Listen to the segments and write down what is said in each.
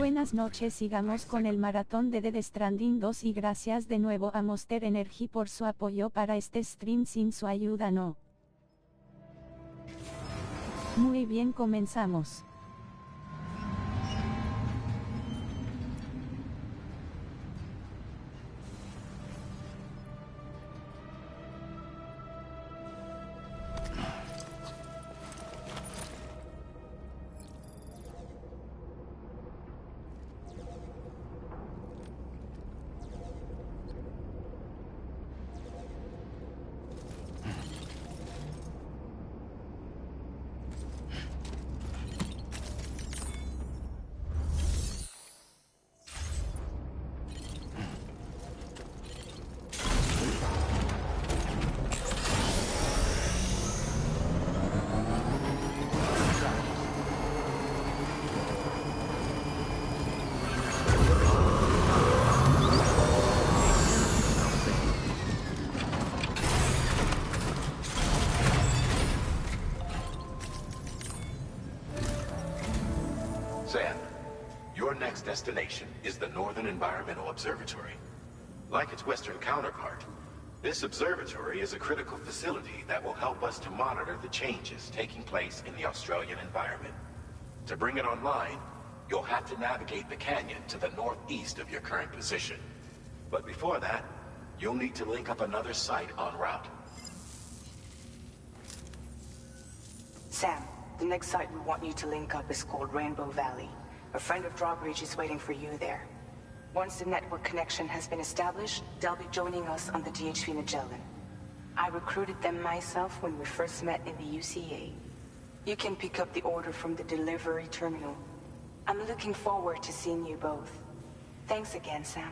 Buenas noches, sigamos con el maratón de Dead Stranding 2 y gracias de nuevo a Monster Energy por su apoyo para este stream, sin su ayuda no. Muy bien, comenzamos. Sam, your next destination is the Northern Environmental Observatory. Like its Western counterpart, this observatory is a critical facility that will help us to monitor the changes taking place in the Australian environment. To bring it online, you'll have to navigate the canyon to the northeast of your current position. But before that, you'll need to link up another site en route. Sam, the next site we want you to link up is called Rainbow Valley. A friend of Drawbridge is waiting for you there. Once the network connection has been established, they'll be joining us on the DHV Magellan. I recruited them myself when we first met in the UCA. You can pick up the order from the delivery terminal. I'm looking forward to seeing you both. Thanks again, Sam.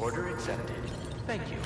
Order accepted. Thank you.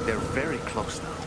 They're very close now.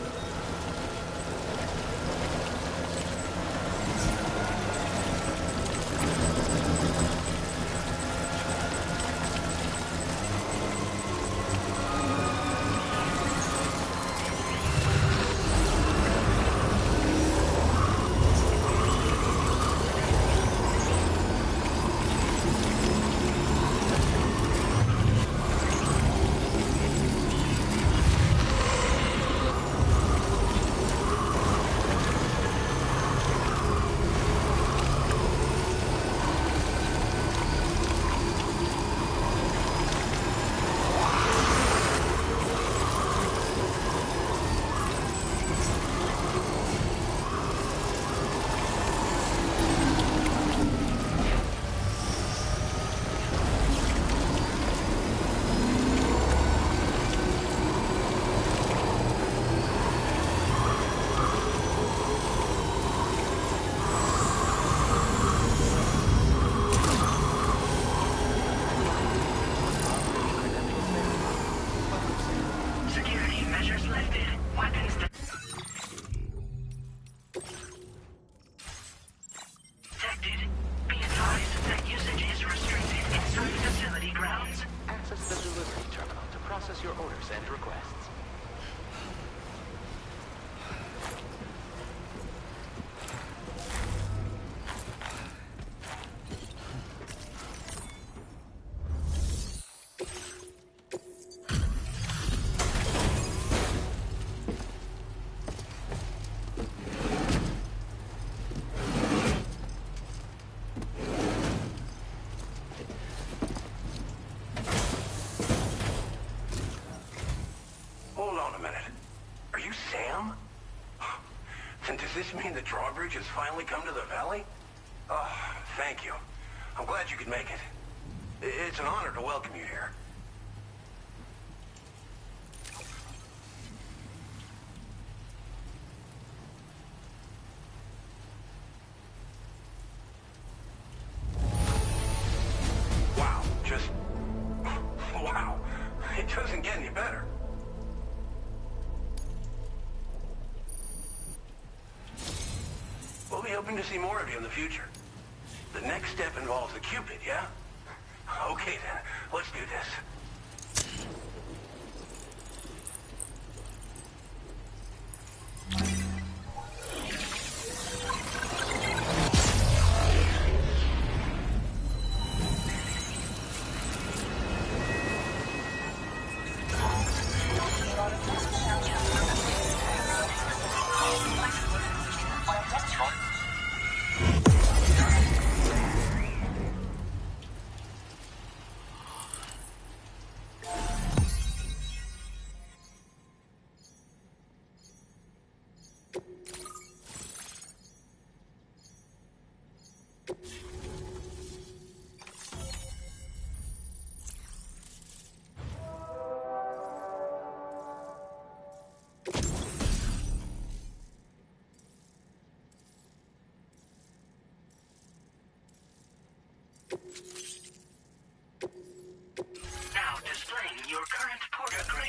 this mean the drawbridge has finally come to the valley? Oh, thank you. I'm glad you could make it. It's an honor to welcome you here. Wow, just... wow. It doesn't get any better. We'll be hoping to see more of you in the future. The next step involves the Cupid, yeah? Okay then, let's do this. Now displaying your current porter grade.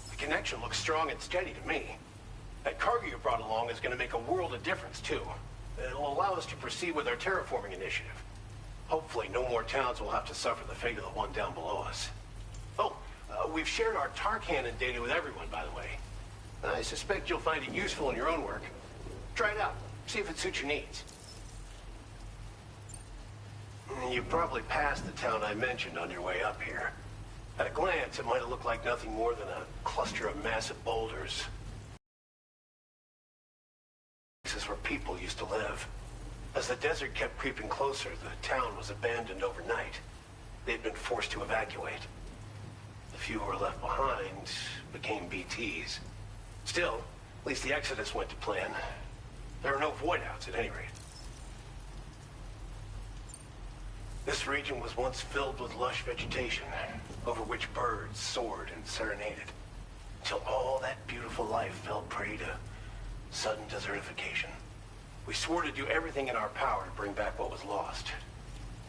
The connection looks strong and steady to me. That cargo you brought along is going to make a world of difference, too. It'll allow us to proceed with our terraforming initiative. Hopefully, no more towns will have to suffer the fate of the one down below us. Oh, we've shared our tar cannon data with everyone, by the way. I suspect you'll find it useful in your own work. Try it out. See if it suits your needs. You probably passed the town I mentioned on your way up here. At a glance, it might have looked like nothing more than a cluster of massive boulders. This is where people used to live. As the desert kept creeping closer, the town was abandoned overnight. They'd been forced to evacuate. The few who were left behind became BTs. Still, at least the exodus went to plan. There are no void-outs at any rate. This region was once filled with lush vegetation, over which birds soared and serenaded, until all that beautiful life fell prey to sudden desertification. We swore to do everything in our power to bring back what was lost.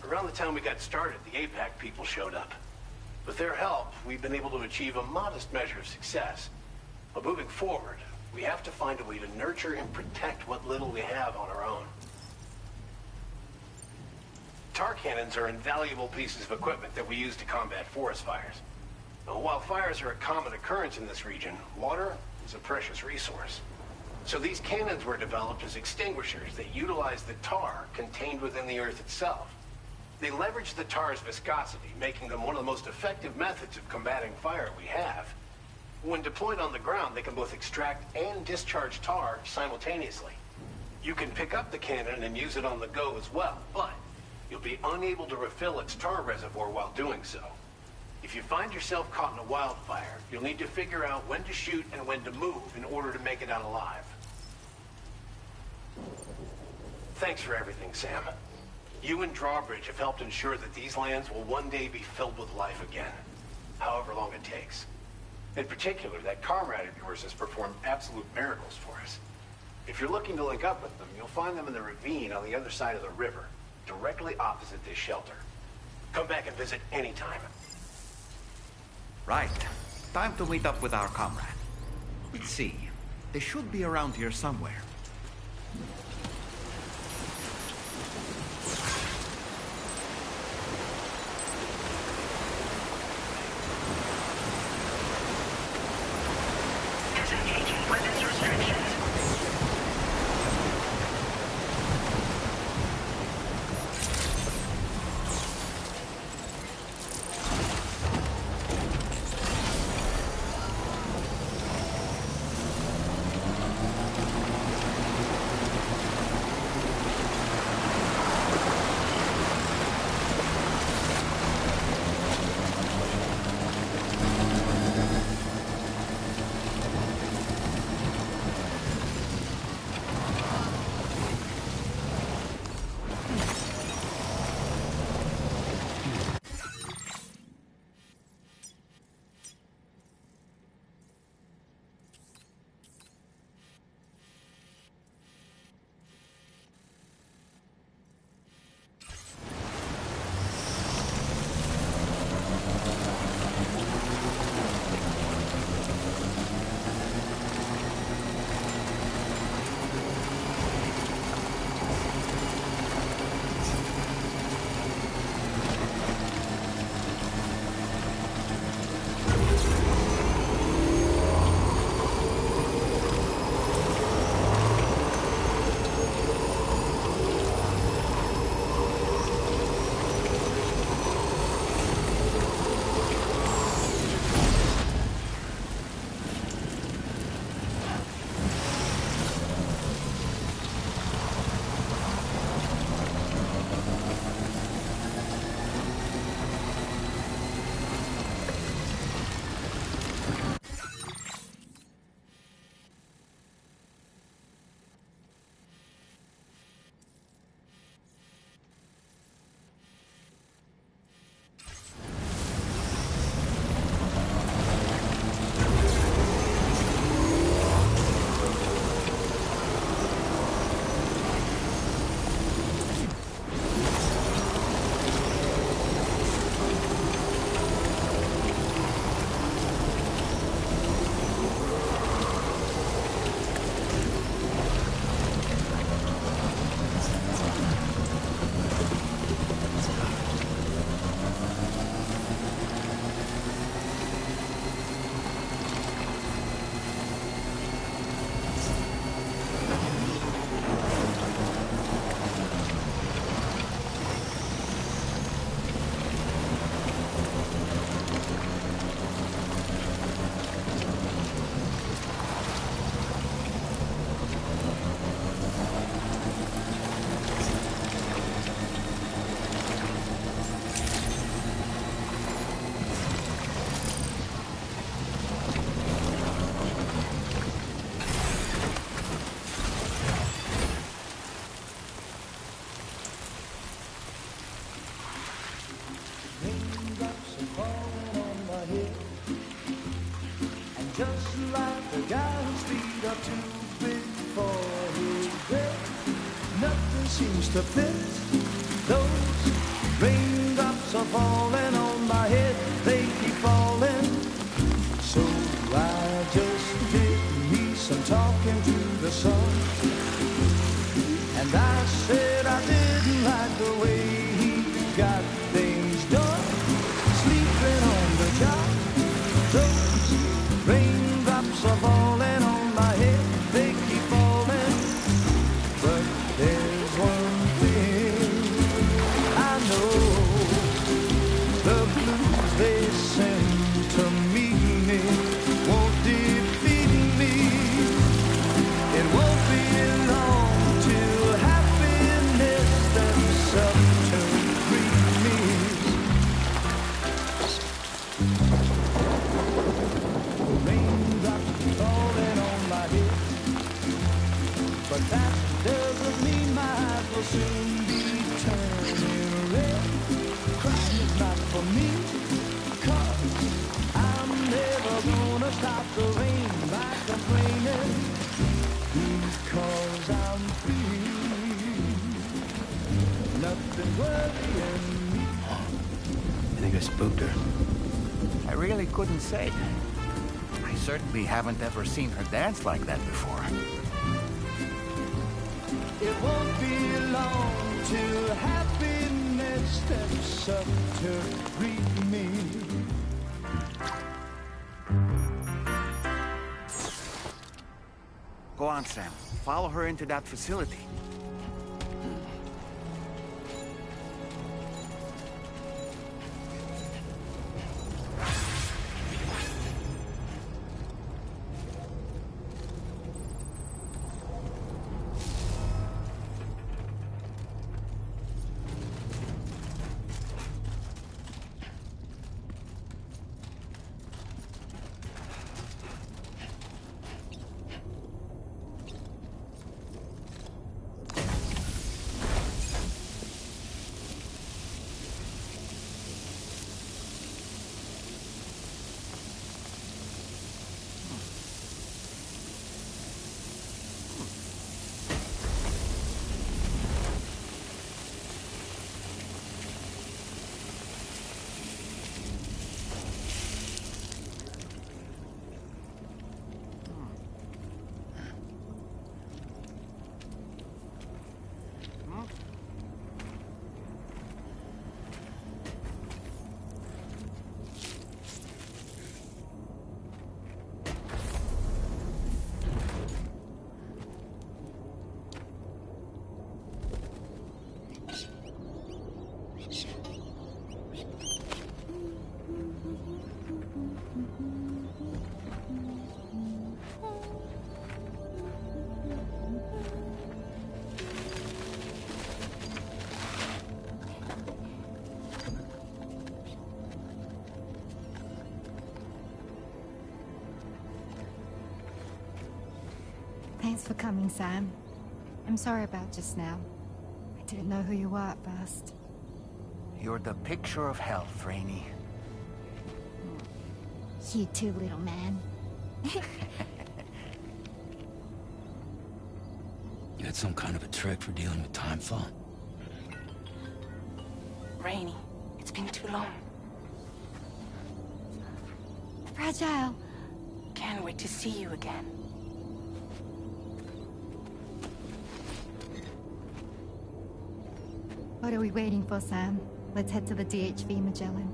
Around the time we got started, the APAC people showed up. With their help, we've been able to achieve a modest measure of success. But moving forward, we have to find a way to nurture and protect what little we have on our own. Tar cannons are invaluable pieces of equipment that we use to combat forest fires. Now, while fires are a common occurrence in this region, water is a precious resource. So these cannons were developed as extinguishers that utilize the tar contained within the earth itself. They leverage the tar's viscosity, making them one of the most effective methods of combating fire we have. When deployed on the ground, they can both extract and discharge tar simultaneously. You can pick up the cannon and use it on the go as well, but you'll be unable to refill its tar reservoir while doing so. If you find yourself caught in a wildfire, you'll need to figure out when to shoot and when to move in order to make it out alive. Thanks for everything, Sam. You and Drawbridge have helped ensure that these lands will one day be filled with life again, however long it takes. In particular, that comrade of yours has performed absolute miracles for us. If you're looking to link up with them, you'll find them in the ravine on the other side of the river, directly opposite this shelter. Come back and visit anytime. Right. Time to meet up with our comrade. Let's see. They should be around here somewhere. Disengaging weapons restrictions. just like the guy whose feet are too big for his bed. Nothing seems to fit. Those raindrops are falling on my head. They keep falling. So I just did me some talking to the sun. And I said I didn't like the way he got things done. Sleeping on the job. Those raindrops are falling on my head. They keep falling. But there's one thing I know. The blues they send to meet me won't defeat me. It won't be long till happiness steps up to greet me. Raindrops falling on my head, but that doesn't mean my eyes will soon be turning red. Crying is not for me, 'cause I'm never gonna stop the rain by complaining, because I'm free. Nothing worrying me. I think I spooked her. I really couldn't say. I certainly haven't ever seen her dance like that before. It won't be long till happiness steps up to greet me. Go on, Sam. Follow her into that facility. Thanks for coming, Sam. I'm sorry about just now. I didn't know who you were at first. You're the picture of health, Rainey. You too, little man. You had some kind of a trick for dealing with timefall? Rainey, it's been too long. Fragile. Can't wait to see you again. What are we waiting for, Sam? Let's head to the DHV Magellan.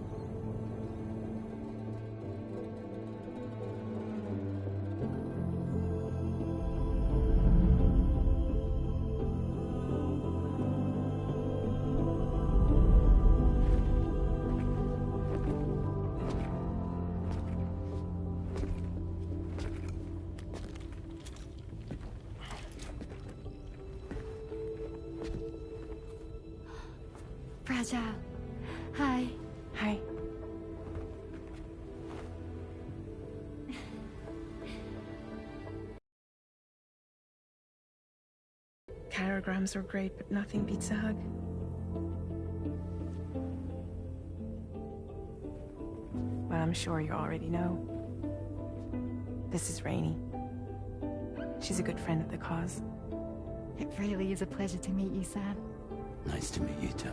Fragile. Hi. Hi. Carograms are great, but nothing beats a hug. Well, I'm sure you already know. This is Rainey. She's a good friend of the cause. It really is a pleasure to meet you, Sam. Nice to meet you too.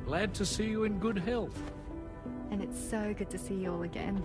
Glad to see you in good health. And it's so good to see you all again.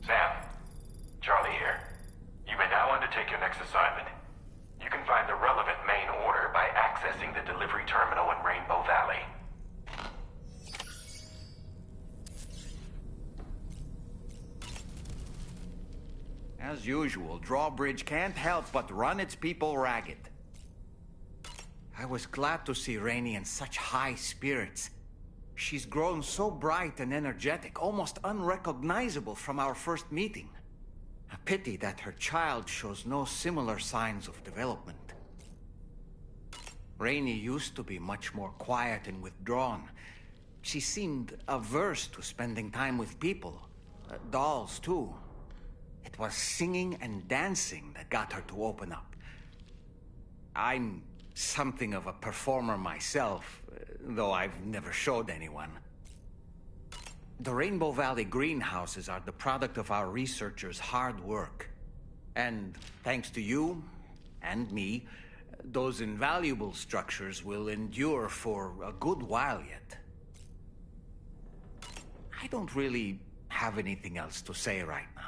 Sam, Charlie here. You may now undertake your next assignment. You can find the relevant main order by accessing the delivery terminal in Rainbow Valley. As usual, Drawbridge can't help but run its people ragged. I was glad to see Rainey in such high spirits. She's grown so bright and energetic, almost unrecognizable from our first meeting. A pity that her child shows no similar signs of development. Rainey used to be much more quiet and withdrawn. She seemed averse to spending time with people. Dolls, too. It was singing and dancing that got her to open up. I'm something of a performer myself, though I've never showed anyone. The Rainbow Valley greenhouses are the product of our researchers' hard work. And thanks to you and me, those invaluable structures will endure for a good while yet. I don't really have anything else to say right now.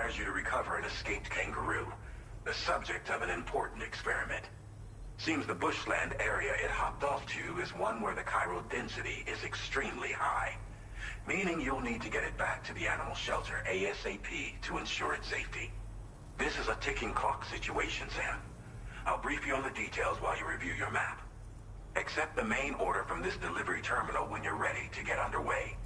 requires you to recover an escaped kangaroo, the subject of an important experiment. Seems the bushland area it hopped off to is one where the chiral density is extremely high, meaning you'll need to get it back to the animal shelter ASAP to ensure its safety. This is a ticking clock situation, Sam. I'll brief you on the details while you review your map. Accept the main order from this delivery terminal when you're ready to get underway.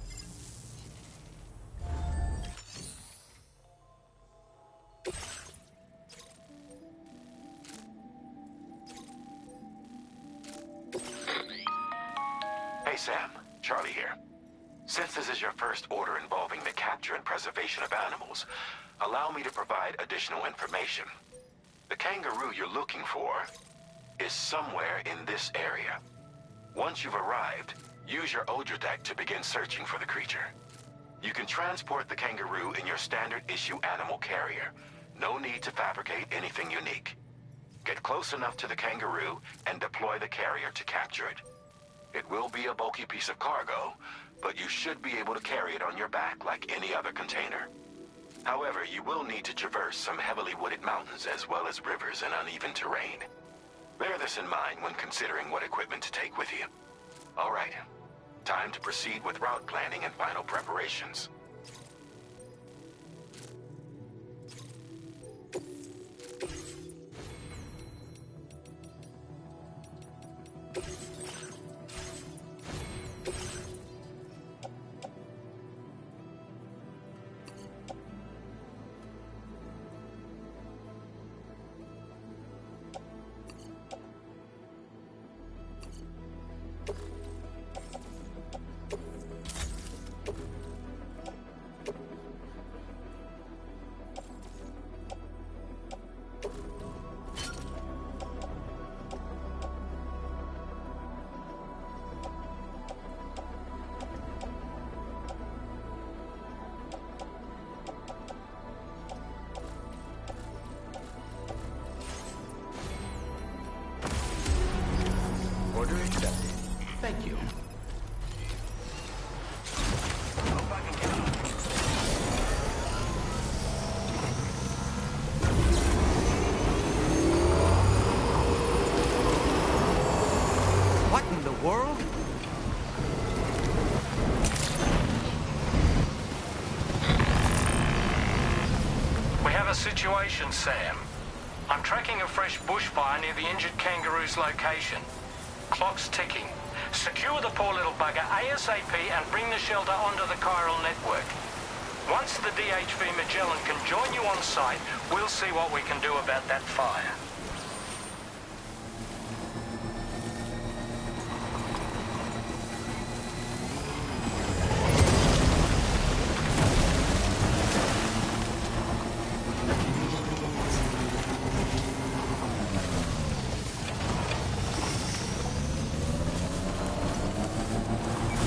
Hey Sam, Charlie here. Since this is your first order involving the capture and preservation of animals, allow me to provide additional information. The kangaroo you're looking for is somewhere in this area. Once you've arrived, use your Odradek to begin searching for the creature. You can transport the kangaroo in your standard issue animal carrier. No need to fabricate anything unique. Get close enough to the kangaroo and deploy the carrier to capture it. It will be a bulky piece of cargo, but you should be able to carry it on your back like any other container. However, you will need to traverse some heavily wooded mountains as well as rivers and uneven terrain. Bear this in mind when considering what equipment to take with you. All right, time to proceed with route planning and final preparations. Order accepted. Thank you. What in the world? We have a situation, Sam. I'm tracking a fresh bushfire near the injured kangaroo's location. Clock's ticking. Secure the poor little bugger ASAP and bring the shelter onto the chiral network. Once the DHV Magellan can join you on site, we'll see what we can do about that fire.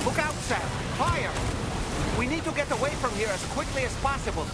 Look out, Sam! Fire! We need to get away from here as quickly as possible.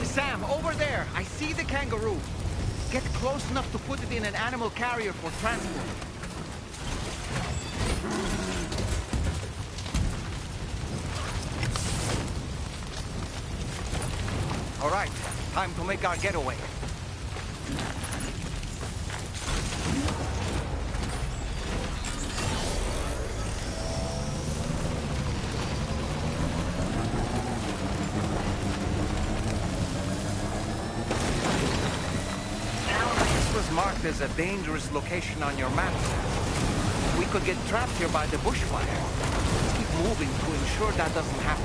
Sam, over there! I see the kangaroo. Get close enough to put it in an animal carrier for transport. All right, time to make our getaway. Marked as a dangerous location on your map. We could get trapped here by the bushfire. Let's keep moving to ensure that doesn't happen.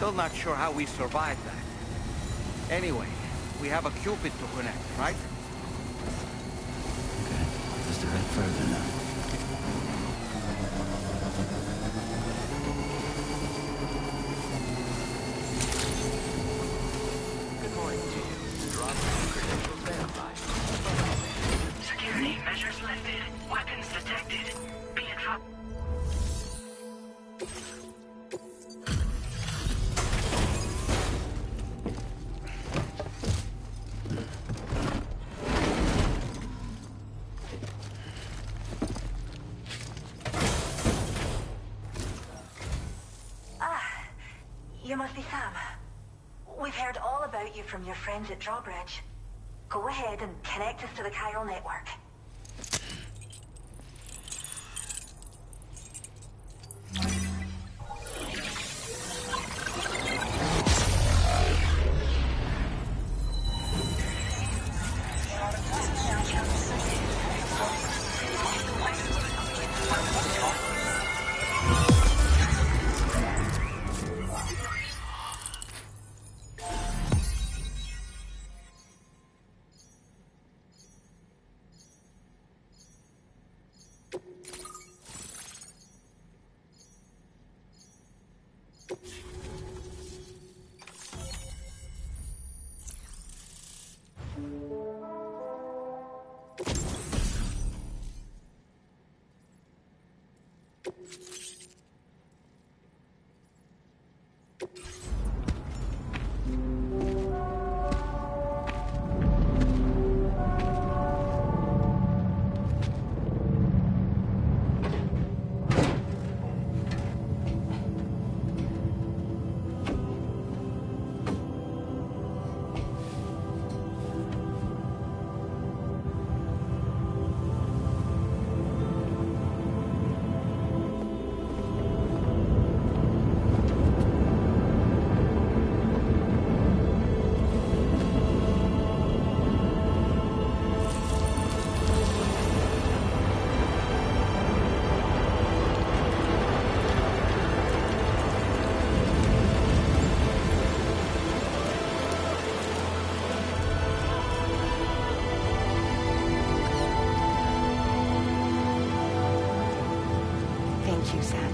still not sure how we survived that. Anyway, we have a Cupid to connect, right? Okay, just a bit further now. Good morning to you. Drop credentials verified. Security measures lifted. Weapons detected. Be advised. You must be Sam. We've heard all about you from your friends at Drawbridge. Go ahead and connect us to the chiral network. Thank you, Sam.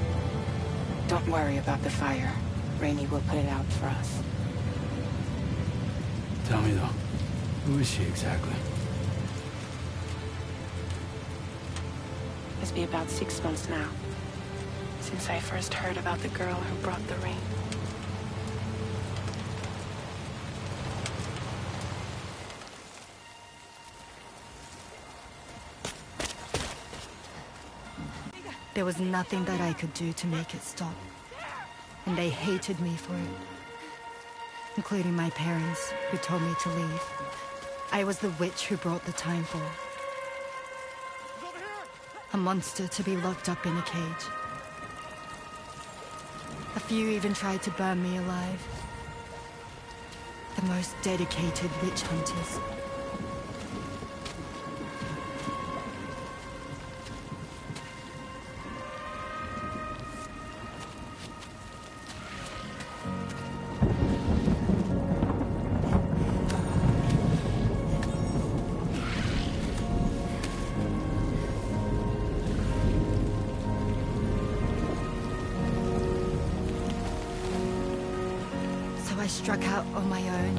Don't worry about the fire. Rainey will put it out for us. Tell me though, who is she exactly? It's been about 6 months now, since I first heard about the girl who brought the rain. There was nothing that I could do to make it stop. And they hated me for it. Including my parents, who told me to leave. I was the witch who brought the timefall. A monster to be locked up in a cage. A few even tried to burn me alive. The most dedicated witch hunters. I struck out on my own.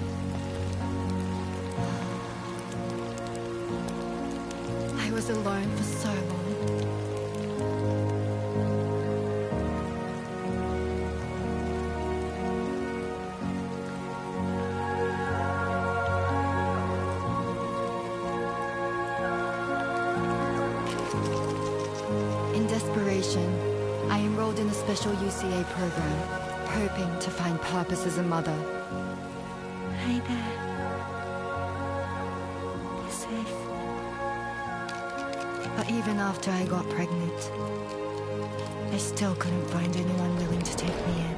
I was alone for so long. In desperation, I enrolled in a special UCA program. Hoping to find purpose as a mother. Hi there. Be safe. But even after I got pregnant, I still couldn't find anyone willing to take me in.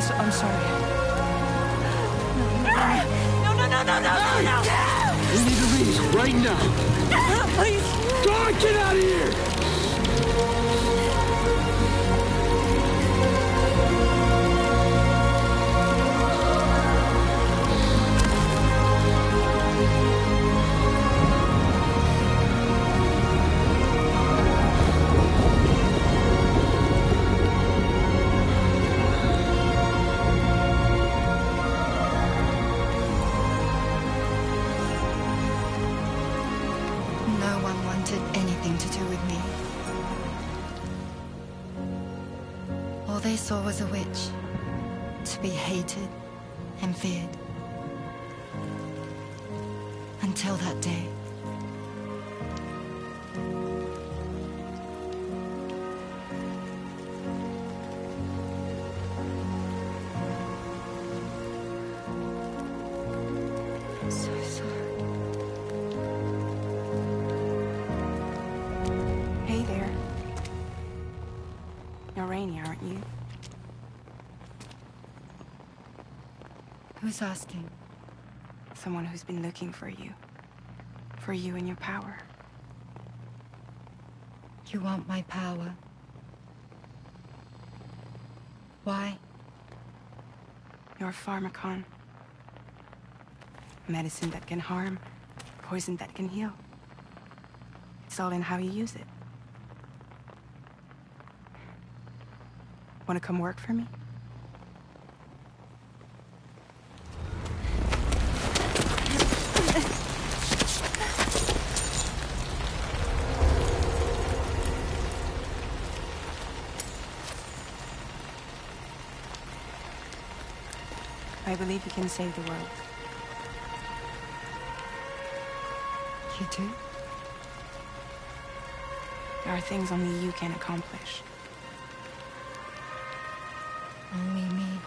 I'm sorry. No. We need to leave right now. Please. God, get out of here! No one wanted anything to do with me. All they saw was a witch, to be hated and feared. Until that day. I'm so sorry. Hey there. You're Rainey, aren't you? Who's asking? Someone who's been looking for you. For you and your power. You want my power? Why? You're a pharmacon. Medicine that can harm, poison that can heal. It's all in how you use it. Want to come work for me? I believe you can save the world. You do? There are things only you can accomplish. Only me.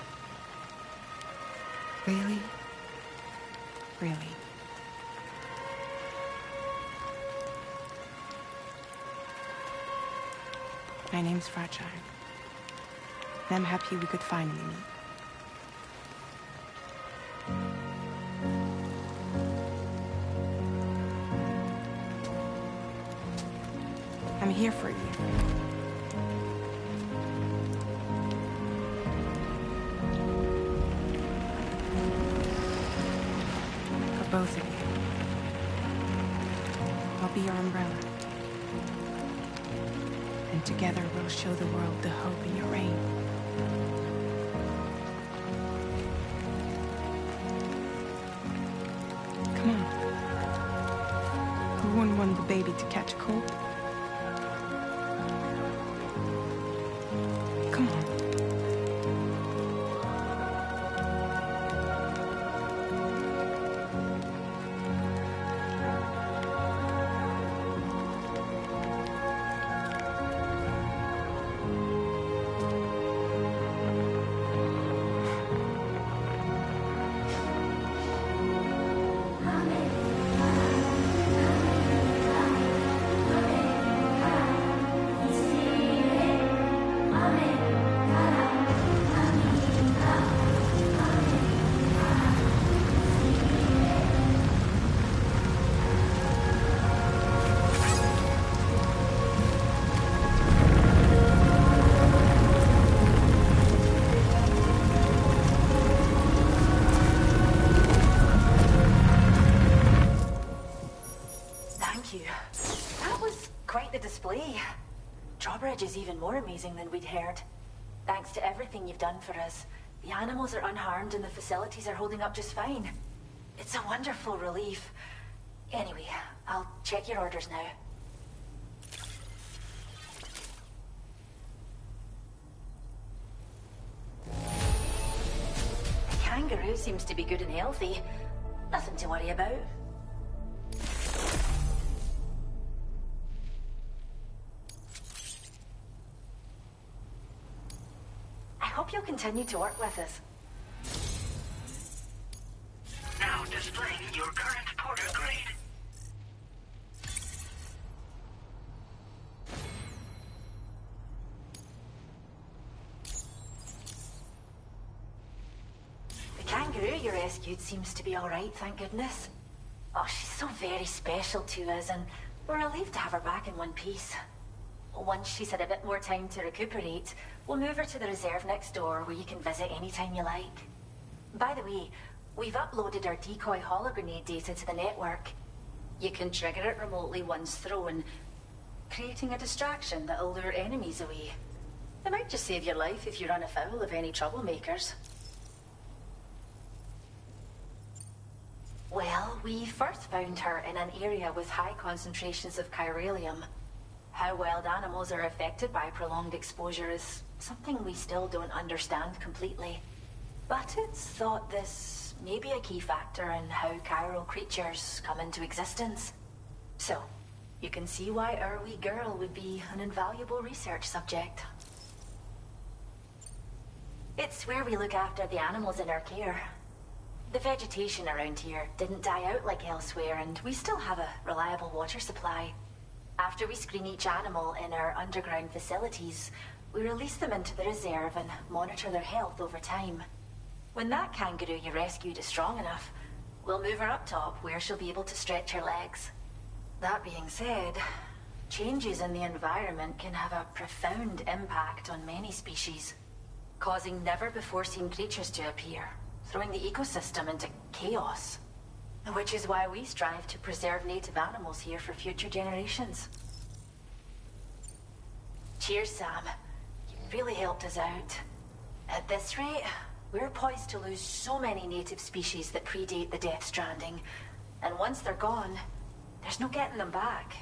Really? Really. My name's Fragile. And I'm happy we could finally meet. I'm here for you. For both of you. I'll be your umbrella. And together we'll show the world the hope in your reign. Come on. Who wouldn't want the baby to catch a cold? Come on. Drawbridge is even more amazing than we'd heard. Thanks to everything you've done for us. The animals are unharmed and the facilities are holding up just fine. It's a wonderful relief. Anyway, I'll check your orders now. The kangaroo seems to be good and healthy. Nothing to worry about. I hope you'll continue to work with us. Now displaying your current porter grade. you rescued seems to be alright, thank goodness. Oh, she's so very special to us, and we're relieved to have her back in one piece. Once she's had a bit more time to recuperate, we'll move her to the reserve next door where you can visit anytime you like. By the way, we've uploaded our decoy hologrenade data to the network. You can trigger it remotely once thrown, creating a distraction that'll lure enemies away. It might just save your life if you run afoul of any troublemakers. Well, we first found her in an area with high concentrations of chiralium. How wild animals are affected by prolonged exposure is something we still don't understand completely. But it's thought this may be a key factor in how chiral creatures come into existence. So, you can see why our wee girl would be an invaluable research subject. It's where we look after the animals in our care. The vegetation around here didn't die out like elsewhere, and we still have a reliable water supply. After we screen each animal in our underground facilities, we release them into the reserve and monitor their health over time. When that kangaroo you rescued is strong enough, we'll move her up top where she'll be able to stretch her legs. That being said, changes in the environment can have a profound impact on many species, causing never-before-seen creatures to appear, throwing the ecosystem into chaos. Which is why we strive to preserve native animals here for future generations. Cheers, Sam. You really helped us out. At this rate, we're poised to lose so many native species that predate the Death Stranding. And once they're gone, there's no getting them back.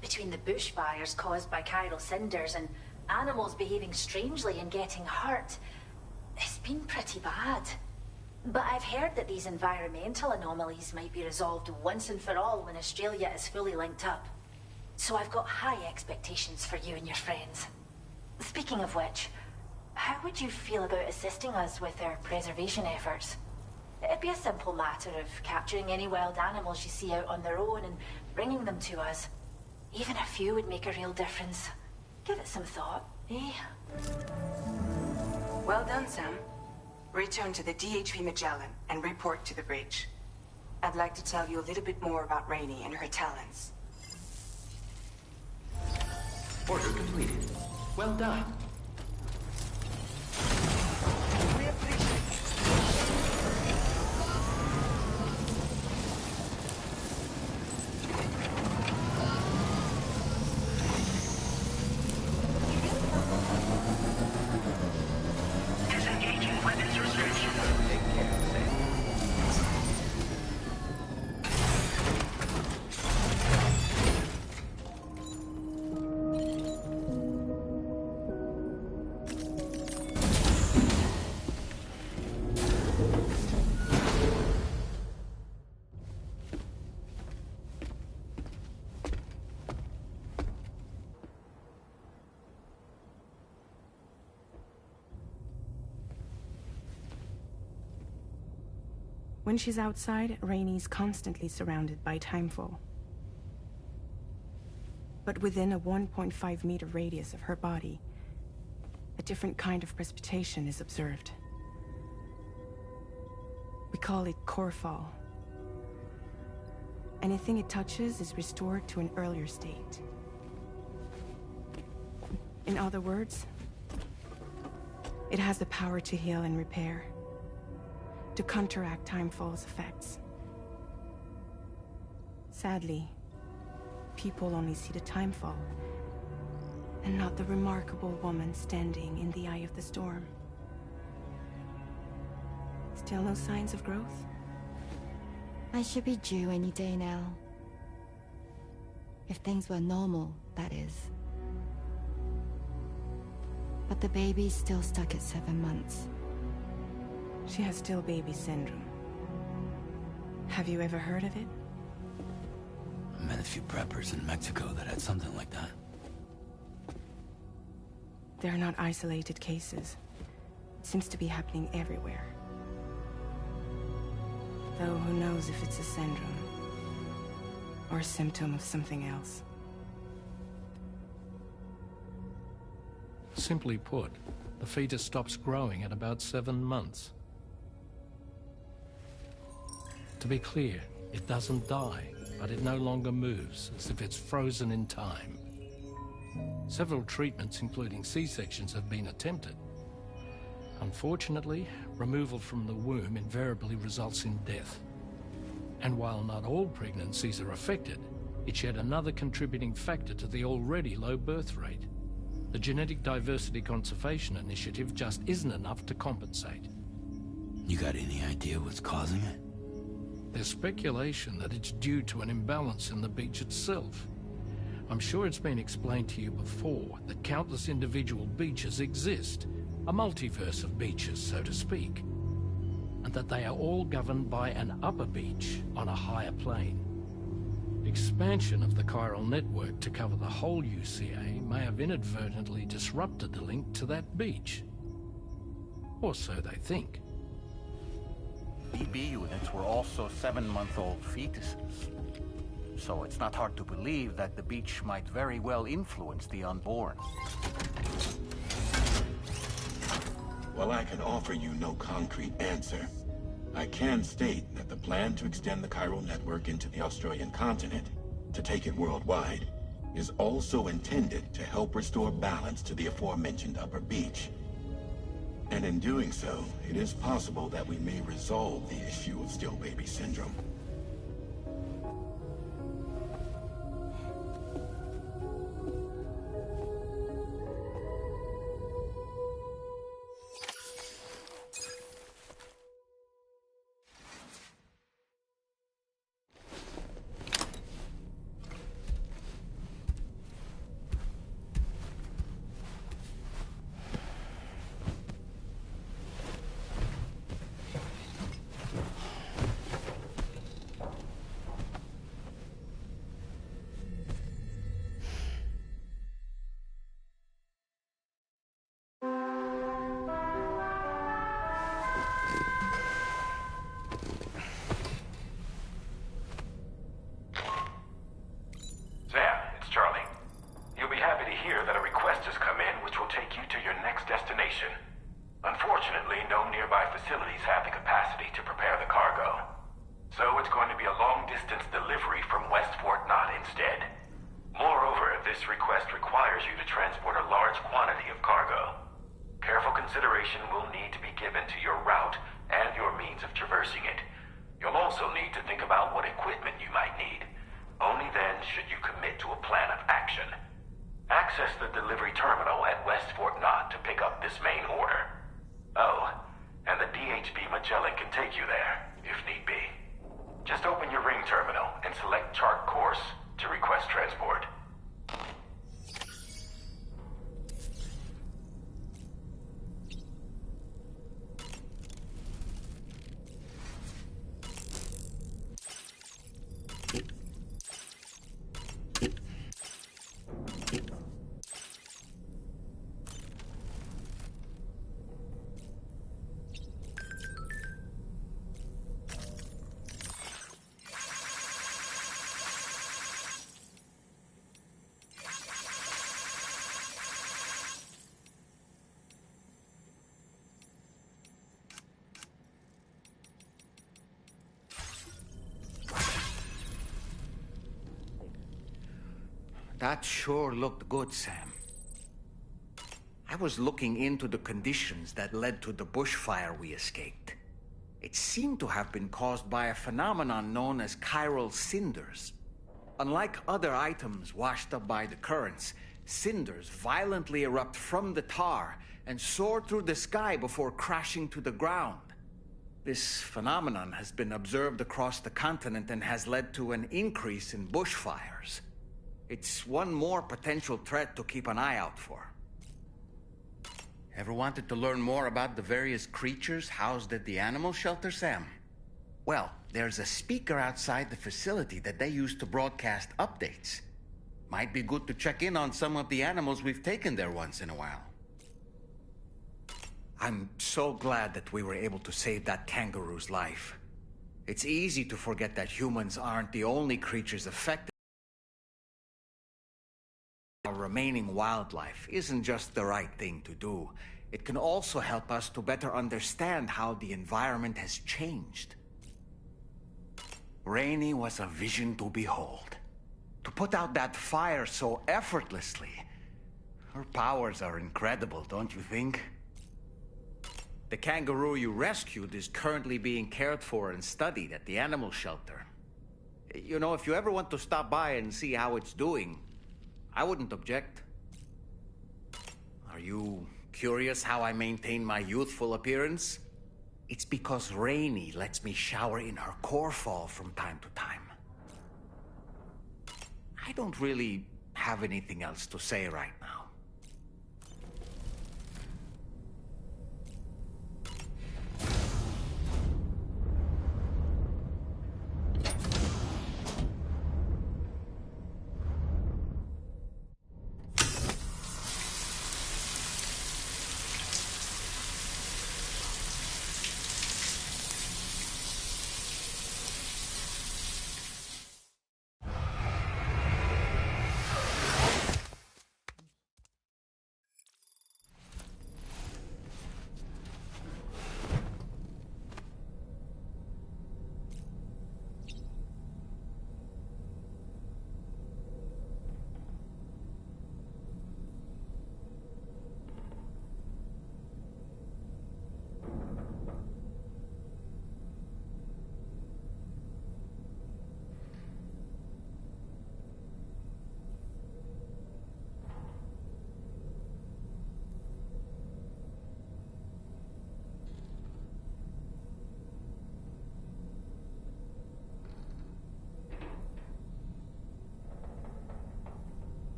Between the bushfires caused by chiral cinders and animals behaving strangely and getting hurt, it's been pretty bad. But I've heard that these environmental anomalies might be resolved once and for all when Australia is fully linked up. So I've got high expectations for you and your friends. Speaking of which, how would you feel about assisting us with our preservation efforts? It'd be a simple matter of capturing any wild animals you see out on their own and bringing them to us. Even a few would make a real difference. Give it some thought, eh? Well done, Sam. Return to the DHV Magellan and report to the bridge. I'd like to tell you a little bit more about Rainey and her talents. Order completed. Well done. Disengaging weapons restriction. Take care, Sam. When she's outside, Rainey's constantly surrounded by timefall. But within a 1.5-meter radius of her body, a different kind of precipitation is observed. We call it core fall. Anything it touches is restored to an earlier state. In other words, it has the power to heal and repair, to counteract timefall's effects. Sadly, people only see the timefall, and not the remarkable woman standing in the eye of the storm. Still no signs of growth? I should be due any day now. If things were normal, that is. But the baby's still stuck at 7 months. She has still baby syndrome. Have you ever heard of it? I met a few preppers in Mexico that had something like that. They're not isolated cases. It seems to be happening everywhere. Though who knows if it's a syndrome or a symptom of something else. Simply put, the fetus stops growing at about 7 months. To be clear, it doesn't die, but it no longer moves, as if it's frozen in time. Several treatments, including C-sections, have been attempted. Unfortunately, removal from the womb invariably results in death. And while not all pregnancies are affected, it's yet another contributing factor to the already low birth rate. The Genetic Diversity Conservation Initiative just isn't enough to compensate. You got any idea what's causing it? There's speculation that it's due to an imbalance in the beach itself. I'm sure it's been explained to you before that countless individual beaches exist, a multiverse of beaches, so to speak, and that they are all governed by an upper beach on a higher plane. Expansion of the chiral network to cover the whole UCA may have inadvertently disrupted the link to that beach. Or so they think. BB units were also 7-month-old fetuses. So it's not hard to believe that the beach might very well influence the unborn. While I can offer you no concrete answer, I can state that the plan to extend the chiral network into the Australian continent, to take it worldwide, is also intended to help restore balance to the aforementioned upper beach. And in doing so, it is possible that we may resolve the issue of still baby syndrome. Unfortunately, no nearby facilities have the capacity to prepare the cargo. So it's going to be a long-distance delivery from West Fort Knott instead. Moreover, this request requires you to transport a large quantity of cargo. Careful consideration will need to be given to your route and your means of traversing it. You'll also need to think about what equipment you might need. Only then should you commit to a plan of action. Access the delivery terminal at West Fort Knott to pick up this main order. Oh, and the DHB Magellan can take you there, if need be. Just open your ring terminal and select chart course to request transport. That sure looked good, Sam. I was looking into the conditions that led to the bushfire we escaped. It seemed to have been caused by a phenomenon known as chiral cinders. Unlike other items washed up by the currents, cinders violently erupt from the tar and soar through the sky before crashing to the ground. This phenomenon has been observed across the continent and has led to an increase in bushfires. It's one more potential threat to keep an eye out for. Ever wanted to learn more about the various creatures housed at the animal shelter, Sam? Well, there's a speaker outside the facility that they use to broadcast updates. Might be good to check in on some of the animals we've taken there once in a while. I'm so glad that we were able to save that kangaroo's life. It's easy to forget that humans aren't the only creatures affected. Our remaining wildlife isn't just the right thing to do. It can also help us to better understand how the environment has changed. Rainey was a vision to behold. To put out that fire so effortlessly. Her powers are incredible, don't you think? The kangaroo you rescued is currently being cared for and studied at the animal shelter. You know, if you ever want to stop by and see how it's doing, I wouldn't object. Are you curious how I maintain my youthful appearance? It's because Rainey lets me shower in her core fall from time to time. I don't really have anything else to say right now.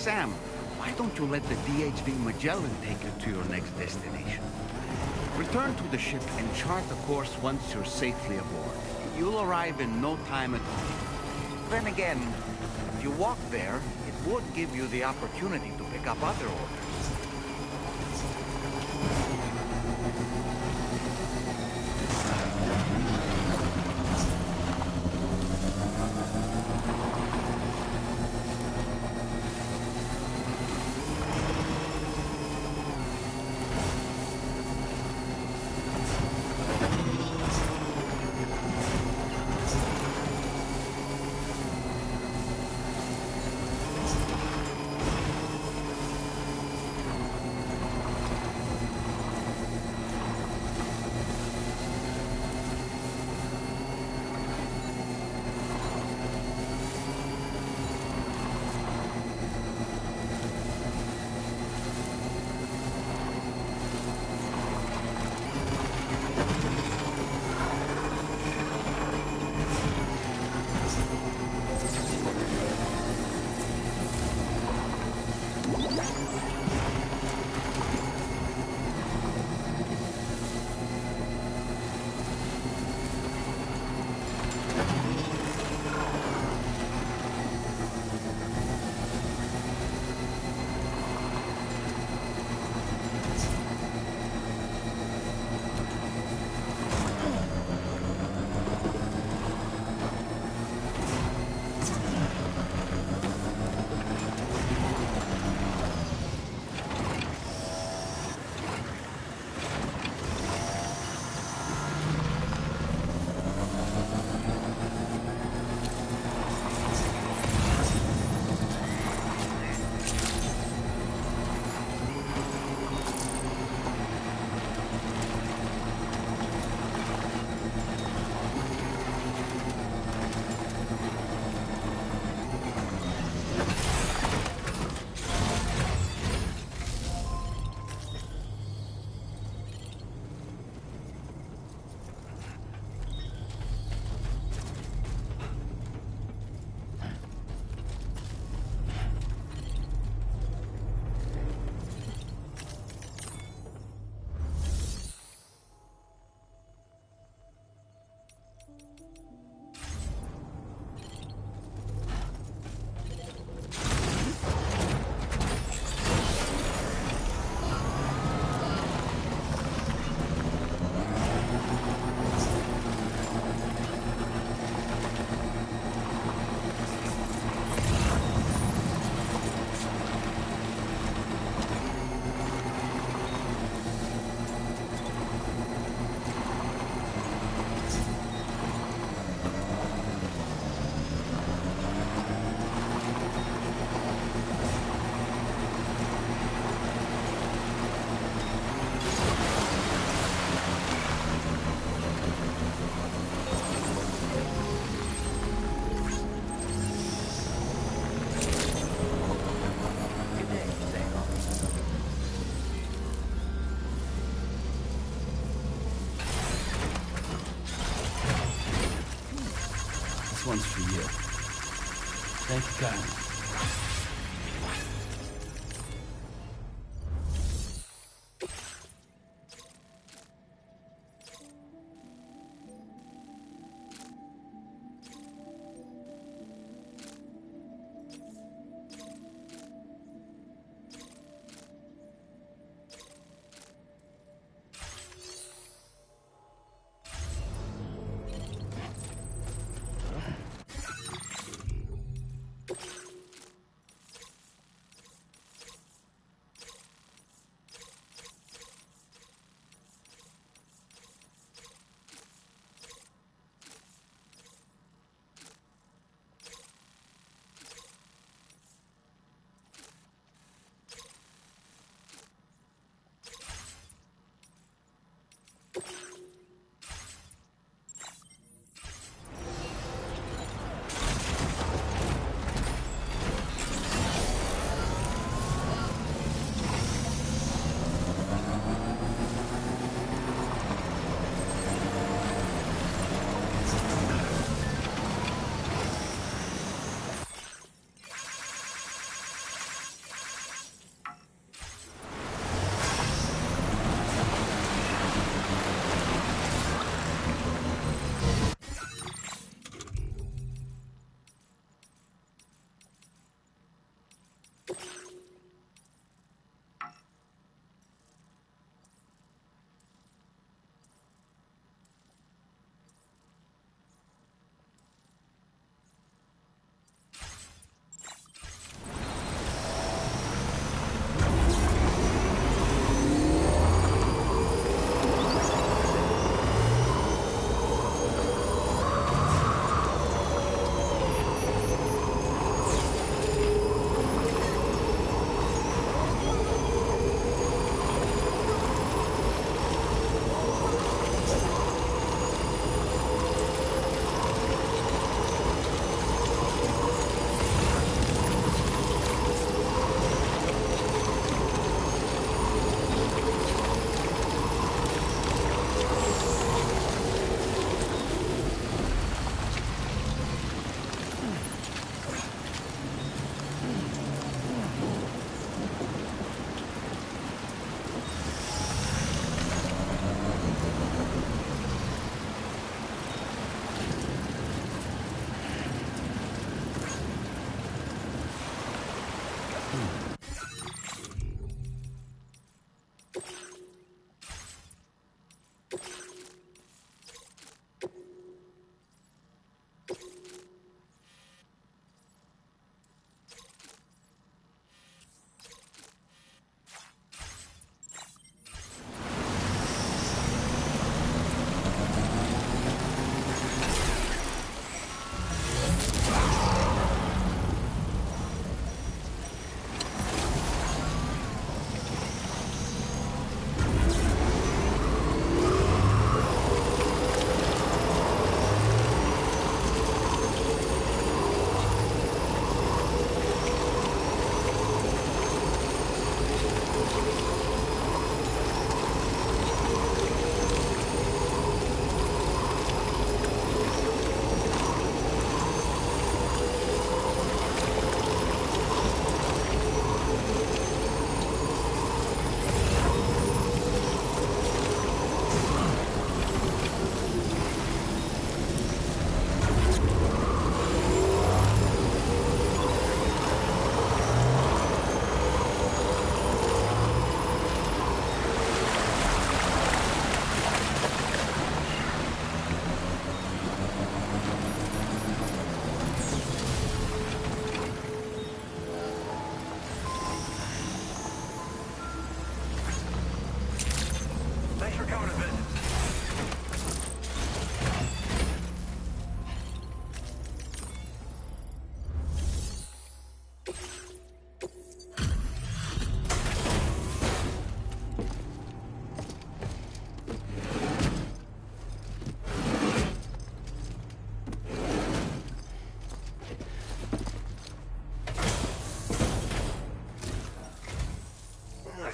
Sam, why don't you let the DHV Magellan take you to your next destination? Return to the ship and chart a course once you're safely aboard. You'll arrive in no time at all. Then again, if you walk there, it would give you the opportunity to pick up other orders. This one's for you. Thank you kindly.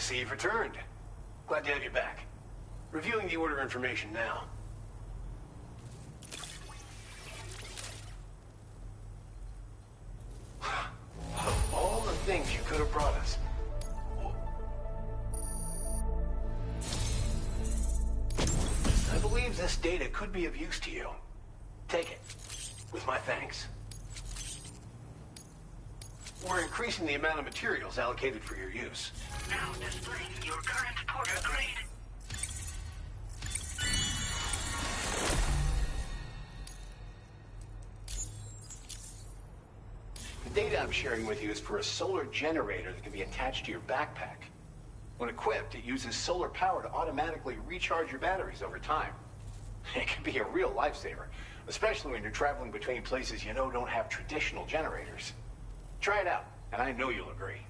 see you've returned. Glad to have you back. Reviewing the order information now. Of all the things you could have brought us. I believe this data could be of use to you. Take it. With my thanks. We're increasing the amount of materials allocated for your use. Now displaying your current porter grade. The data I'm sharing with you is for a solar generator that can be attached to your backpack. When equipped, it uses solar power to automatically recharge your batteries over time. It can be a real lifesaver, especially when you're traveling between places you know don't have traditional generators. Try it out, and I know you'll agree.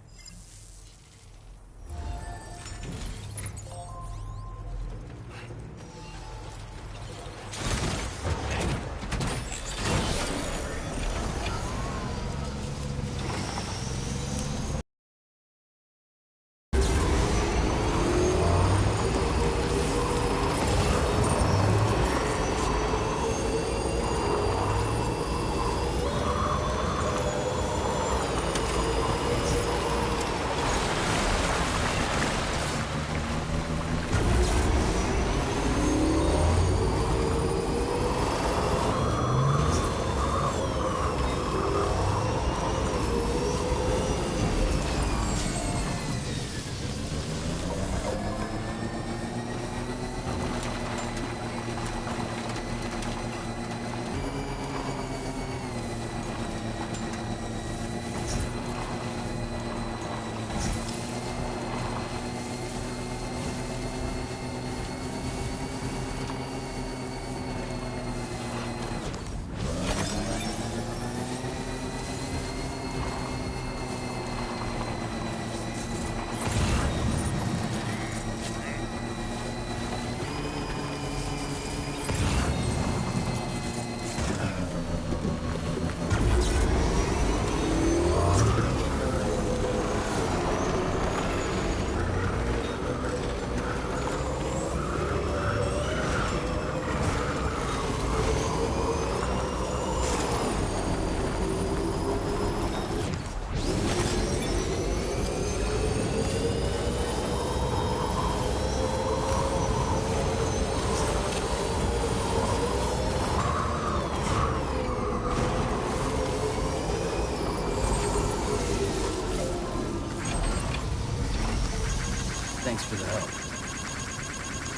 Thanks for the help.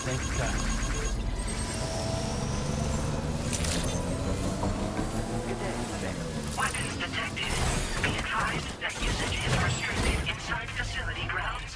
Thank you, guys. Weapons detected. Be advised that usage is restricted inside facility grounds.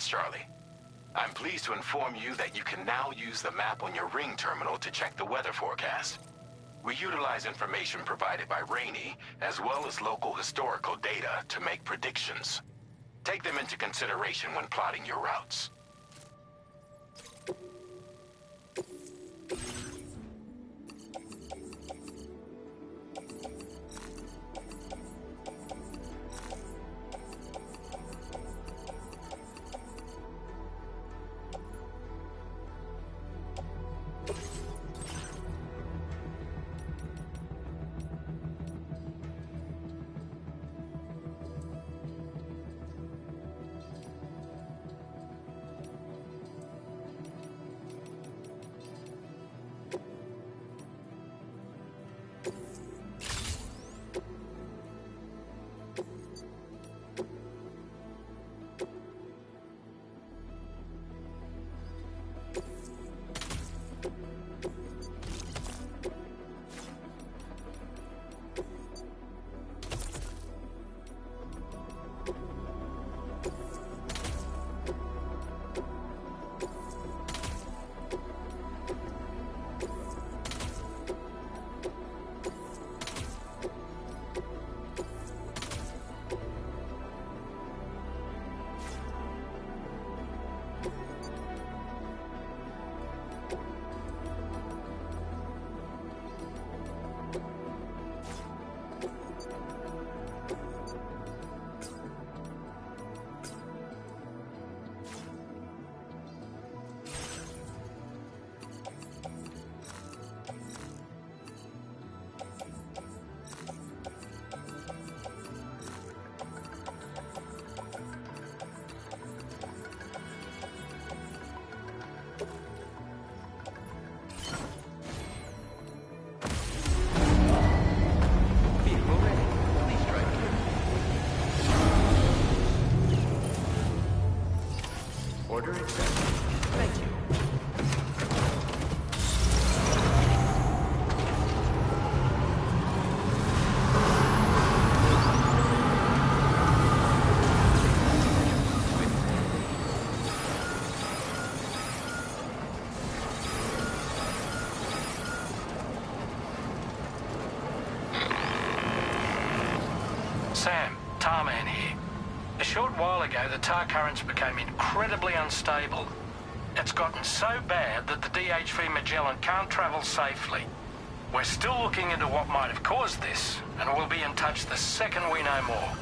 Charlie. I'm pleased to inform you that you can now use the map on your ring terminal to check the weather forecast. We utilize information provided by Rainey, as well as local historical data, to make predictions. Take them into consideration when plotting your routes. Order accepted. Thank you. Sam, Tarman here. A short while ago, the tar currents became incredibly unstable. It's gotten so bad that the DHV Magellan can't travel safely. We're still looking into what might have caused this, and we'll be in touch the second we know more.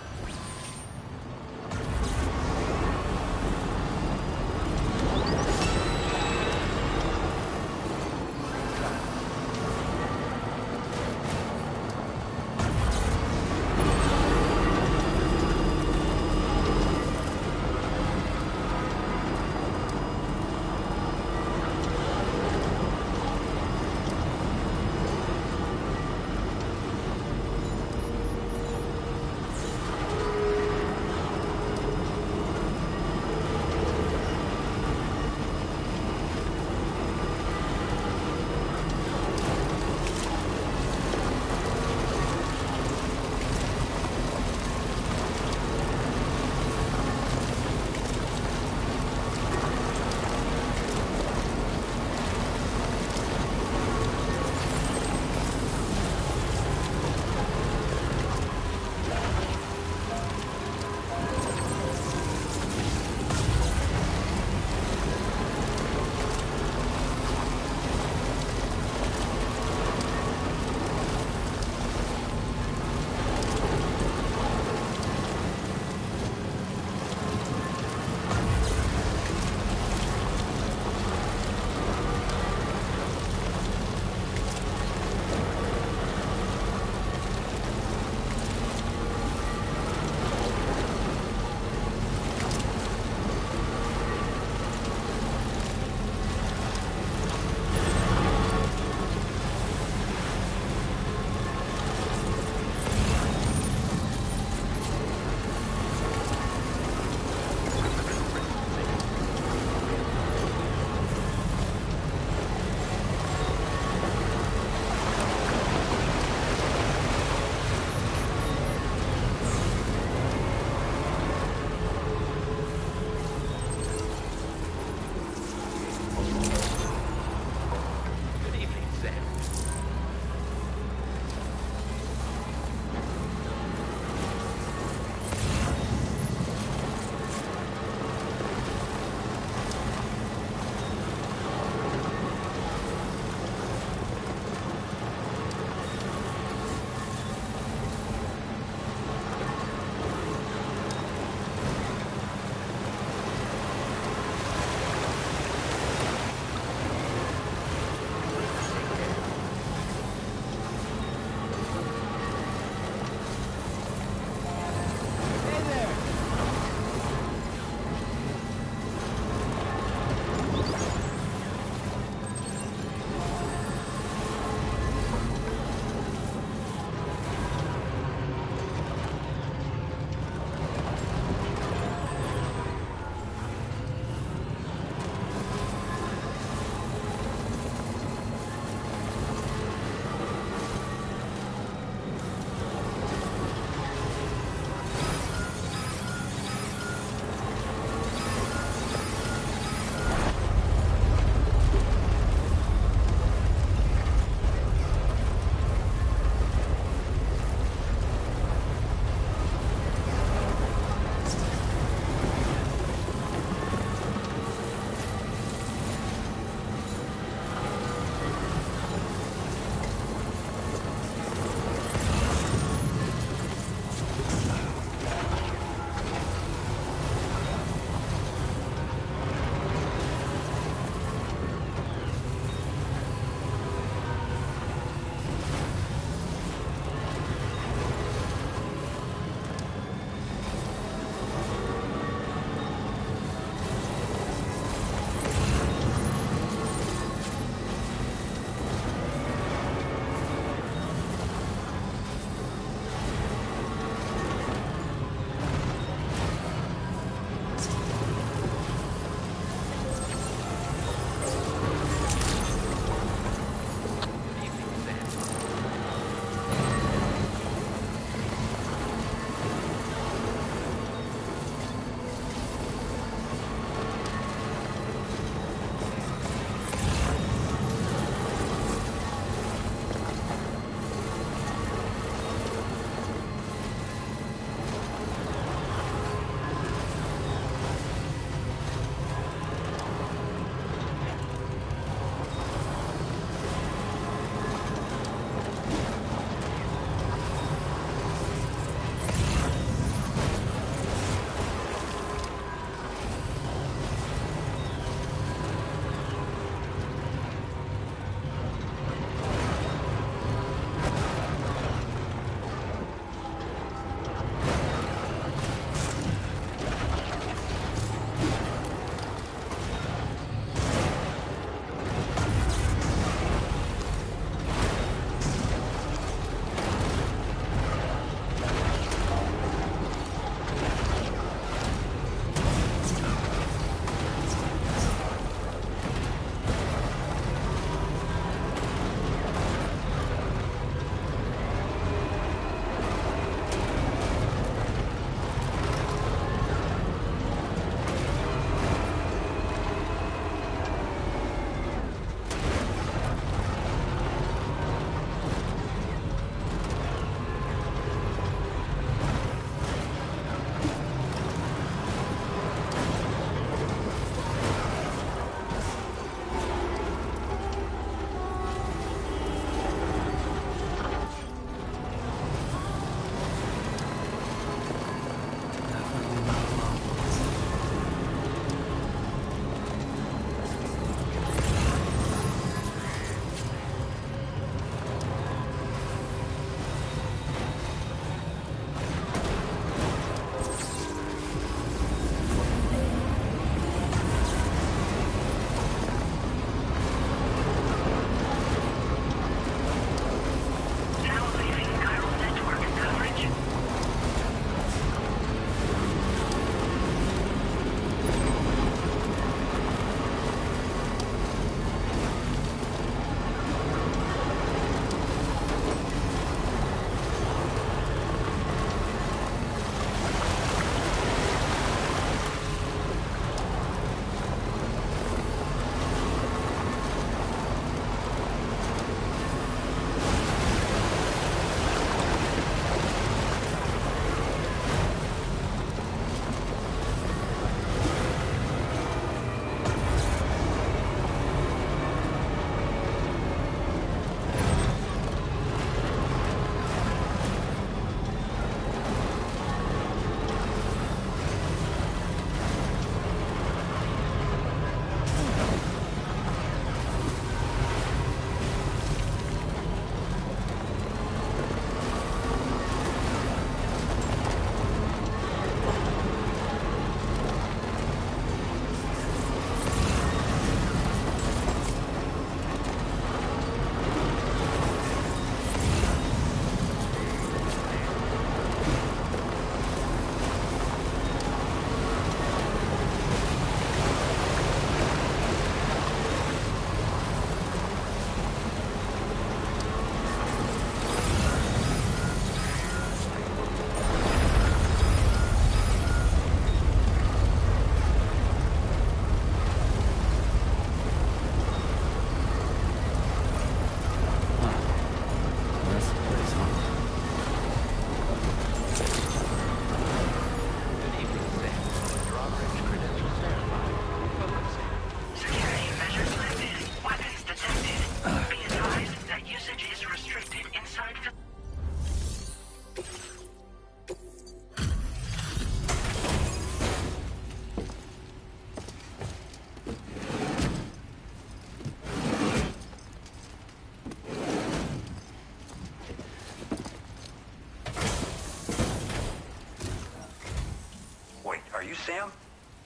Sam,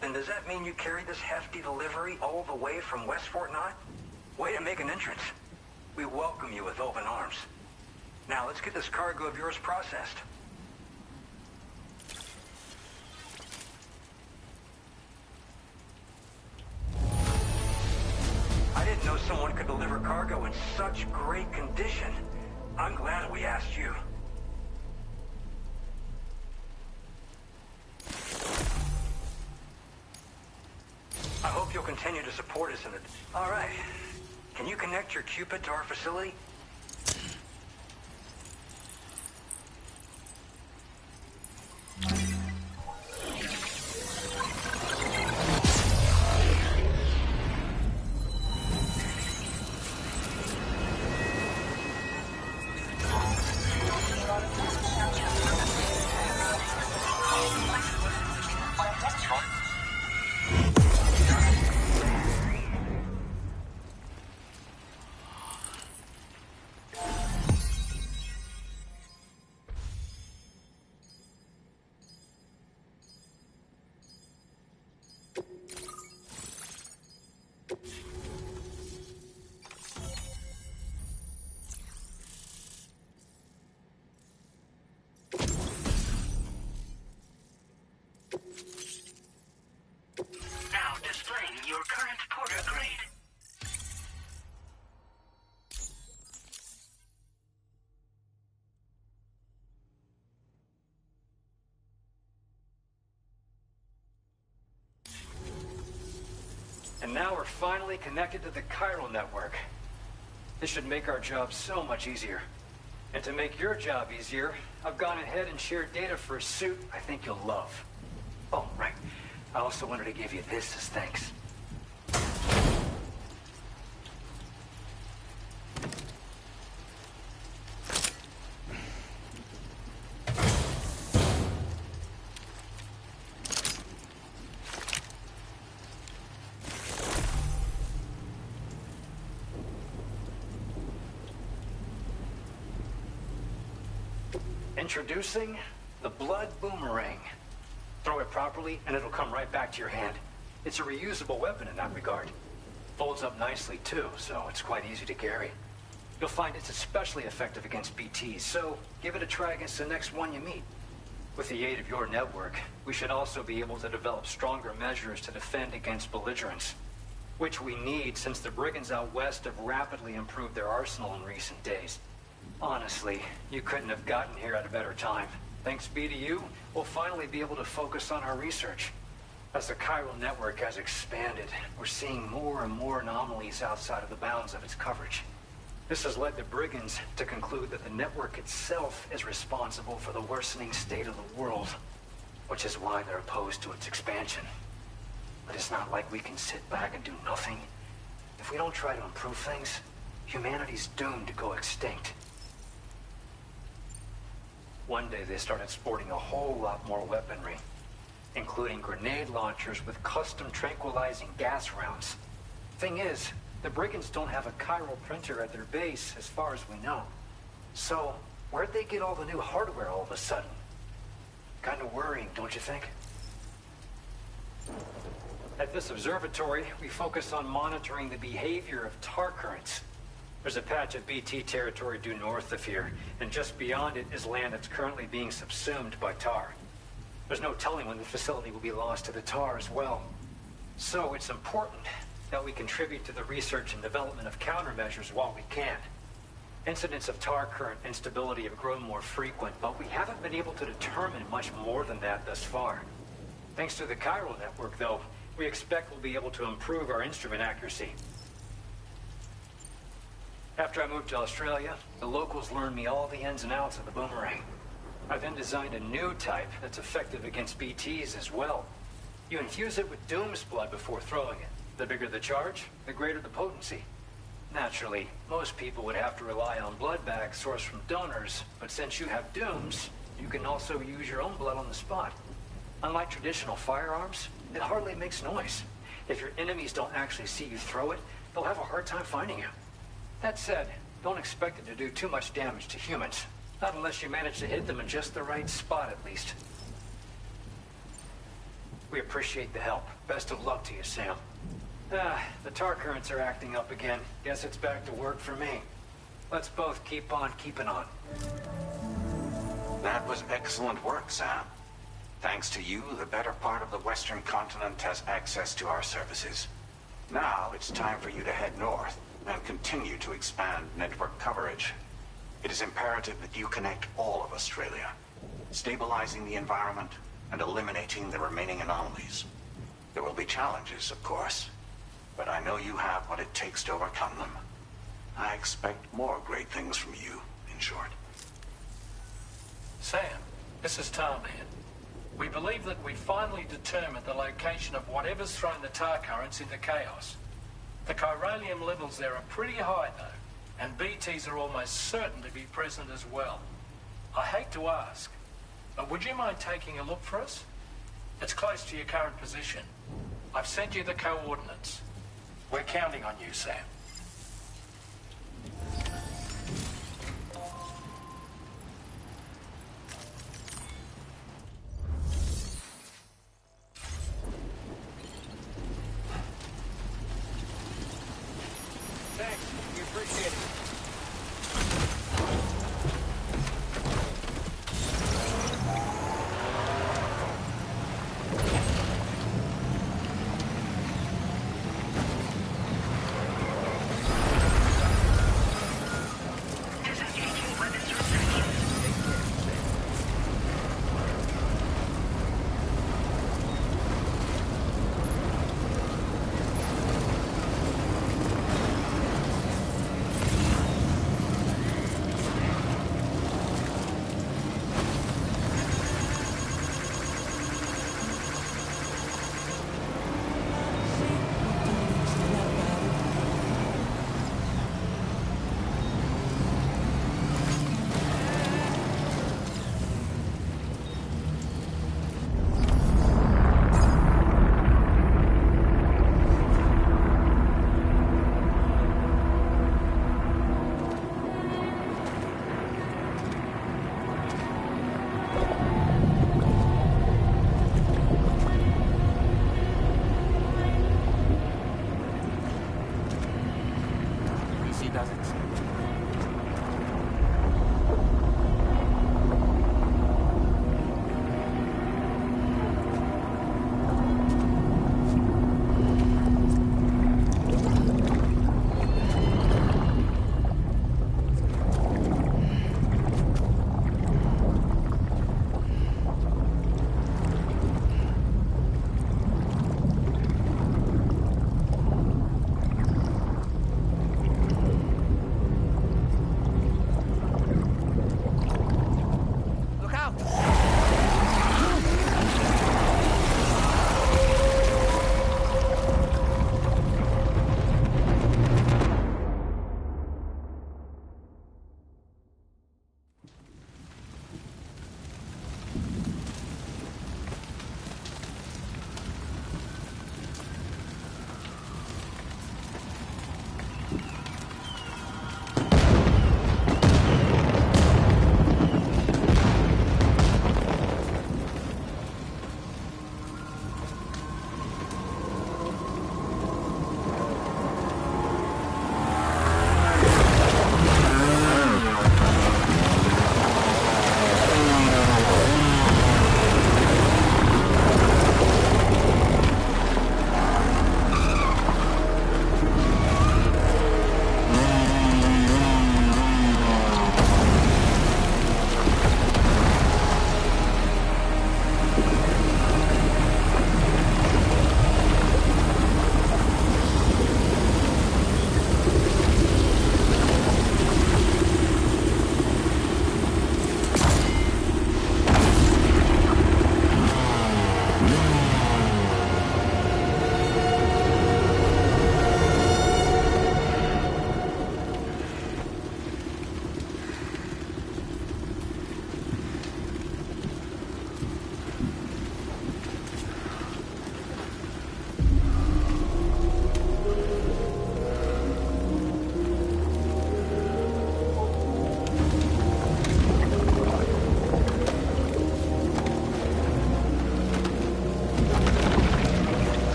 then does that mean you carried this hefty delivery all the way from West Fort Knott? Way to make an entrance. We welcome you with open arms. Now, let's get this cargo of yours processed. I didn't know someone could deliver cargo in such great condition. I'm glad we asked you. I hope you'll continue to support us in it. All right. Can you connect your Cupid to our facility? Now displaying your current porter grade. And now we're finally connected to the chiral network. This should make our job so much easier. And to make your job easier, I've gone ahead and shared data for a suit I think you'll love. Oh, right. I also wanted to give you this as thanks. Introducing the Blood Boomerang. Throw it properly and it'll come right back to your hand. It's a reusable weapon in that regard. Folds up nicely too, so it's quite easy to carry. You'll find it's especially effective against BTs, so give it a try against the next one you meet. With the aid of your network, we should also be able to develop stronger measures to defend against belligerents, which we need since the brigands out west have rapidly improved their arsenal in recent days. Honestly, you couldn't have gotten here at a better time. Thanks be to you, we'll finally be able to focus on our research. As the chiral network has expanded, we're seeing more and more anomalies outside of the bounds of its coverage. This has led the brigands to conclude that the network itself is responsible for the worsening state of the world, which is why they're opposed to its expansion. But it's not like we can sit back and do nothing. If we don't try to improve things, humanity's doomed to go extinct. One day they started sporting a whole lot more weaponry, including grenade launchers with custom tranquilizing gas rounds. Thing is, the brigands don't have a chiral printer at their base as far as we know. So, where'd they get all the new hardware all of a sudden? Kind of worrying, don't you think? At this observatory, we focus on monitoring the behavior of tar currents. There's a patch of BT territory due north of here, and just beyond it is land that's currently being subsumed by tar. There's no telling when the facility will be lost to the tar as well. So it's important that we contribute to the research and development of countermeasures while we can. Incidents of tar current instability have grown more frequent, but we haven't been able to determine much more than that thus far. Thanks to the chiral network, though, we expect we'll be able to improve our instrument accuracy. After I moved to Australia, the locals learned me all the ins and outs of the boomerang. I then designed a new type that's effective against BTs as well. You infuse it with Doom's blood before throwing it. The bigger the charge, the greater the potency. Naturally, most people would have to rely on blood bags sourced from donors, but since you have Doom's, you can also use your own blood on the spot. Unlike traditional firearms, it hardly makes noise. If your enemies don't actually see you throw it, they'll have a hard time finding you. That said, don't expect it to do too much damage to humans. Not unless you manage to hit them in just the right spot, at least. We appreciate the help. Best of luck to you, Sam. The tar currents are acting up again. Guess it's back to work for me. Let's both keep on keeping on. That was excellent work, Sam. Thanks to you, the better part of the Western continent has access to our services. Now it's time for you to head north and continue to expand network coverage. It is imperative that you connect all of Australia, stabilizing the environment and eliminating the remaining anomalies. There will be challenges, of course, but I know you have what it takes to overcome them. I expect more great things from you, in short. Sam, this is Tarman. We believe that we finally determined the location of whatever's thrown the tar currents into chaos. The chiralium levels there are pretty high, though, and BTs are almost certain to be present as well. I hate to ask, but would you mind taking a look for us? It's close to your current position. I've sent you the coordinates. We're counting on you, Sam. Thanks. We appreciate it.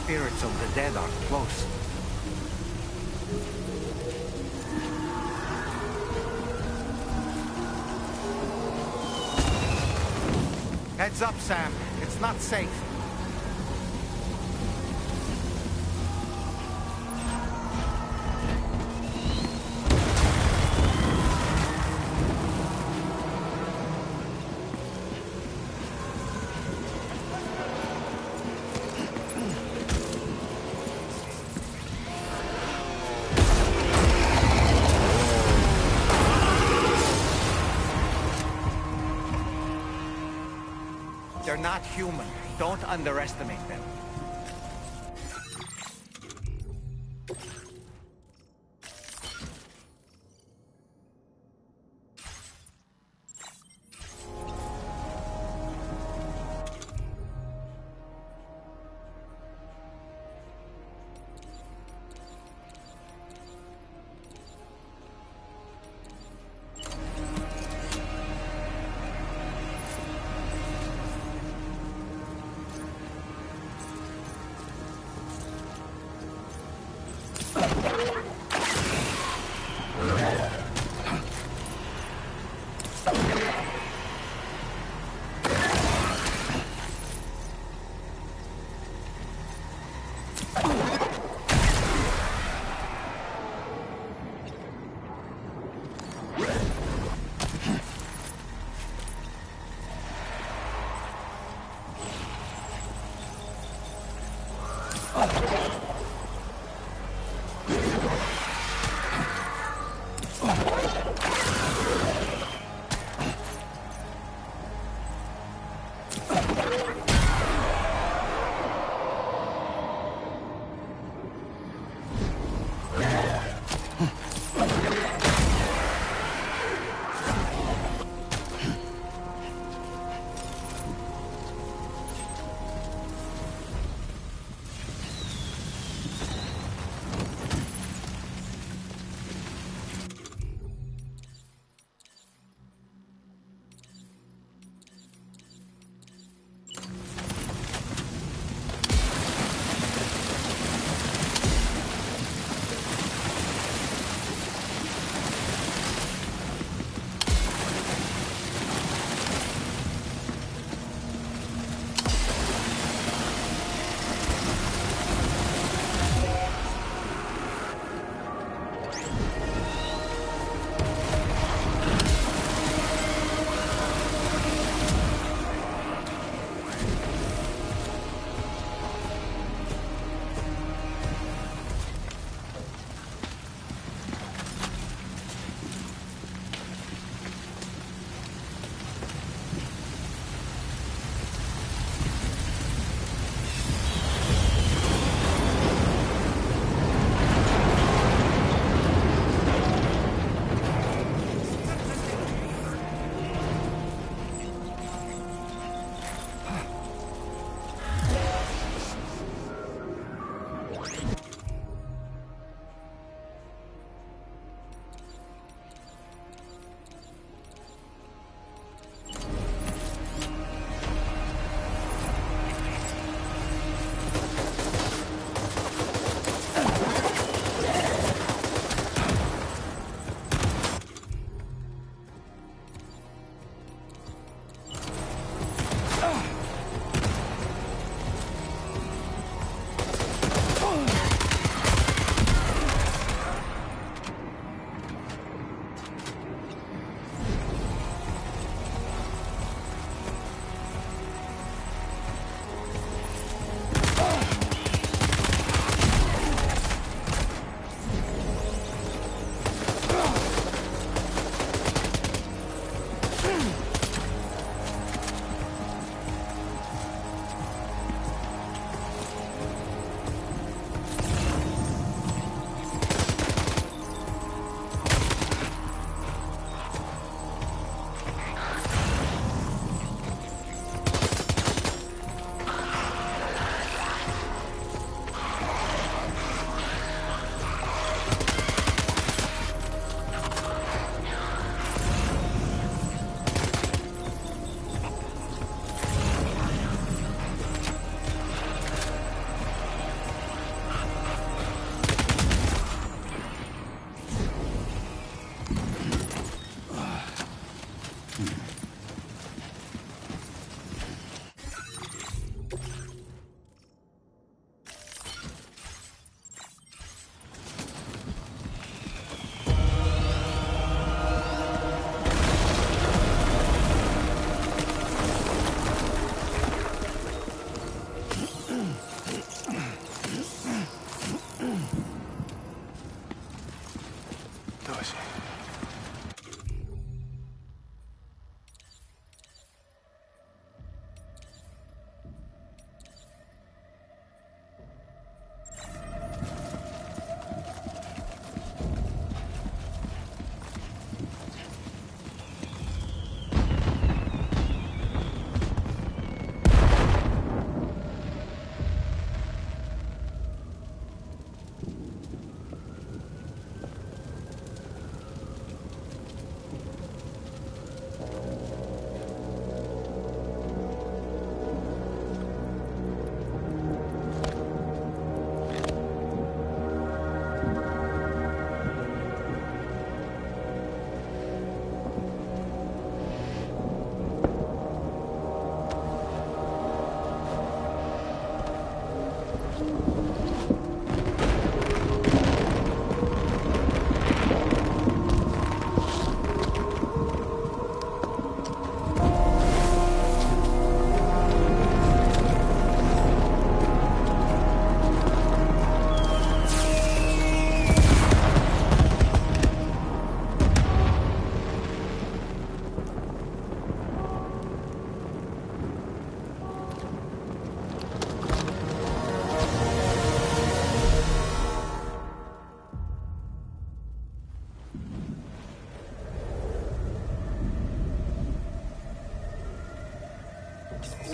spirits of the dead are close. Heads up, Sam. It's not safe. They're not human. Don't underestimate them.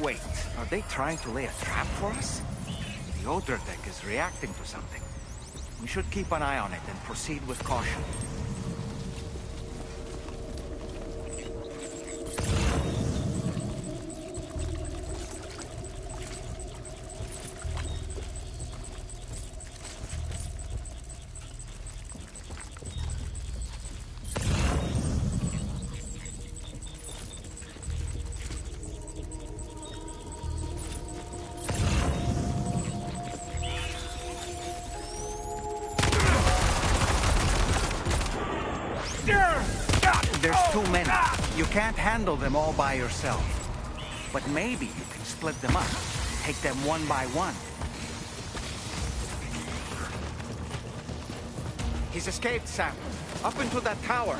Wait, are they trying to lay a trap for us? The odor deck is reacting to something. We should keep an eye on it and proceed with caution. There's too many. You can't handle them all by yourself. But maybe you can split them up. Take them one by one. He's escaped, Sam. Up into that tower.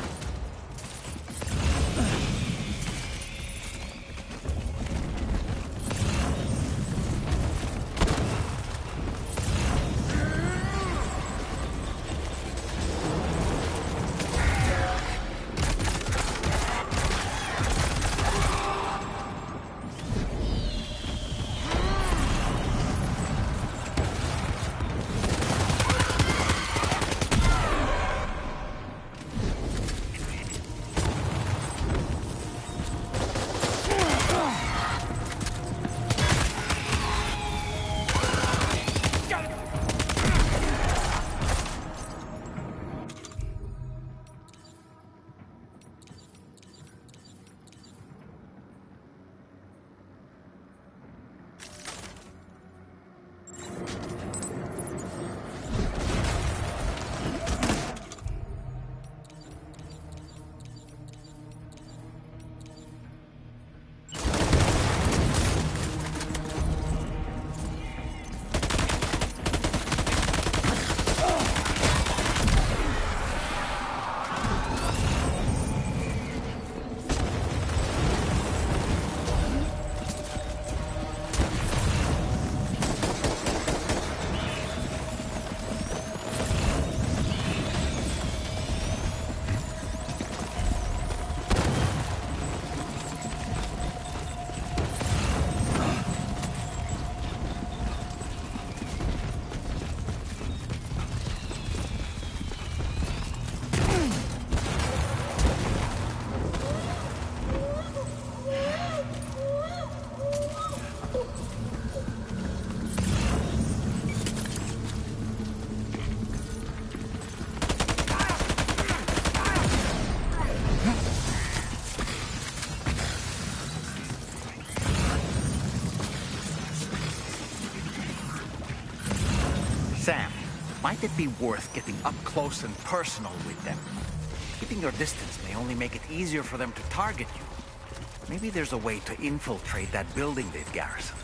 Sam, might it be worth getting up close and personal with them? Keeping your distance may only make it easier for them to target you. Maybe there's a way to infiltrate that building they've garrisoned.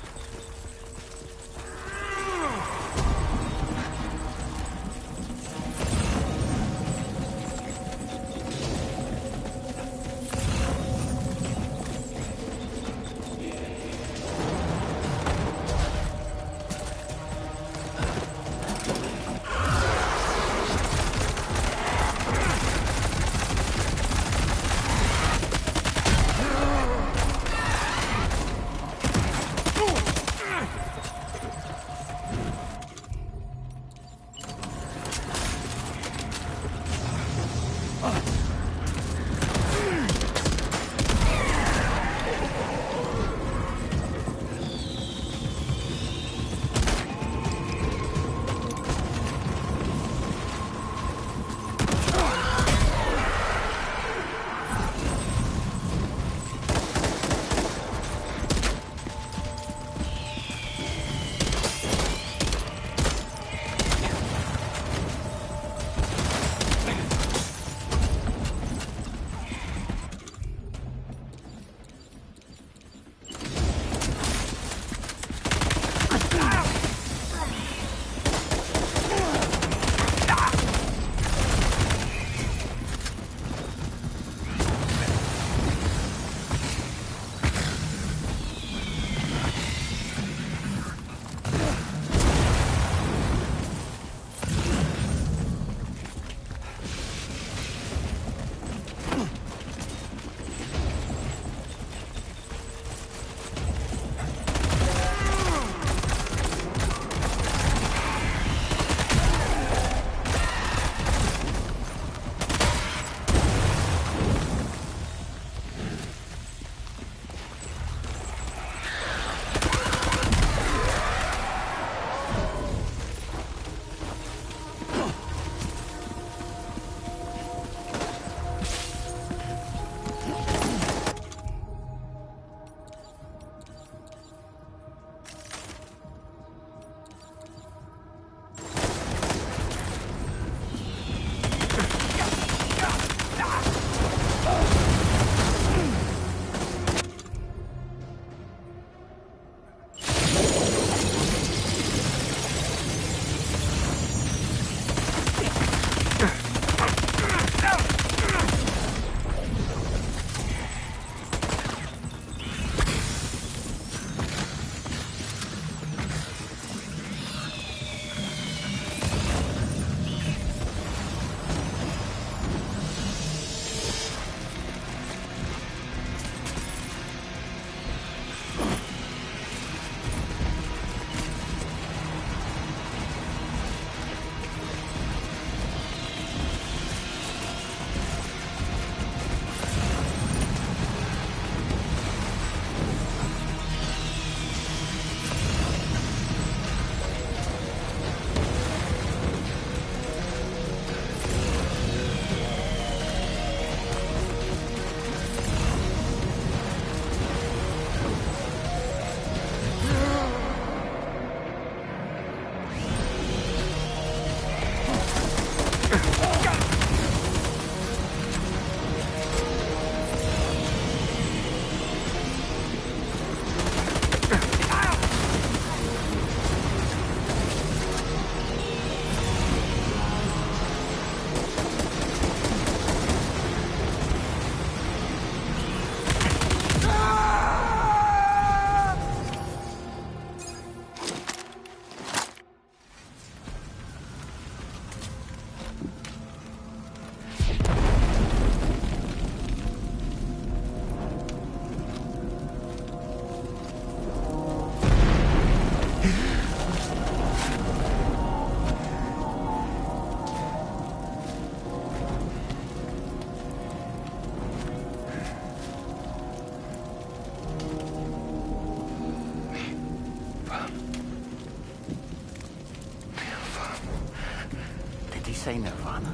say Nirvana?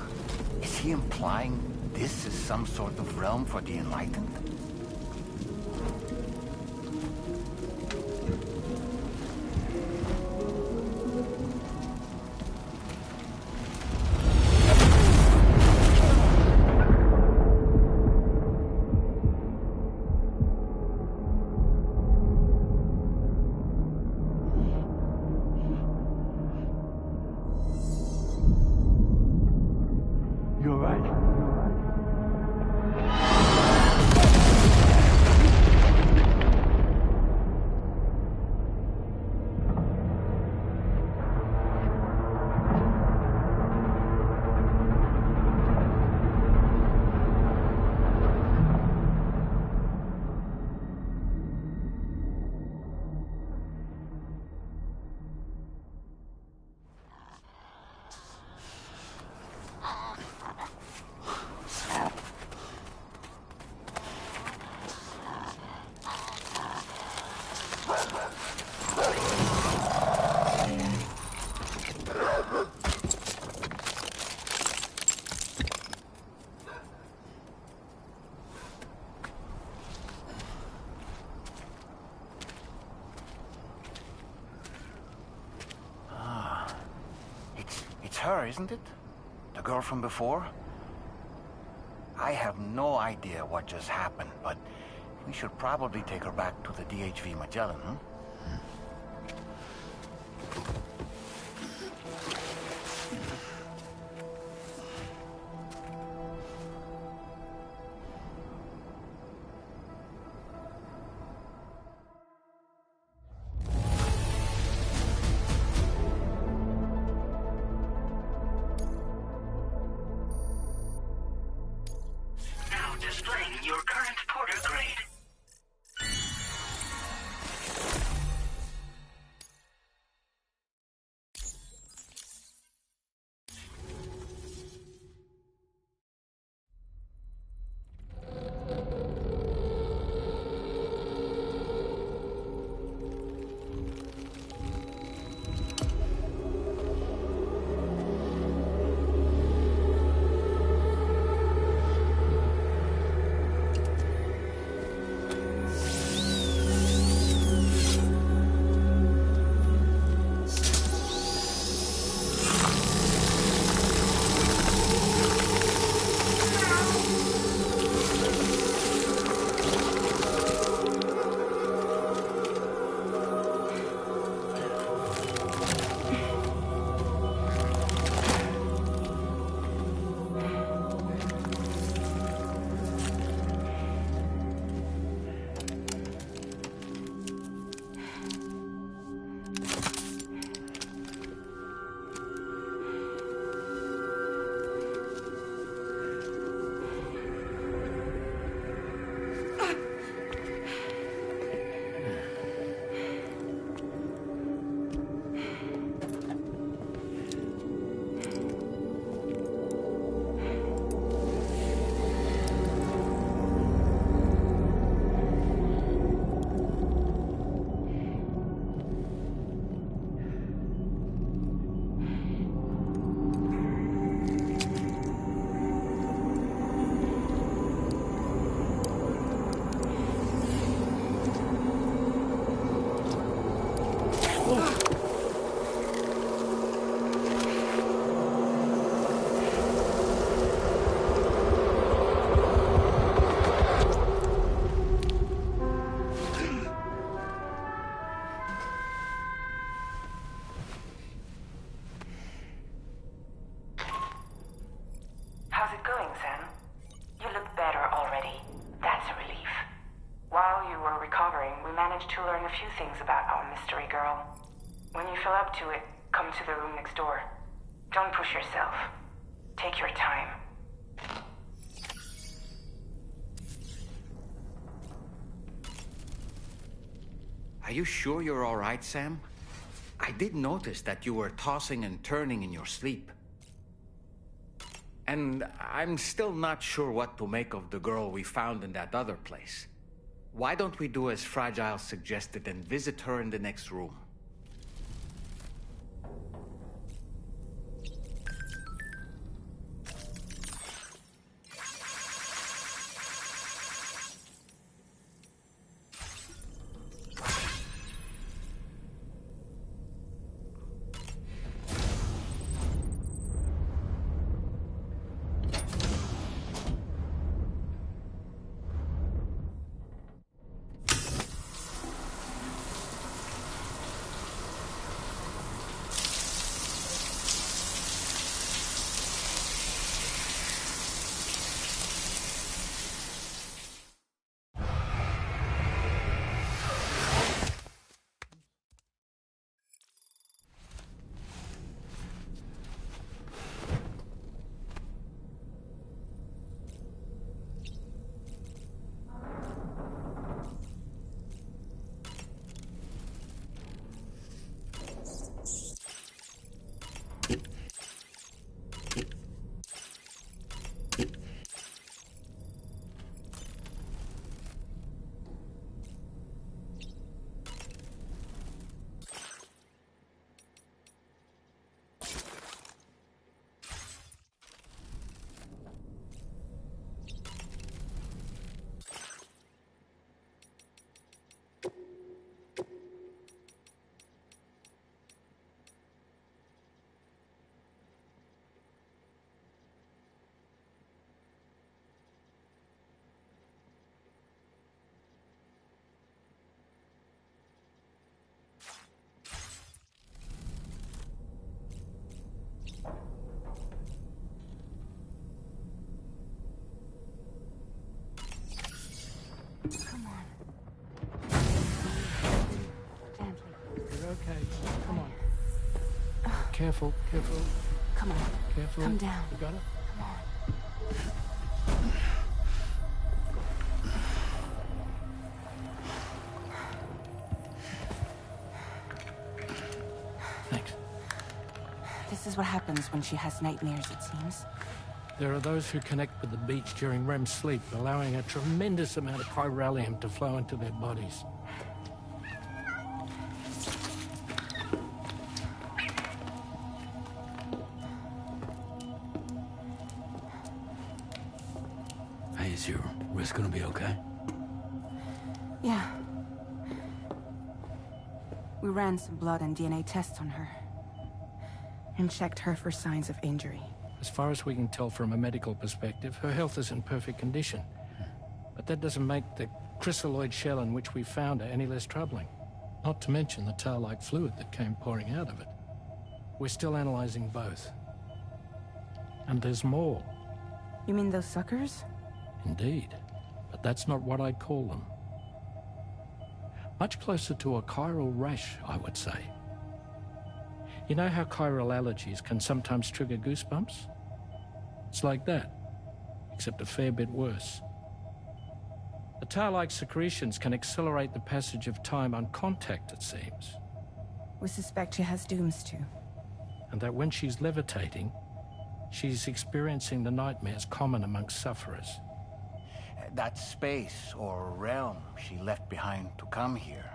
Is he implying this is some sort of realm for the enlightened? You're right. It's her, isn't it? The girl from before? I have no idea what just happened, but we should probably take her back to the DHV Magellan, huh? Now displaying your current porter grade. How's it going, Sam? You look better already. That's a relief. While you were recovering, we managed to learn a few things about our mystery girl. When you feel up to it, come to the room next door. Don't push yourself. Take your time. Are you sure you're all right, Sam? I did notice that you were tossing and turning in your sleep. And I'm still not sure what to make of the girl we found in that other place. Why don't we do as Fragile suggested and visit her in the next room? okay. Come on. Careful, careful. Come on. Careful. Come down. You got it? Come on. Thanks. This is what happens when she has nightmares, it seems. There are those who connect with the beach during REM sleep, allowing a tremendous amount of chiralium to flow into their bodies. Hey, is your wrist gonna be okay? Yeah. We ran some blood and DNA tests on her. And checked her for signs of injury. As far as we can tell from a medical perspective, her health is in perfect condition. But that doesn't make the chrysaloid shell in which we found her any less troubling. Not to mention the tar-like fluid that came pouring out of it. We're still analyzing both. And there's more. You mean those suckers? Indeed. But that's not what I'd call them. Much closer to a chiral rash, I would say. You know how chiral allergies can sometimes trigger goosebumps? It's like that, except a fair bit worse. The tar-like secretions can accelerate the passage of time on contact, it seems. We suspect she has dooms too. And that when she's levitating, she's experiencing the nightmares common amongst sufferers. That space or realm she left behind to come here.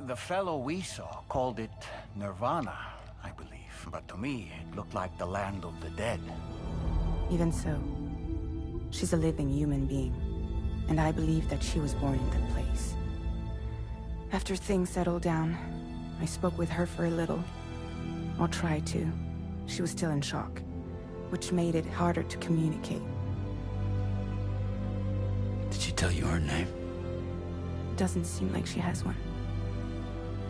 The fellow we saw called it Nirvana, I believe. But to me, it looked like the land of the dead. Even so, she's a living human being. And I believe that she was born in that place. After things settled down, I spoke with her for a little. Or tried to. She was still in shock, which made it harder to communicate. Did she tell you her name? Doesn't seem like she has one.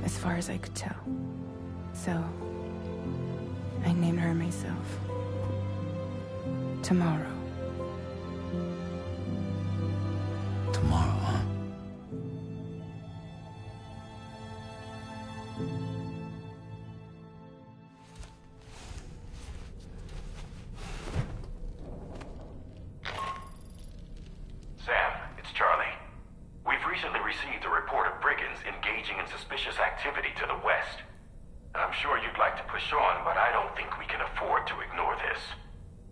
As far as I could tell. So, I named her myself. Tomorrow. Tomorrow, huh? Sam, it's Charlie. We've recently received a report of brigands engaging in suspicious activity to the west. I'm sure you'd like to push on, but I don't think we can afford to ignore this.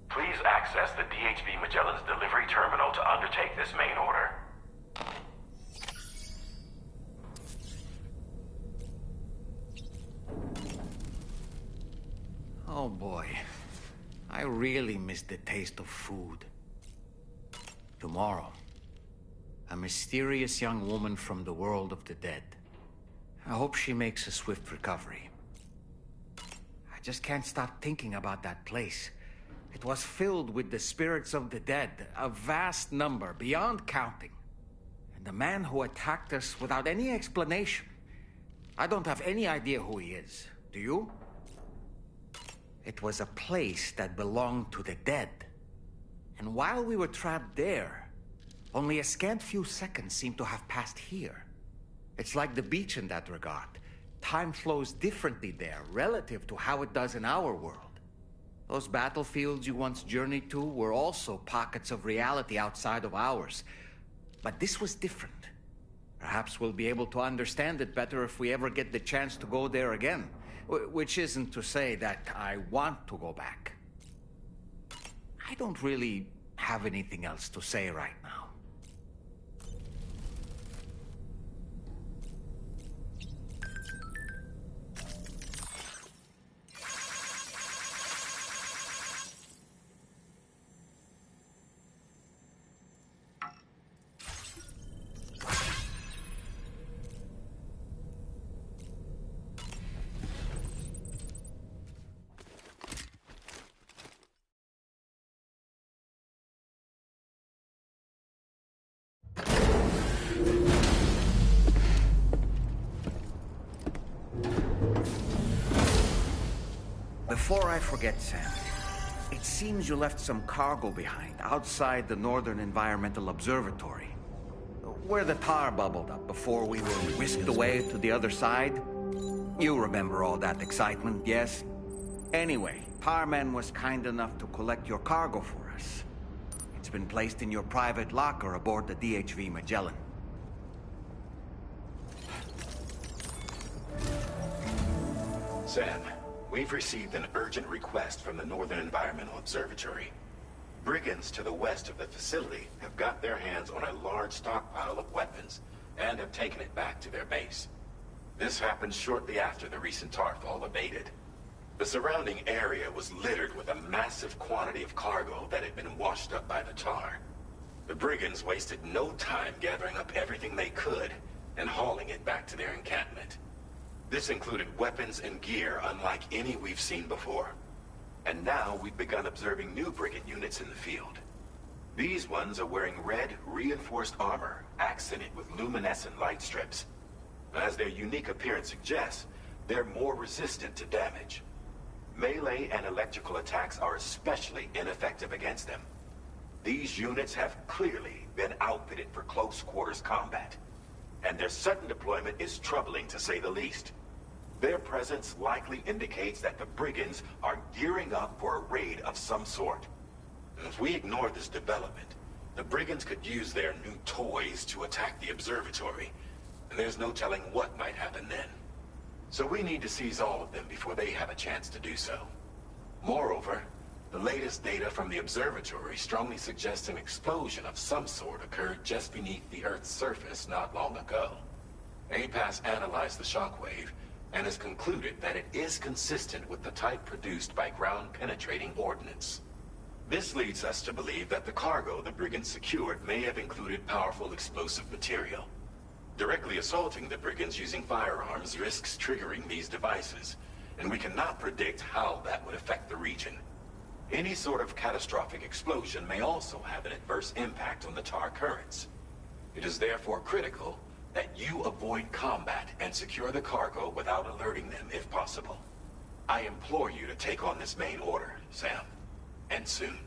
Please access the DHV Magellan's delivery terminal to undertake this main order. Oh boy. I really miss the taste of food. Tomorrow, a mysterious young woman from the world of the dead. I hope she makes a swift recovery. I just can't stop thinking about that place. It was filled with the spirits of the dead, a vast number, beyond counting. And the man who attacked us without any explanation. I don't have any idea who he is. Do you? It was a place that belonged to the dead. And while we were trapped there, only a scant few seconds seemed to have passed here. It's like the beach in that regard. Time flows differently there, relative to how it does in our world. Those battlefields you once journeyed to were also pockets of reality outside of ours. But this was different. Perhaps we'll be able to understand it better if we ever get the chance to go there again. Which isn't to say that I want to go back. I don't really have anything else to say right now. Before I forget, Sam, it seems you left some cargo behind outside the Northern Environmental Observatory. Where the tar bubbled up before we were whisked away to the other side. You remember all that excitement, yes? Anyway, Tarman was kind enough to collect your cargo for us. It's been placed in your private locker aboard the DHV Magellan. Sam, we've received an urgent request from the Northern Environmental Observatory. Brigands to the west of the facility have got their hands on a large stockpile of weapons and have taken it back to their base. This happened shortly after the recent tar fall abated. The surrounding area was littered with a massive quantity of cargo that had been washed up by the tar. The brigands wasted no time gathering up everything they could and hauling it back to their encampment. This included weapons and gear unlike any we've seen before. And now we've begun observing new brigand units in the field. These ones are wearing red, reinforced armor, accented with luminescent light strips. As their unique appearance suggests, they're more resistant to damage. Melee and electrical attacks are especially ineffective against them. These units have clearly been outfitted for close quarters combat, and their sudden deployment is troubling to say the least. Their presence likely indicates that the brigands are gearing up for a raid of some sort. If we ignore this development, the brigands could use their new toys to attack the observatory, and there's no telling what might happen then. So we need to seize all of them before they have a chance to do so. Moreover, the latest data from the observatory strongly suggests an explosion of some sort occurred just beneath the Earth's surface not long ago. APAS analyzed the shockwave and has concluded that it is consistent with the type produced by ground-penetrating ordnance. This leads us to believe that the cargo the brigands secured may have included powerful explosive material. Directly assaulting the brigands using firearms risks triggering these devices, and we cannot predict how that would affect the region. Any sort of catastrophic explosion may also have an adverse impact on the tar currents. It is therefore critical that you avoid combat and secure the cargo without alerting them if possible. I implore you to take on this main order, Sam, and soon.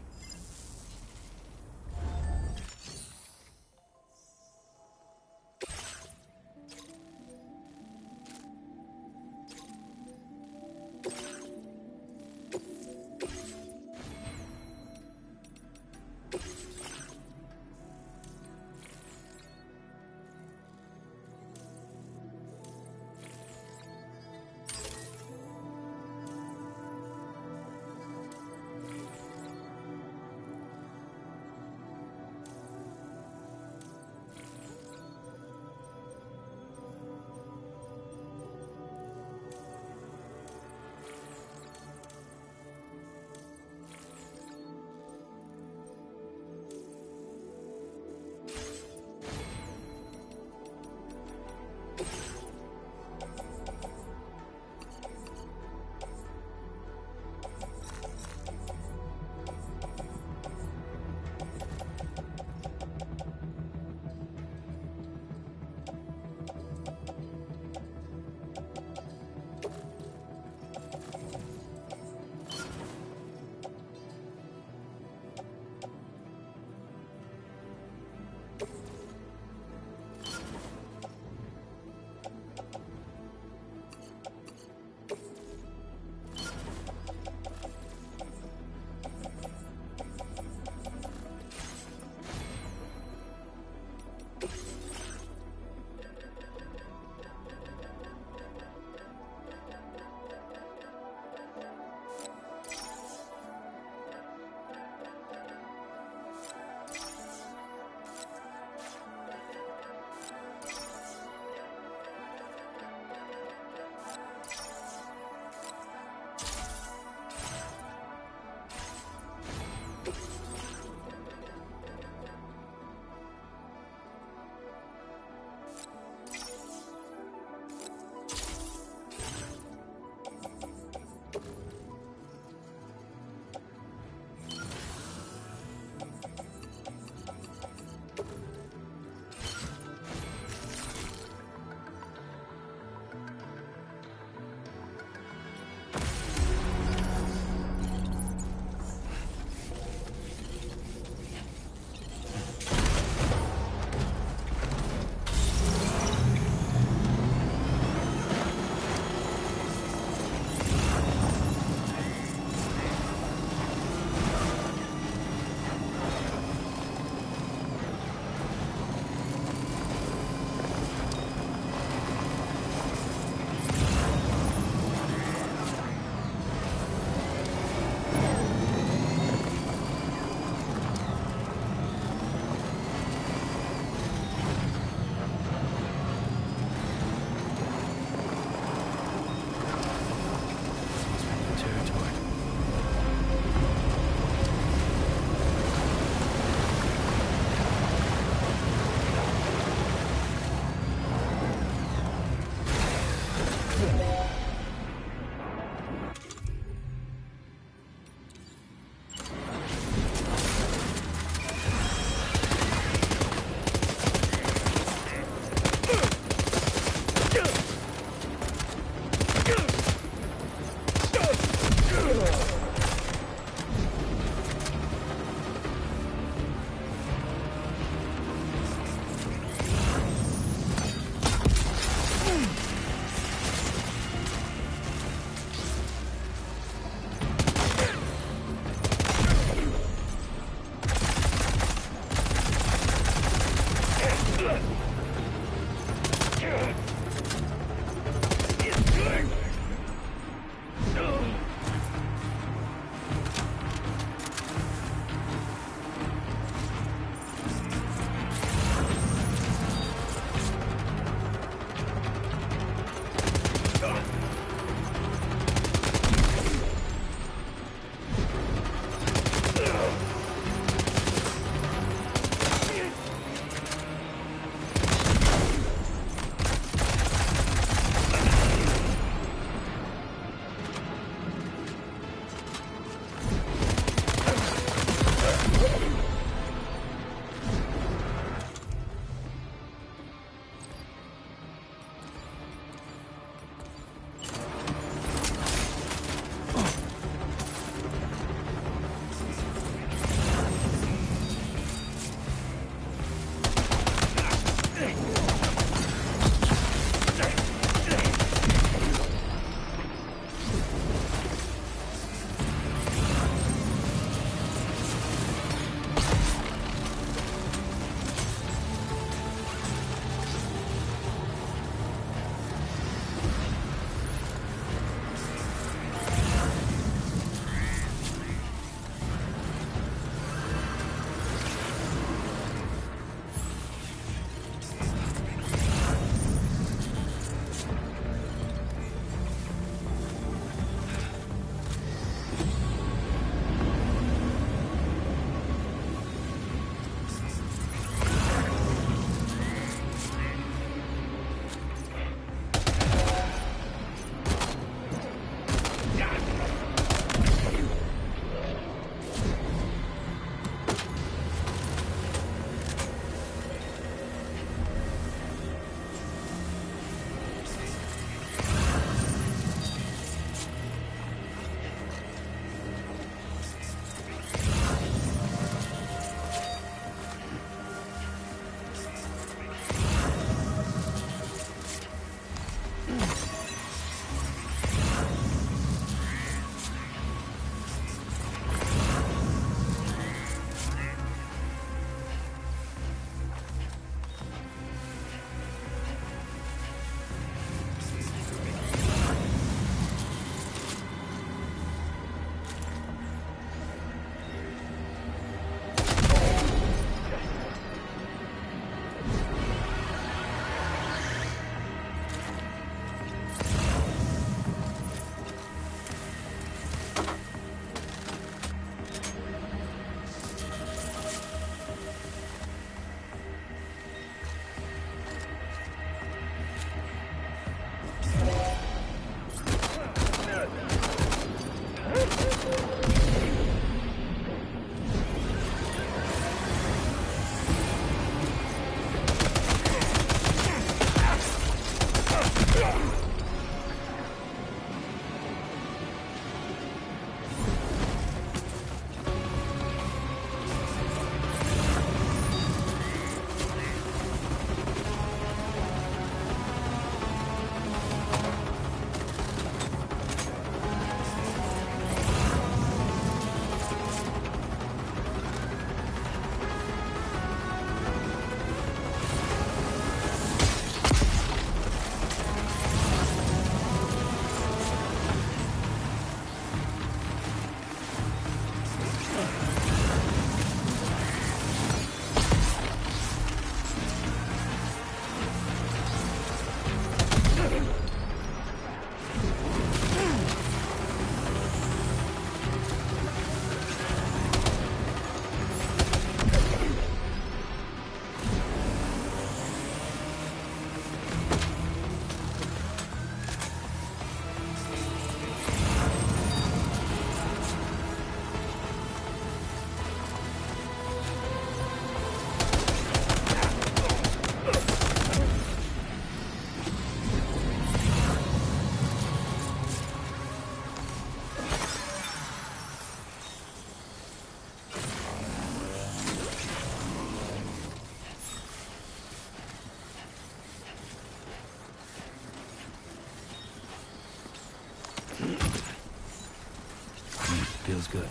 Feels good.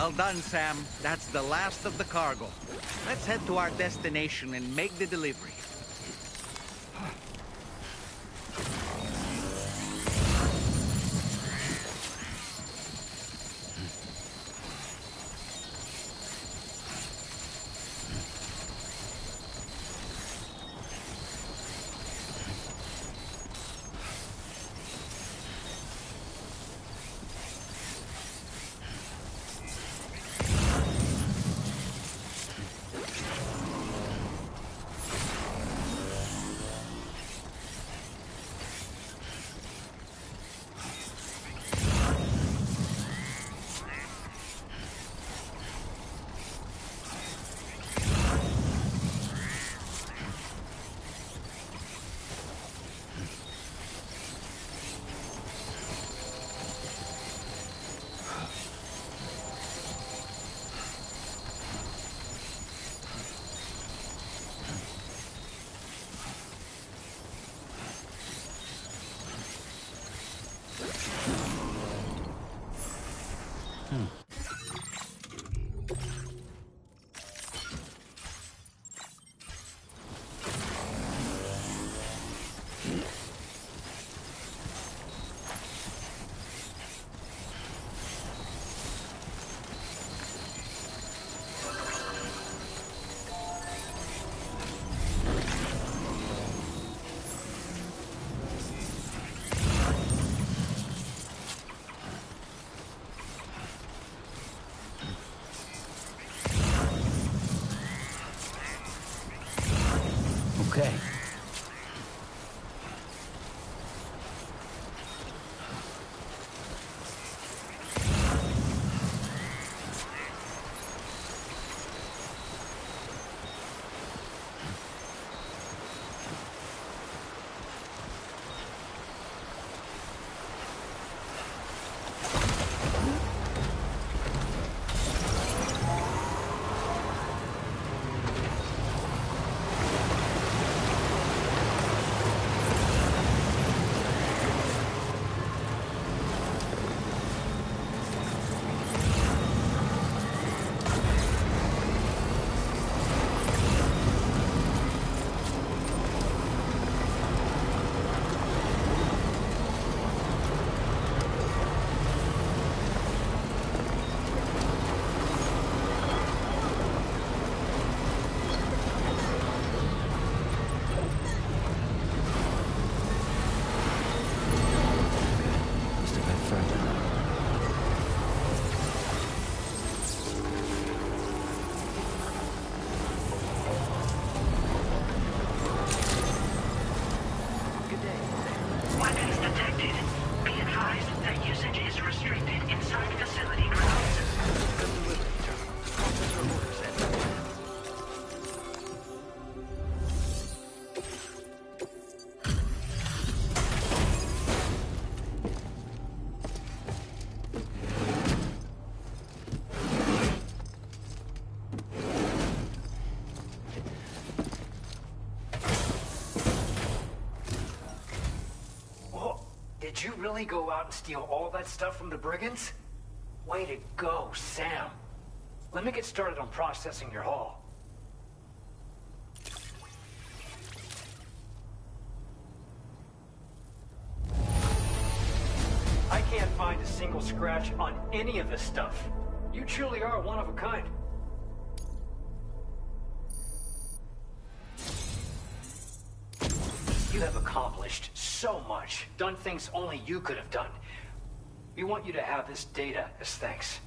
Well done, Sam. That's the last of the cargo. Let's head to our destination and make the delivery. Okay. Did you really go out and steal all that stuff from the brigands? Way to go, Sam. Let me get started on processing your haul. I can't find a single scratch on any of this stuff. You truly are one of a kind. You have accomplished so much, done things only you could have done. We want you to have this data as thanks.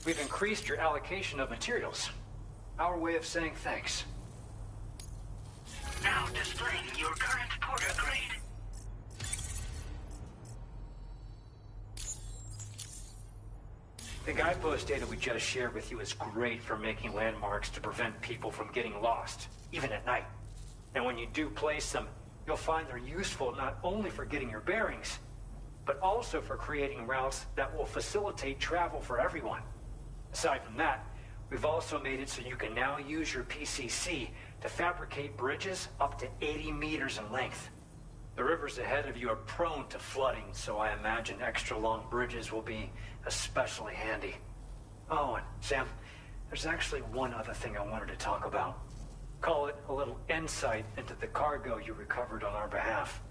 We've increased your allocation of materials. Our way of saying thanks. Now displaying your current porter grade. The guidepost data we just shared with you is great for making landmarks to prevent people from getting lost, even at night. And when you do place them, you'll find they're useful not only for getting your bearings, but also for creating routes that will facilitate travel for everyone. Aside from that, we've also made it so you can now use your PCC to fabricate bridges up to 80 meters in length. The rivers ahead of you are prone to flooding, so I imagine extra long bridges will be especially handy. Oh, and Sam, there's actually one other thing I wanted to talk about. Call it a little insight into the cargo you recovered on our behalf.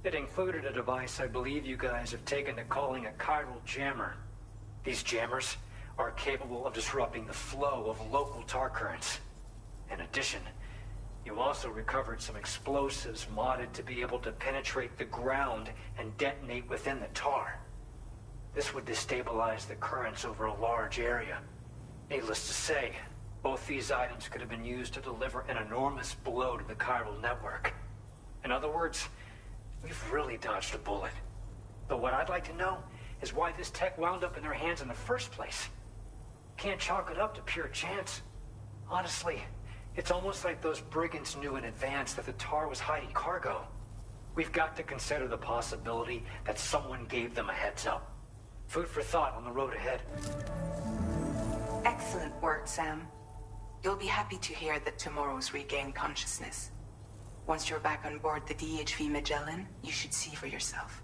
It included a device I believe you guys have taken to calling a chiral jammer. These jammers are capable of disrupting the flow of local tar currents. In addition, you also recovered some explosives modded to be able to penetrate the ground and detonate within the tar. This would destabilize the currents over a large area. Needless to say, both these items could have been used to deliver an enormous blow to the chiral network. In other words, we've really dodged a bullet. But what I'd like to know is why this tech wound up in their hands in the first place. Can't chalk it up to pure chance. Honestly, it's almost like those brigands knew in advance that the tar was hiding cargo. We've got to consider the possibility that someone gave them a heads up. Food for thought on the road ahead. Excellent work, Sam. You'll be happy to hear that tomorrow's regained consciousness. Once you're back on board the DHV Magellan, you should see for yourself.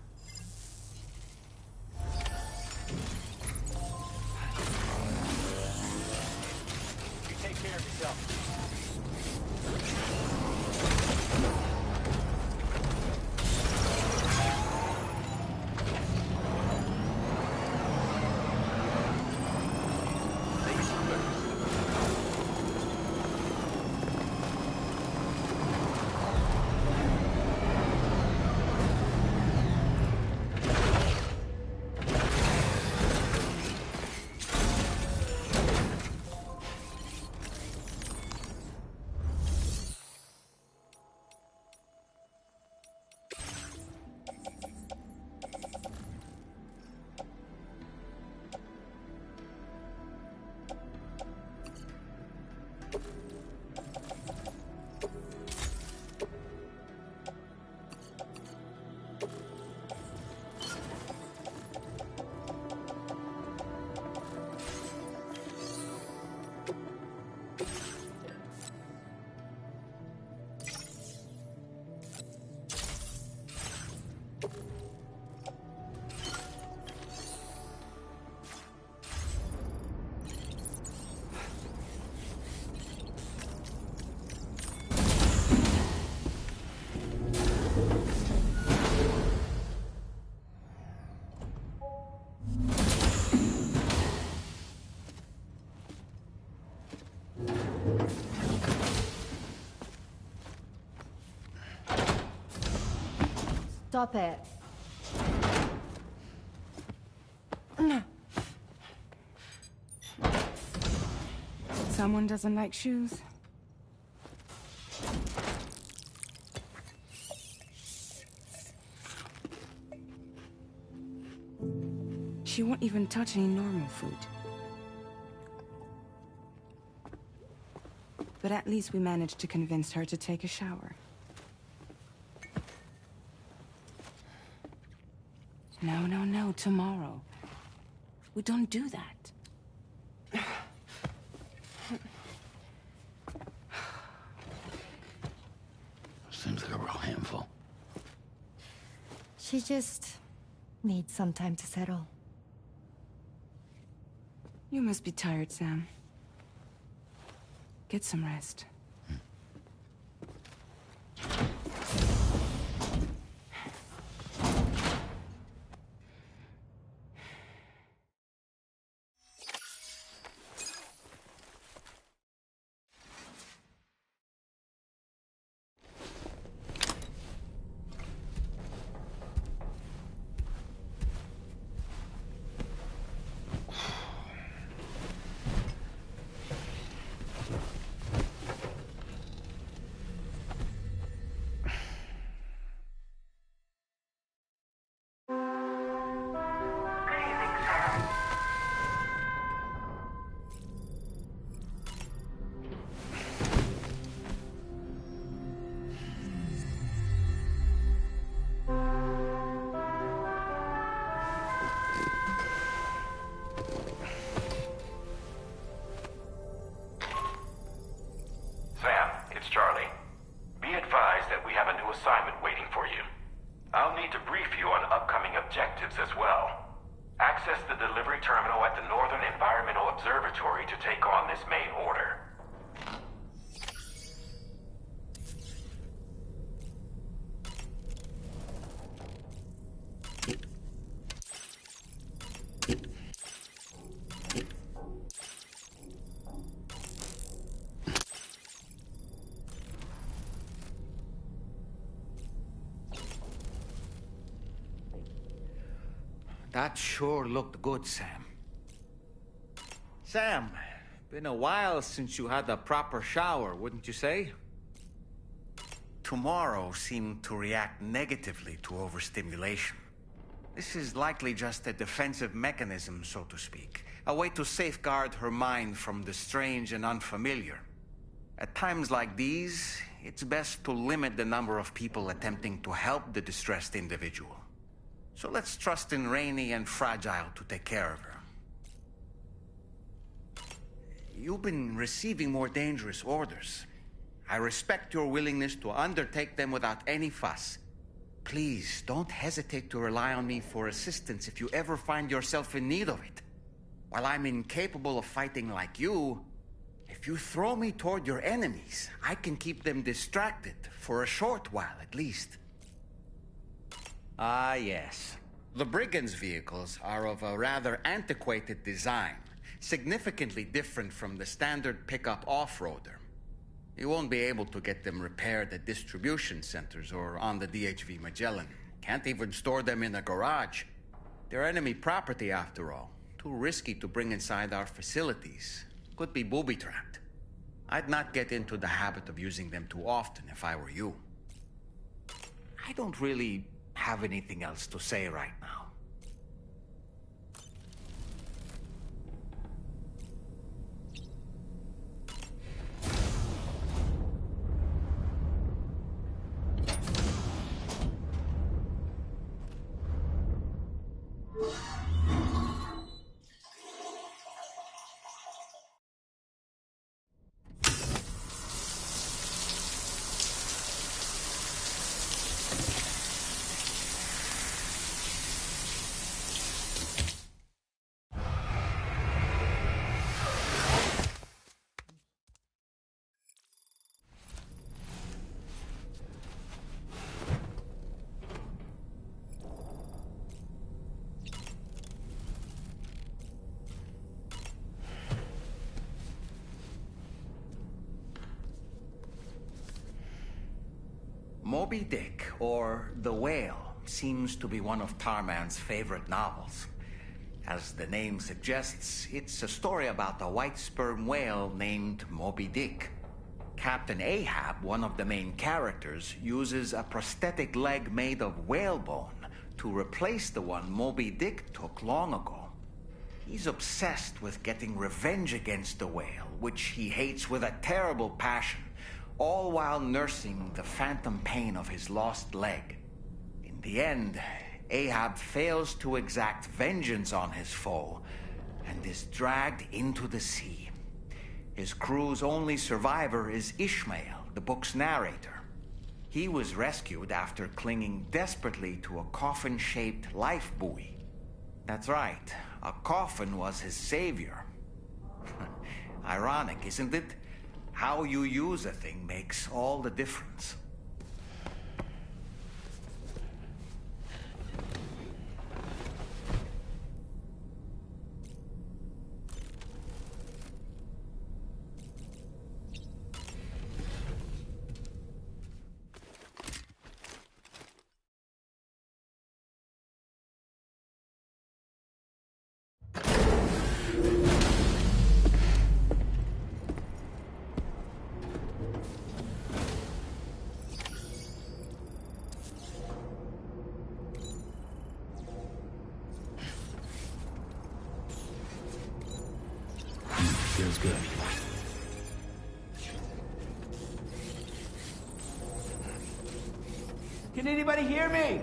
You take care of yourself. Stop it. Someone doesn't like shoes. She won't even touch any normal food. But at least we managed to convince her to take a shower. No, tomorrow. We don't do that. Seems like a real handful. She just needs some time to settle. You must be tired, Sam. Get some rest. Sam, it's Charlie. Be advised that we have a new assignment waiting for you. I'll need to brief you on upcoming objectives as well. Access the delivery terminal at the Northern Environmental Observatory to take on this main order. That sure looked good, Sam. Sam, been a while since you had a proper shower, wouldn't you say? Tomorrow seemed to react negatively to overstimulation. This is likely just a defensive mechanism, so to speak. A way to safeguard her mind from the strange and unfamiliar. At times like these, it's best to limit the number of people attempting to help the distressed individual. So let's trust in Rainey and Fragile to take care of her. You've been receiving more dangerous orders. I respect your willingness to undertake them without any fuss. Please, don't hesitate to rely on me for assistance if you ever find yourself in need of it. While I'm incapable of fighting like you, if you throw me toward your enemies, I can keep them distracted, for a short while at least. Ah, yes. The Brigands' vehicles are of a rather antiquated design, significantly different from the standard pickup off-roader. You won't be able to get them repaired at distribution centers or on the DHV Magellan. Can't even store them in a garage. They're enemy property, after all. Too risky to bring inside our facilities. Could be booby-trapped. I'd not get into the habit of using them too often if I were you. I don't really have anything else to say right now. Moby Dick, or The Whale, seems to be one of Tarman's favorite novels. As the name suggests, it's a story about a white sperm whale named Moby Dick. Captain Ahab, one of the main characters, uses a prosthetic leg made of whalebone to replace the one Moby Dick took long ago. He's obsessed with getting revenge against the whale, which he hates with a terrible passion, all while nursing the phantom pain of his lost leg. In the end, Ahab fails to exact vengeance on his foe and is dragged into the sea. His crew's only survivor is Ishmael, the book's narrator. He was rescued after clinging desperately to a coffin-shaped life buoy. That's right, a coffin was his savior. Ironic, isn't it? How you use a thing makes all the difference. Feels good. Can anybody hear me?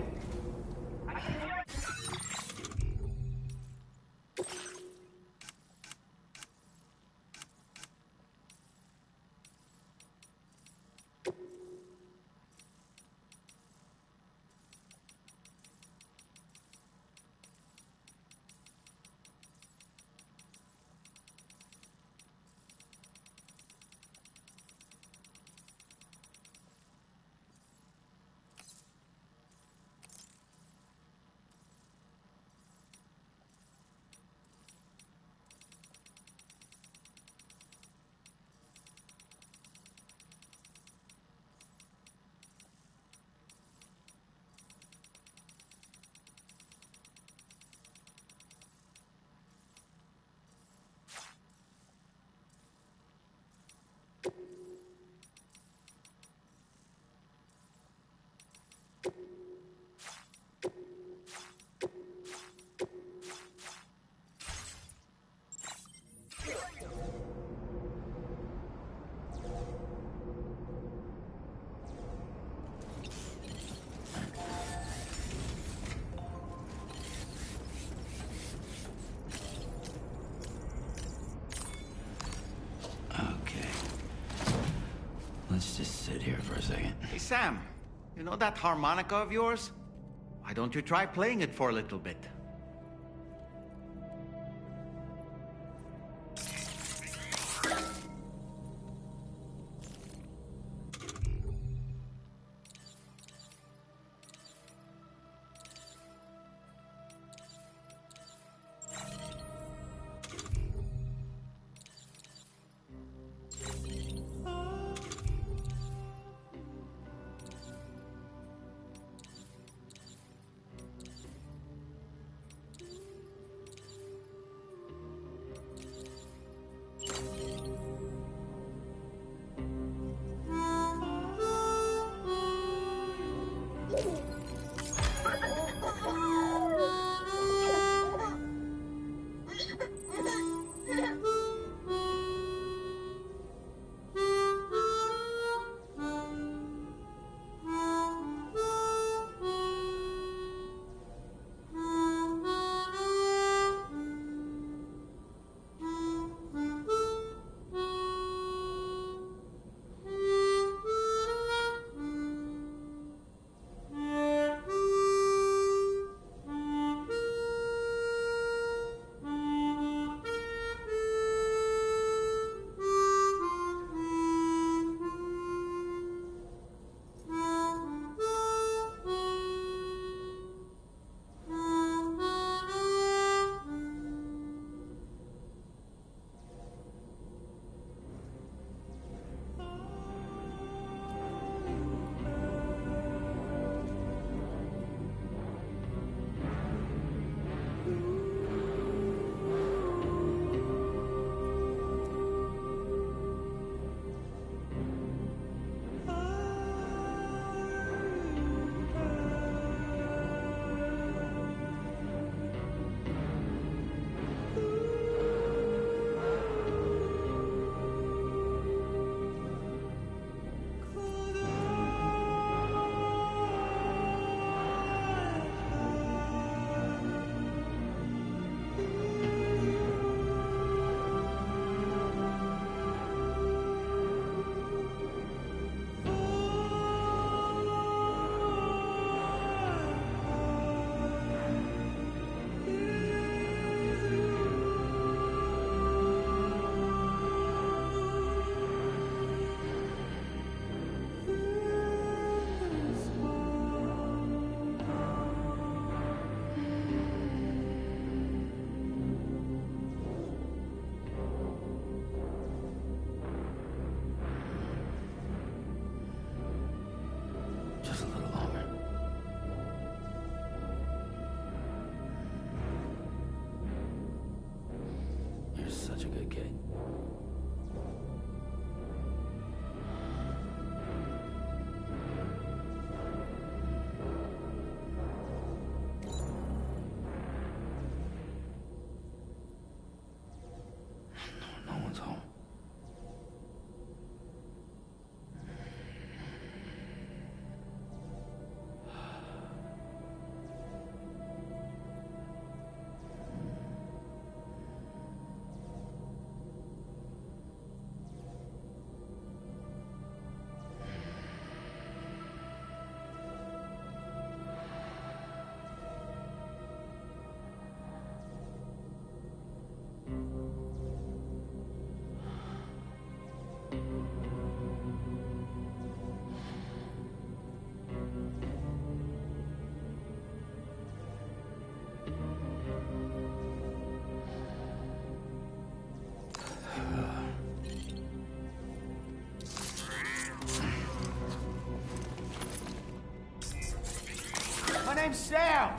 Let's just sit here for a second. Hey, Sam, you know that harmonica of yours? Why don't you try playing it for a little bit? name's Sam.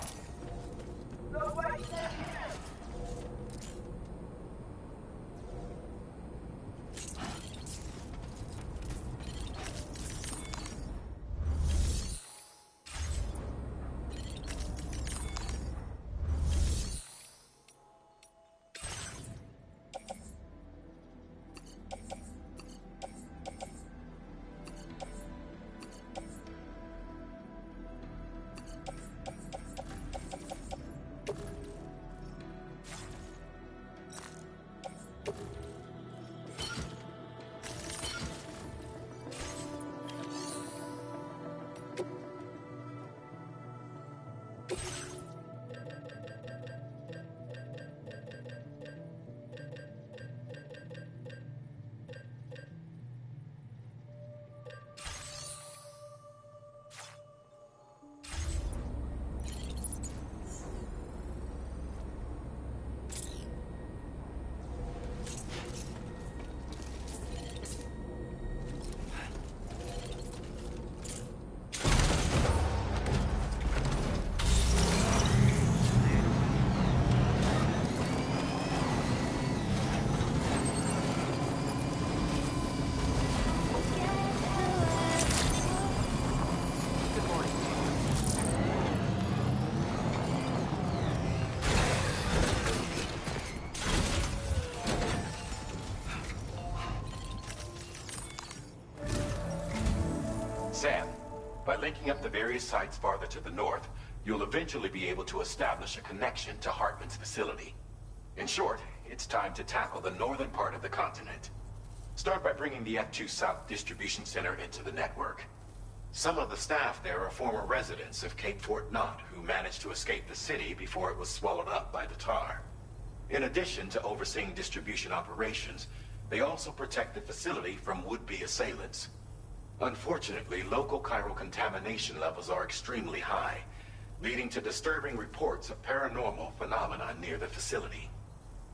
Sam, by linking up the various sites farther to the north, you'll eventually be able to establish a connection to Hartman's facility. In short, it's time to tackle the northern part of the continent. Start by bringing the F2 South Distribution Center into the network. Some of the staff there are former residents of Cape Fort Knott who managed to escape the city before it was swallowed up by the tar. In addition to overseeing distribution operations, they also protect the facility from would-be assailants. Unfortunately, local chiral contamination levels are extremely high, leading to disturbing reports of paranormal phenomena near the facility.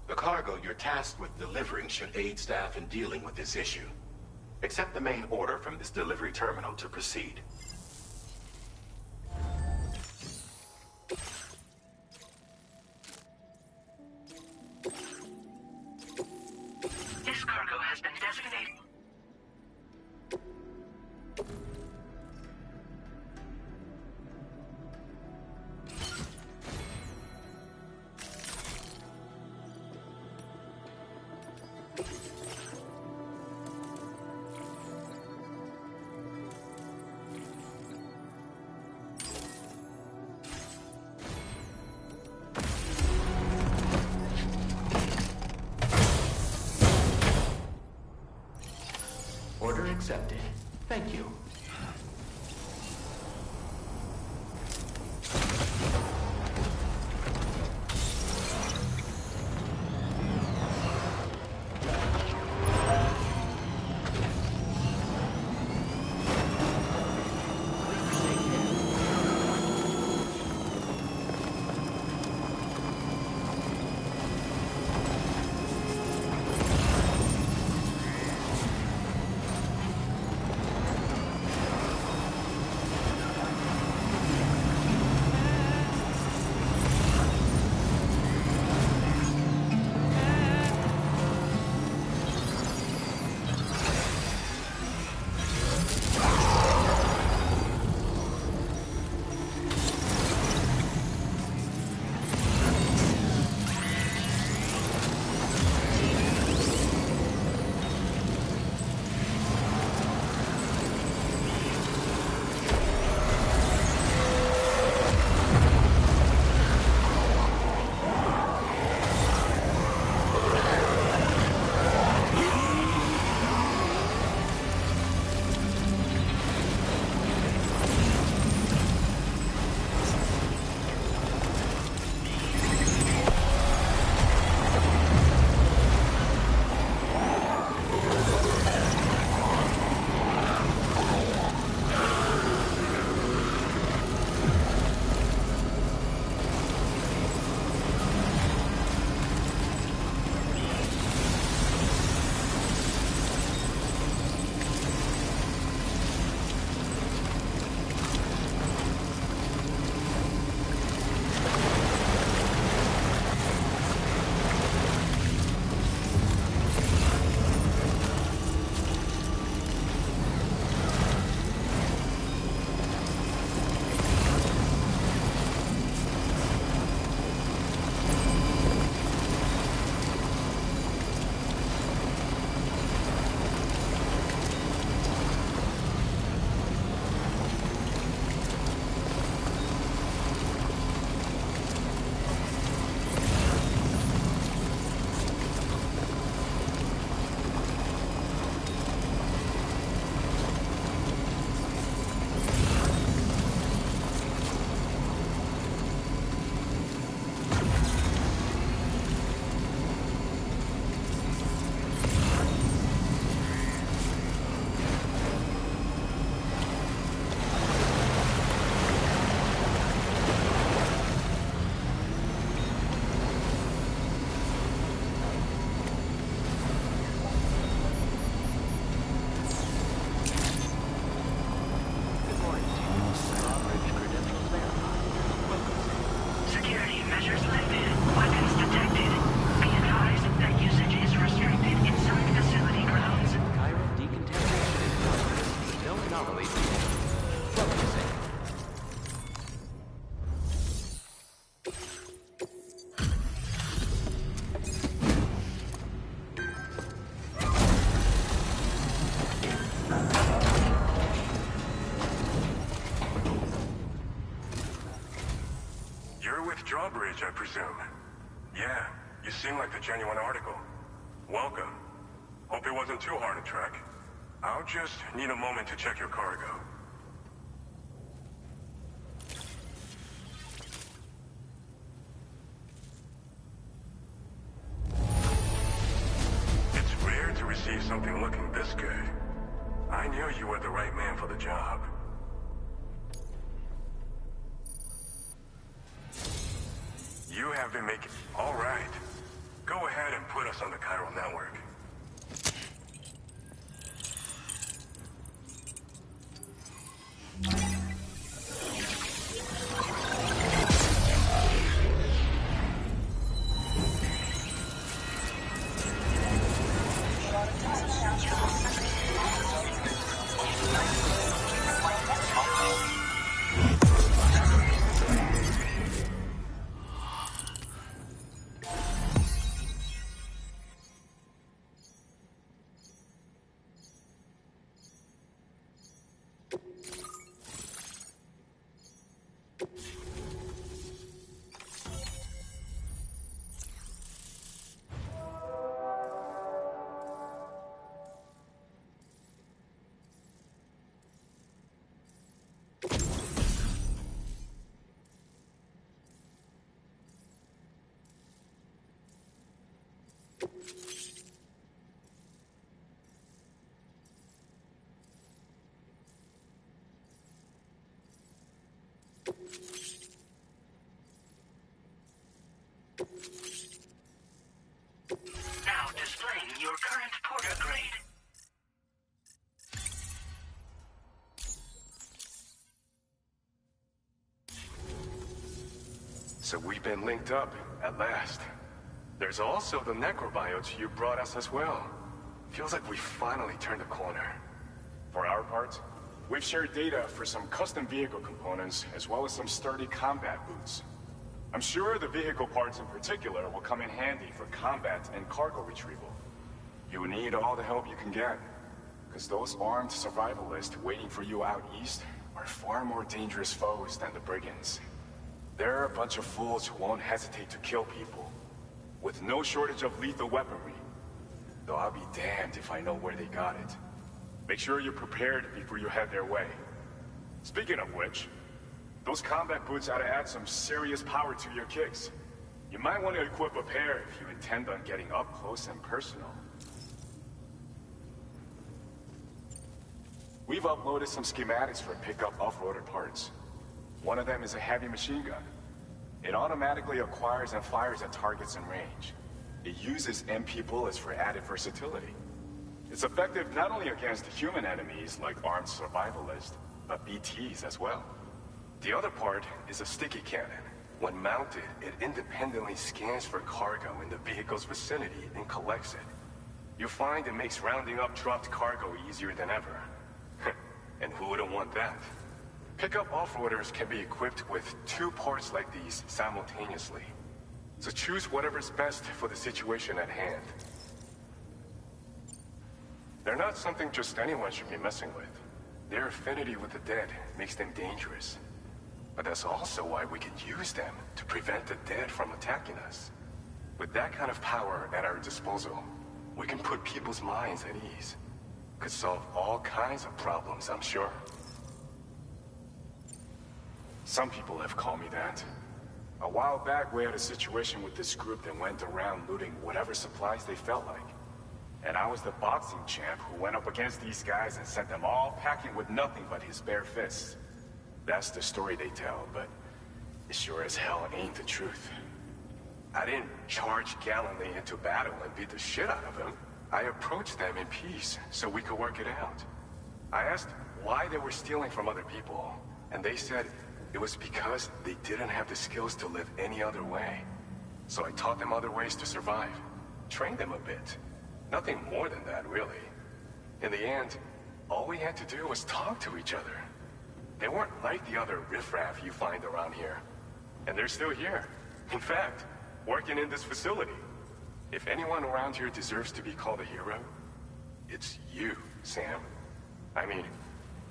The cargo you're tasked with delivering should aid staff in dealing with this issue. Accept the main order from this delivery terminal to proceed. This cargo has been designated. Order accepted. Thank you. anomaly focusing. You're with Drawbridge, I presume. Yeah, you seem like the genuine article. Welcome. Hope it wasn't too hard to track. I'll just need a moment to check your cargo. It's rare to receive something looking this good. I knew you were the right man for the job. You have been making... All right. Go ahead and put us on the chiral network. Now displaying your current porter grade. So we've been linked up, at last. There's also the necrobiotes you brought us as well. Feels like we finally turned a corner. For our part, we've shared data for some custom vehicle components, as well as some sturdy combat boots. I'm sure the vehicle parts in particular will come in handy for combat and cargo retrieval. You need all the help you can get, because those armed survivalists waiting for you out east are far more dangerous foes than the brigands. They're a bunch of fools who won't hesitate to kill people, with no shortage of lethal weaponry. Though I'll be damned if I know where they got it. Make sure you're prepared before you head their way. Speaking of which, those combat boots ought to add some serious power to your kicks. You might want to equip a pair if you intend on getting up close and personal. We've uploaded some schematics for pickup off-roader parts. One of them is a heavy machine gun. It automatically acquires and fires at targets in range. It uses MP bullets for added versatility. It's effective not only against human enemies like armed survivalists, but BTs as well. The other part is a sticky cannon. When mounted, it independently scans for cargo in the vehicle's vicinity and collects it. You'll find it makes rounding up dropped cargo easier than ever. And who wouldn't want that? Pickup off-roaders can be equipped with 2 parts like these simultaneously. So choose whatever's best for the situation at hand. They're not something just anyone should be messing with. Their affinity with the dead makes them dangerous. But that's also why we can use them to prevent the dead from attacking us. With that kind of power at our disposal, we can put people's minds at ease. Could solve all kinds of problems, I'm sure. Some people have called me that. A while back, we had a situation with this group that went around looting whatever supplies they felt like. And I was the boxing champ who went up against these guys and sent them all packing with nothing but his bare fists. That's the story they tell, but it sure as hell ain't the truth. I didn't charge gallantly into battle and beat the shit out of them. I approached them in peace so we could work it out. I asked why they were stealing from other people, and they said it was because they didn't have the skills to live any other way. So I taught them other ways to survive, trained them a bit. Nothing more than that, really. In the end, All we had to do was talk to each other. They weren't like the other riffraff you find around here. And they're still here. In fact, working in this facility. If anyone around here deserves to be called a hero, it's you, Sam. I mean,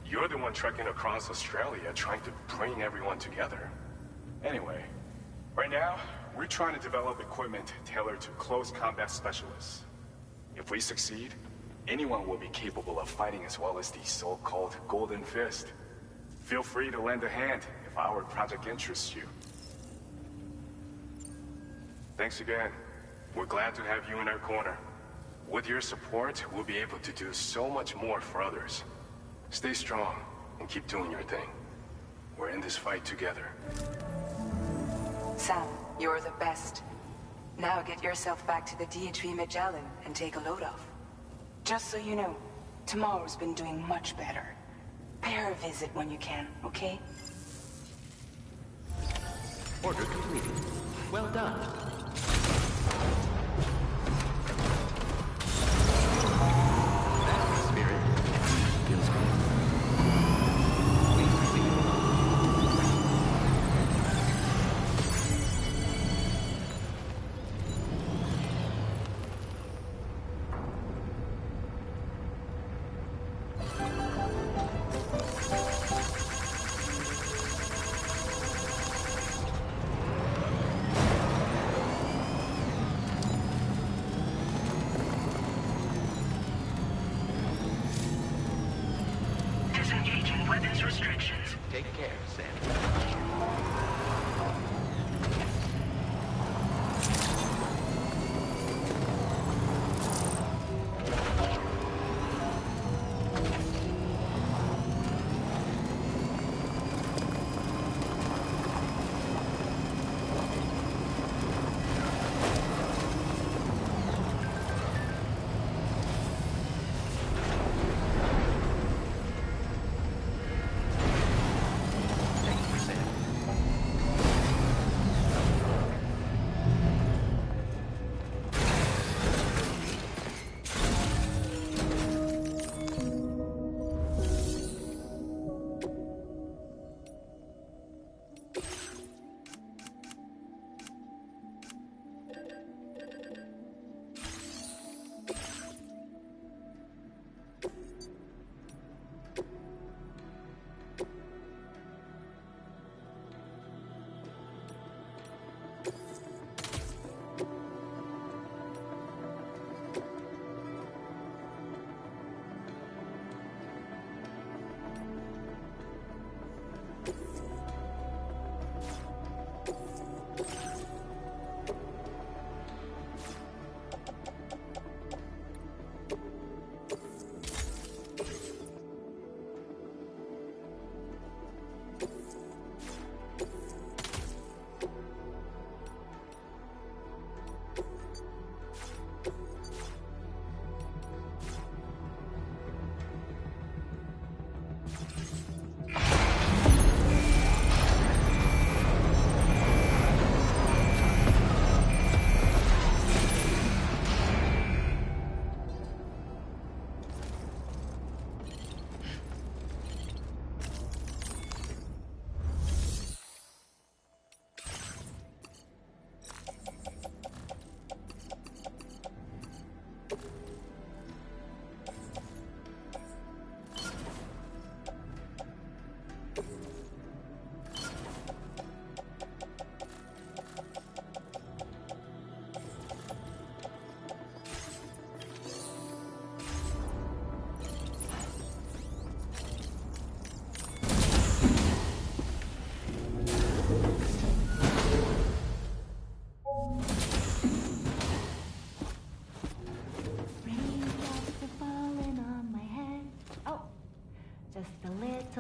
you're the one trekking across Australia trying to bring everyone together. Anyway, right now, we're trying to develop equipment tailored to close combat specialists. If we succeed, anyone will be capable of fighting as well as the so-called Golden Fist. Feel free to lend a hand if our project interests you. Thanks again. We're glad to have you in our corner. With your support, we'll be able to do so much more for others. Stay strong and keep doing your thing. We're in this fight together. Sam, you're the best. Now get yourself back to the DHV Magellan and take a load off. Just so you know, tomorrow's been doing much better. Pay her a visit when you can, okay? Order completed. Well done. That's the spirit. Feels good. Please proceed. Disengaging weapons restrictions. Take care, Sam.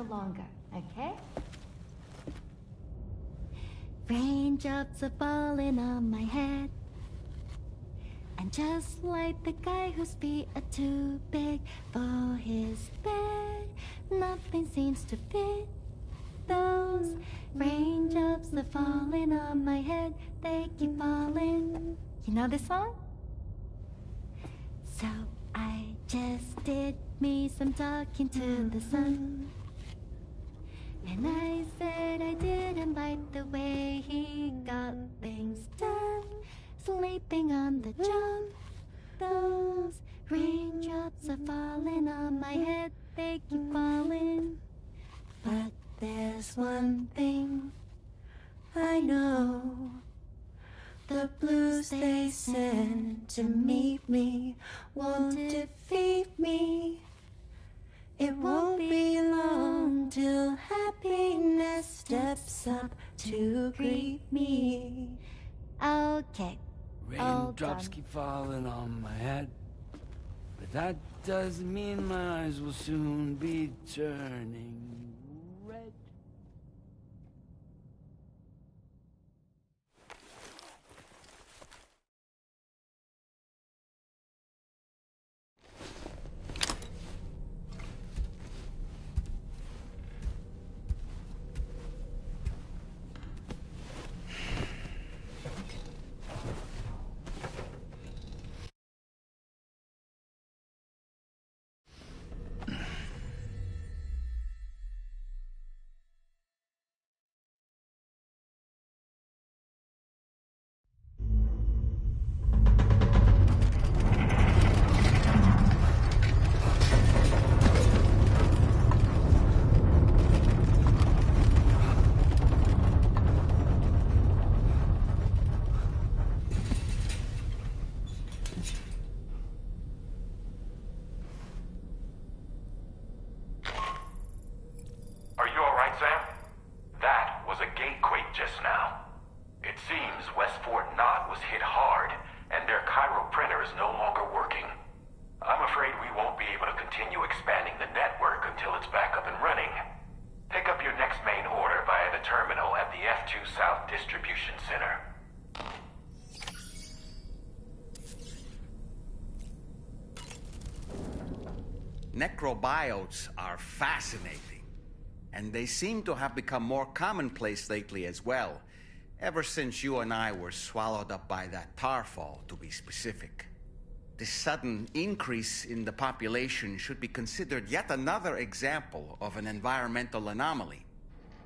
Longer, okay? Raindrops are falling on my head, and just like the guy whose feet are too big for his bed, nothing seems to fit. Those raindrops are falling on my head, they keep falling. You know this song? So I just did me some talking to the sun. And I said I didn't like the way he got things done. Sleeping on the job. Those raindrops are falling on my head, they keep falling. But there's one thing I know. The blues they send to meet me won't defeat me. It won't be long till happiness steps up to greet me. Okay. Raindrops keep falling on my head, but that doesn't mean my eyes will soon be turning red. Necrobiotes are fascinating, and they seem to have become more commonplace lately as well, ever since you and I were swallowed up by that tarfall, to be specific. This sudden increase in the population should be considered yet another example of an environmental anomaly.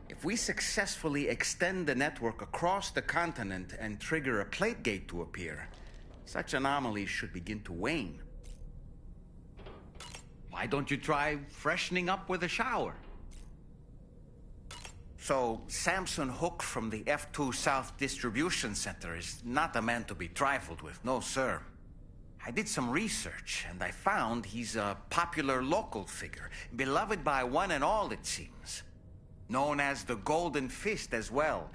If we successfully extend the network across the continent and trigger a plate gate to appear, such anomalies should begin to wane. Why don't you try freshening up with a shower? So, Samson Hook from the F2 South Distribution Center is not a man to be trifled with, no sir. I did some research, and I found he's a popular local figure, beloved by one and all, it seems. Known as the Golden Fist as well.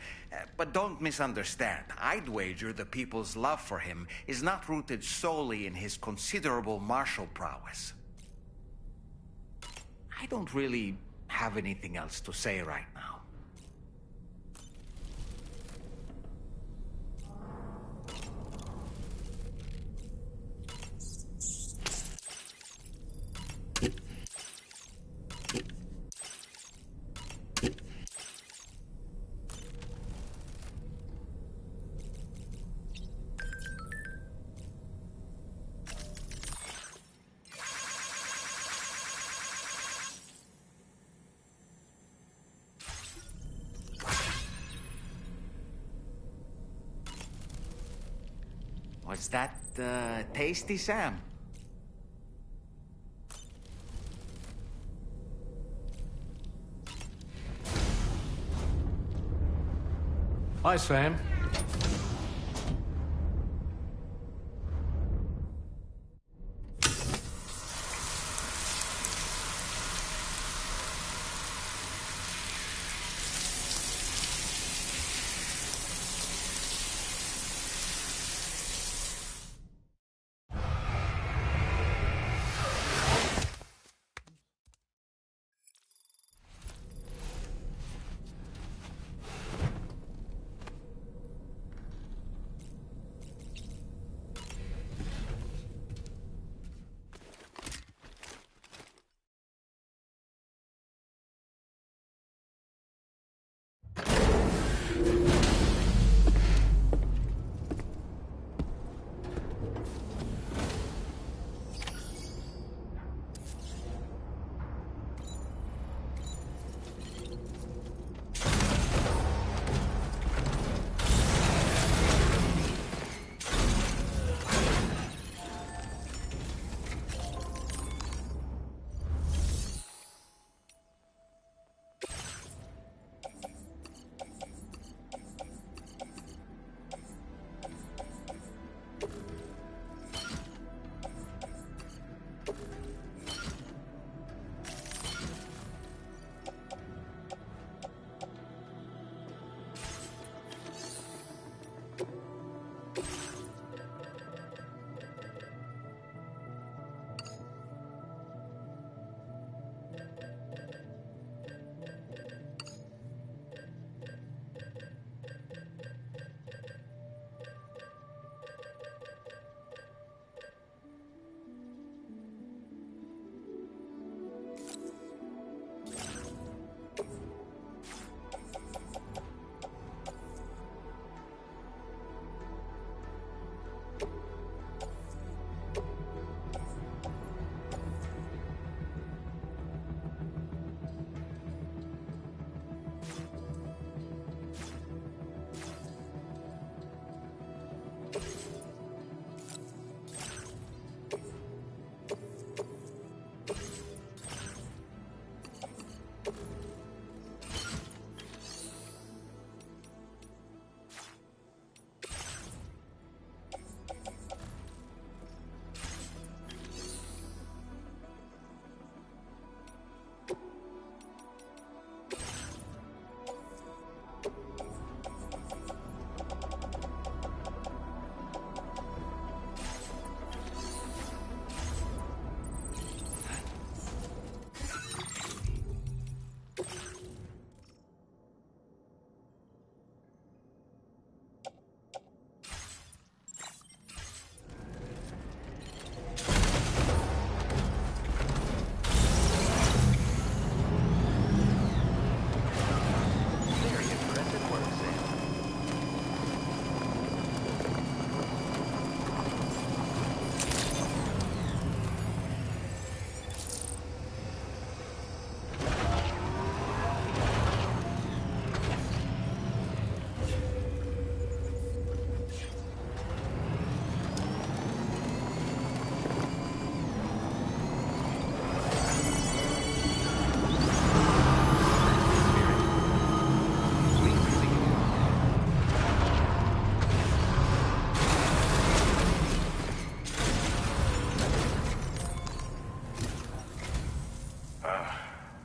But don't misunderstand. I'd wager the people's love for him is not rooted solely in his considerable martial prowess. I don't really have anything else to say right now. Was that, tasty, Sam? Hi, Sam.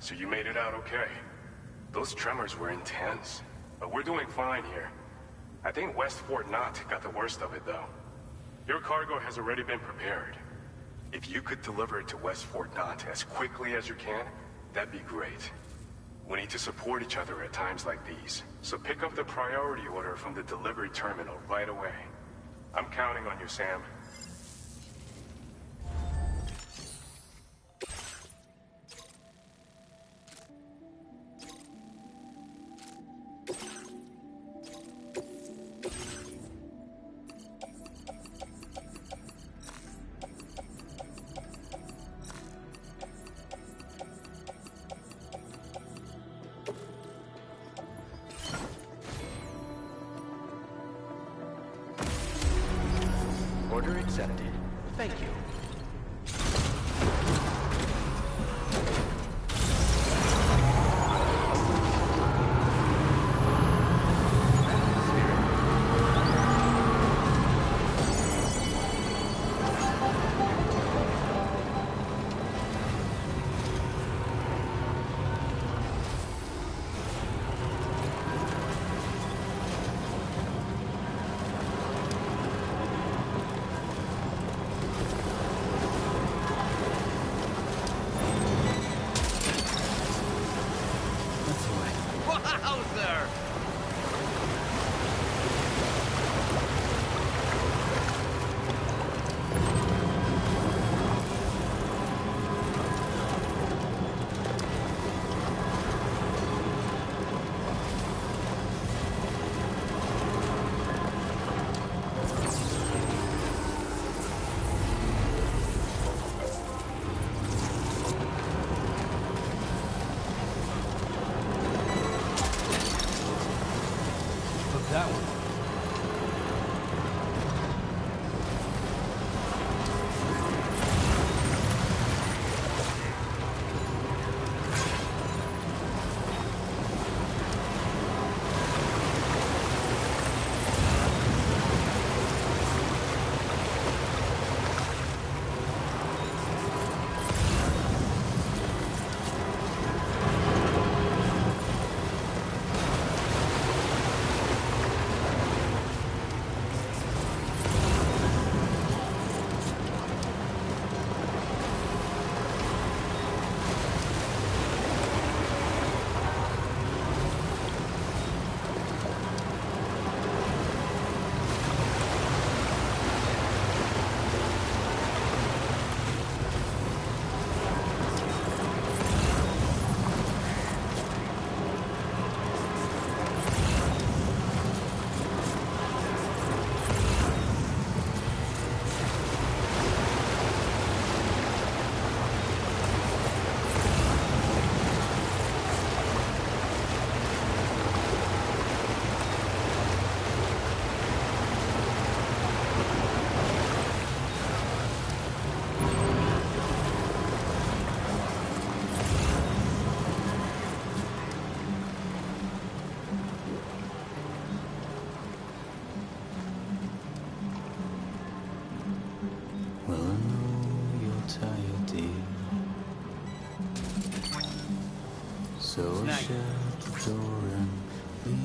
So you made it out okay. Those tremors were intense, but we're doing fine here. I think West Fort Knott got the worst of it, though. Your cargo has already been prepared. If you could deliver it to West Fort Knott as quickly as you can, that'd be great. We need to support each other at times like these, so pick up the priority order from the delivery terminal right away. I'm counting on you, Sam. Order accepted. Thank you. That one. So shut the door and leave.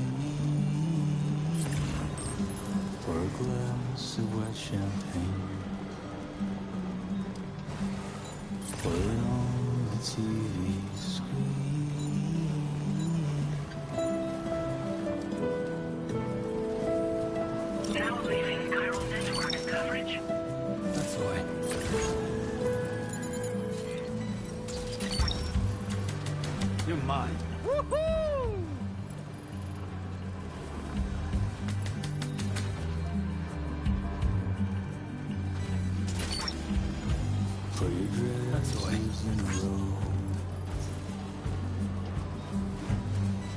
Pour a glass of white champagne. Put it on the TV screen. Now leaving Chiral Network coverage. That's the way. You're mine. Woohoo! Put your dresses in a row.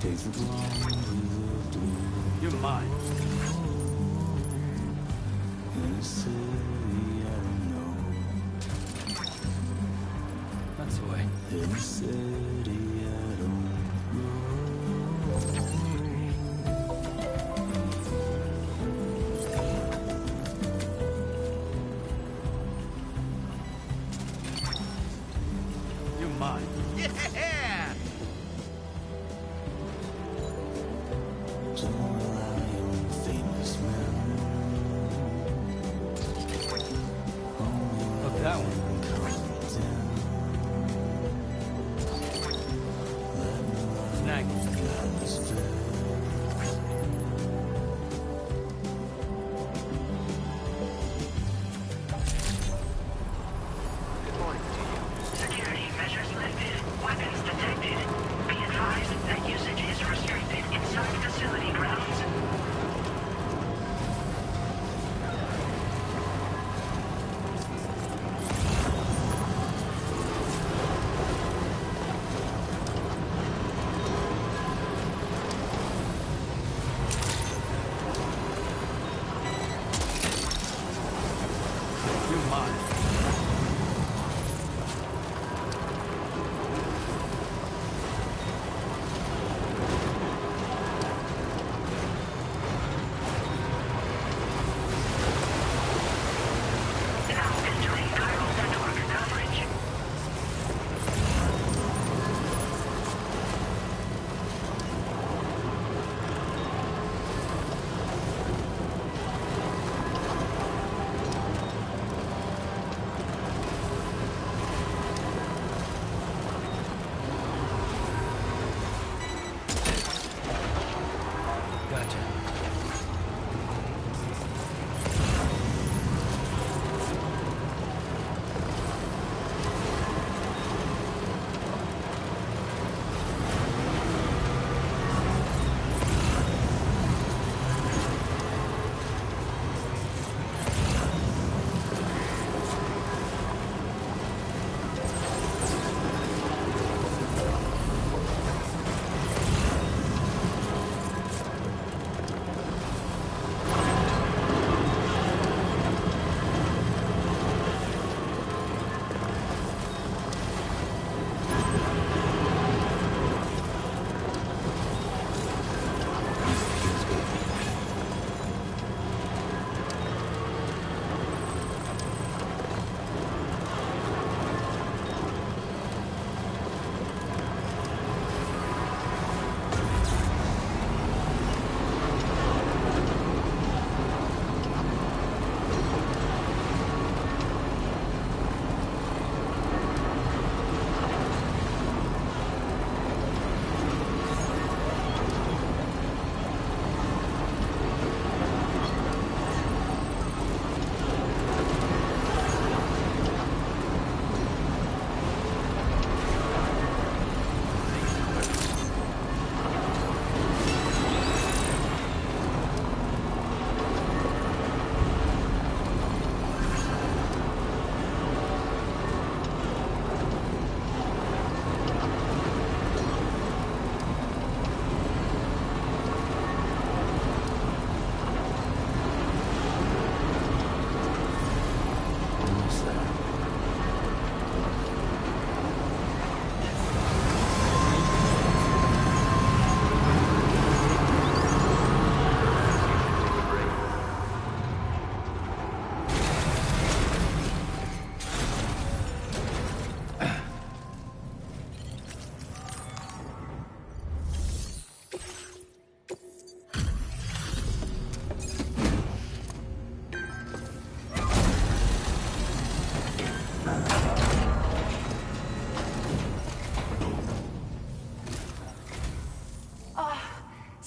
Take the blonde with the blue. You're mine. In a city I don't know. That's the way. In a city I don't know. You're mine. Yeah!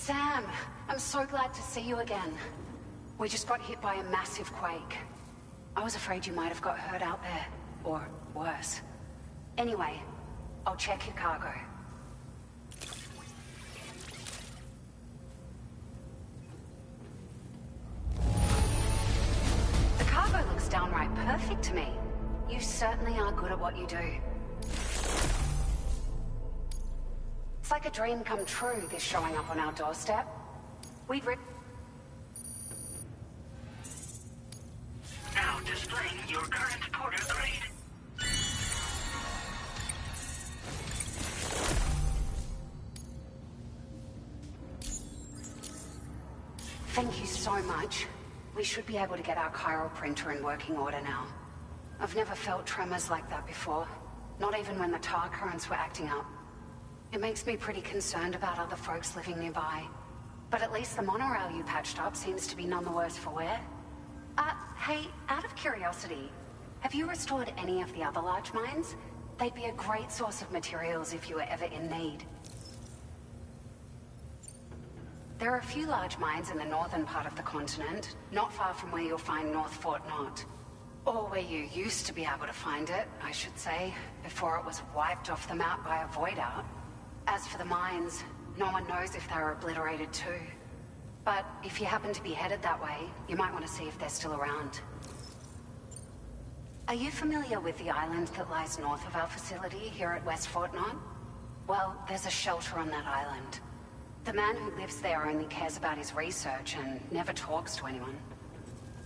Sam, I'm so glad to see you again. We just got hit by a massive quake. I was afraid you might have got hurt out there, or worse. Anyway, I'll check your cargo. The cargo looks downright perfect to me. You certainly are good at what you do. It's like a dream come true, this showing up on our doorstep. We'd Now displaying your current porter grade. Thank you so much. We should be able to get our chiral printer in working order now. I've never felt tremors like that before. Not even when the tar currents were acting up. It makes me pretty concerned about other folks living nearby. But at least the monorail you patched up seems to be none the worse for wear. Hey, out of curiosity, have you restored any of the other large mines? They'd be a great source of materials if you were ever in need. There are a few large mines in the northern part of the continent, not far from where you'll find North Fort Knot. Or where you used to be able to find it, I should say, before it was wiped off the map by a void out. As for the mines, no one knows if they were obliterated too. But if you happen to be headed that way, you might want to see if they're still around. Are you familiar with the island that lies north of our facility here at West Fort Knot? Well, there's a shelter on that island. The man who lives there only cares about his research and never talks to anyone.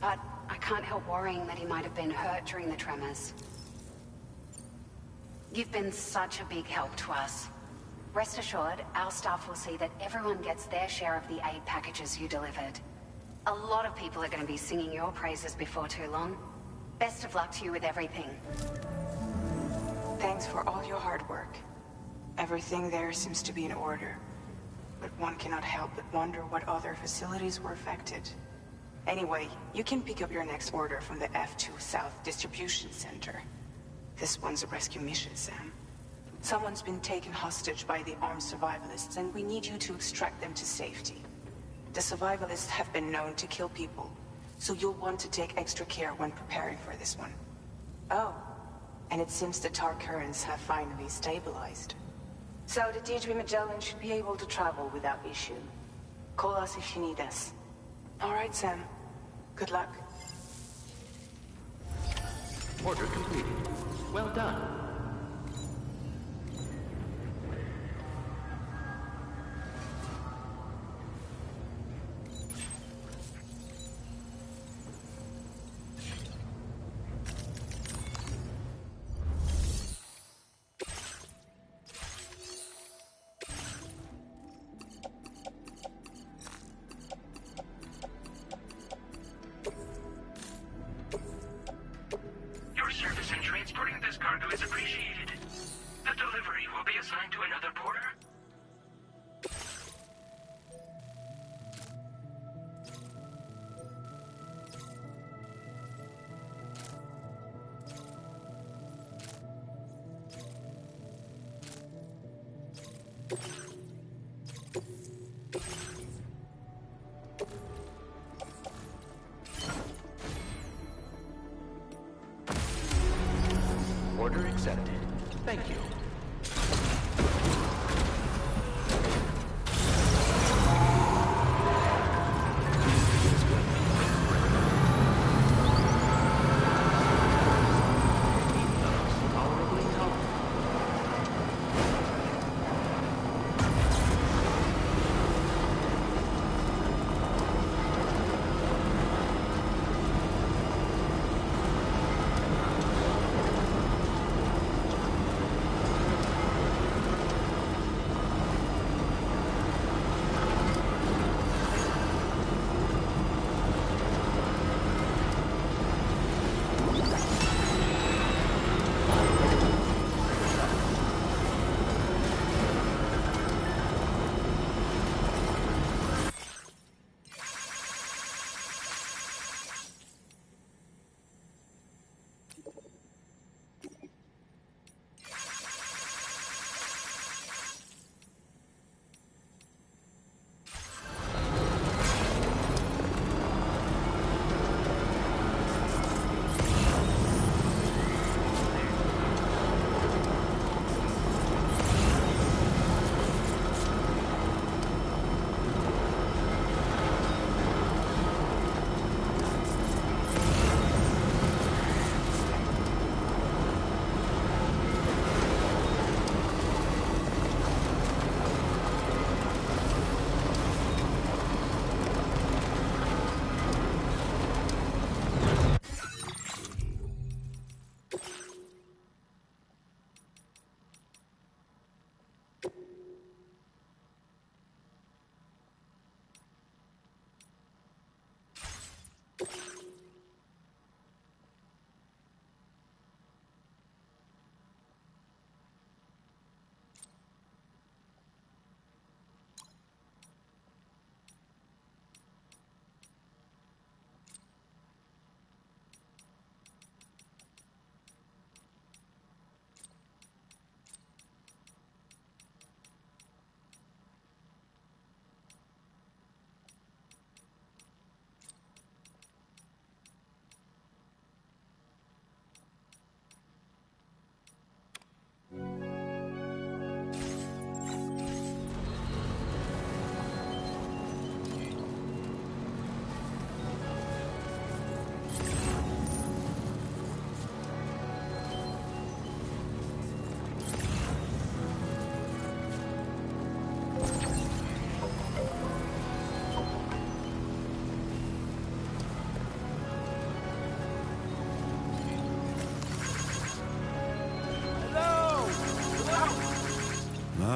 But I can't help worrying that he might have been hurt during the tremors. You've been such a big help to us. Rest assured, our staff will see that everyone gets their share of the aid packages you delivered. A lot of people are going to be singing your praises before too long. Best of luck to you with everything. Thanks for all your hard work. Everything there seems to be in order. But one cannot help but wonder what other facilities were affected. Anyway, you can pick up your next order from the F2 South Distribution Center. This one's a rescue mission, Sam. Someone's been taken hostage by the armed survivalists, and we need you to extract them to safety. The survivalists have been known to kill people, so you'll want to take extra care when preparing for this one. Oh, and it seems the tar currents have finally stabilized. So the D3 Magellan should be able to travel without issue. Call us if you need us. All right, Sam. Good luck. Order completed. Well done. Your service in transporting this cargo is appreciated. The delivery will be assigned to another porter. Order accepted. Thank you.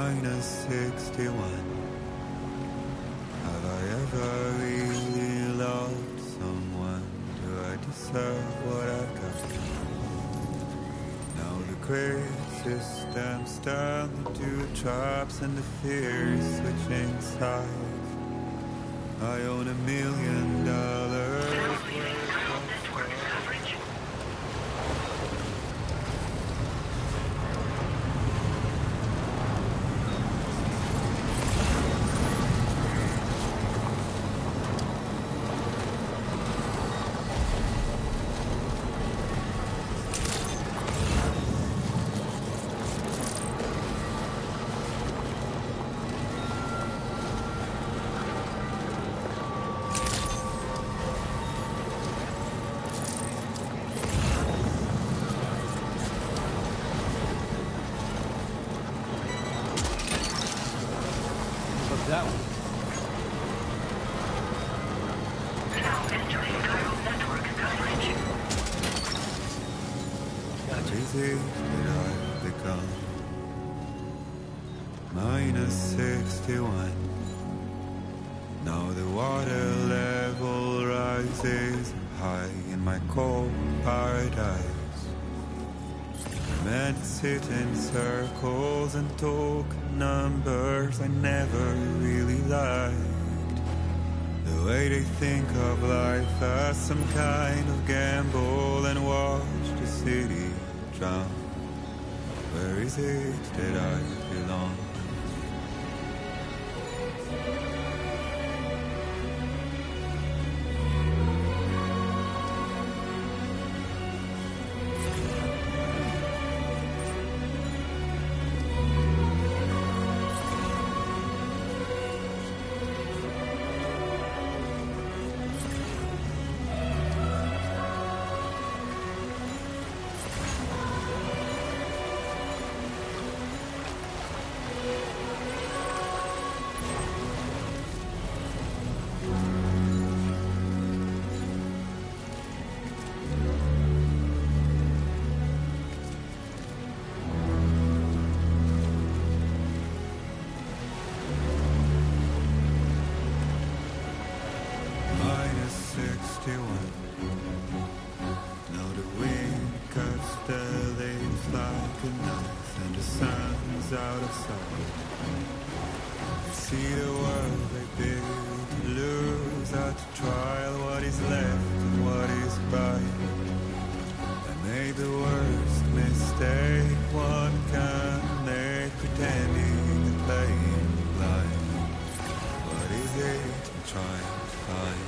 -61. Have I ever really loved someone? Do I deserve what I've got? Now the great system's turned into traps and the fear is switching sides. I own $1 million. That one. Now entering chiral network coverage. What is it that I've become? -61. Now the water level rises high in my cold paradise. Men sit in circles and talk numbers I never really liked. The way they think of life as some kind of gamble and watch the city drown. Where is it that I belong? Now the wind cuts the leaves like a knife, and the sun's out of sight. They see the world they build to lose at trial. What is left and what is right? I made the worst mistake one can make, pretending and playing blind. What is it I'm trying to find?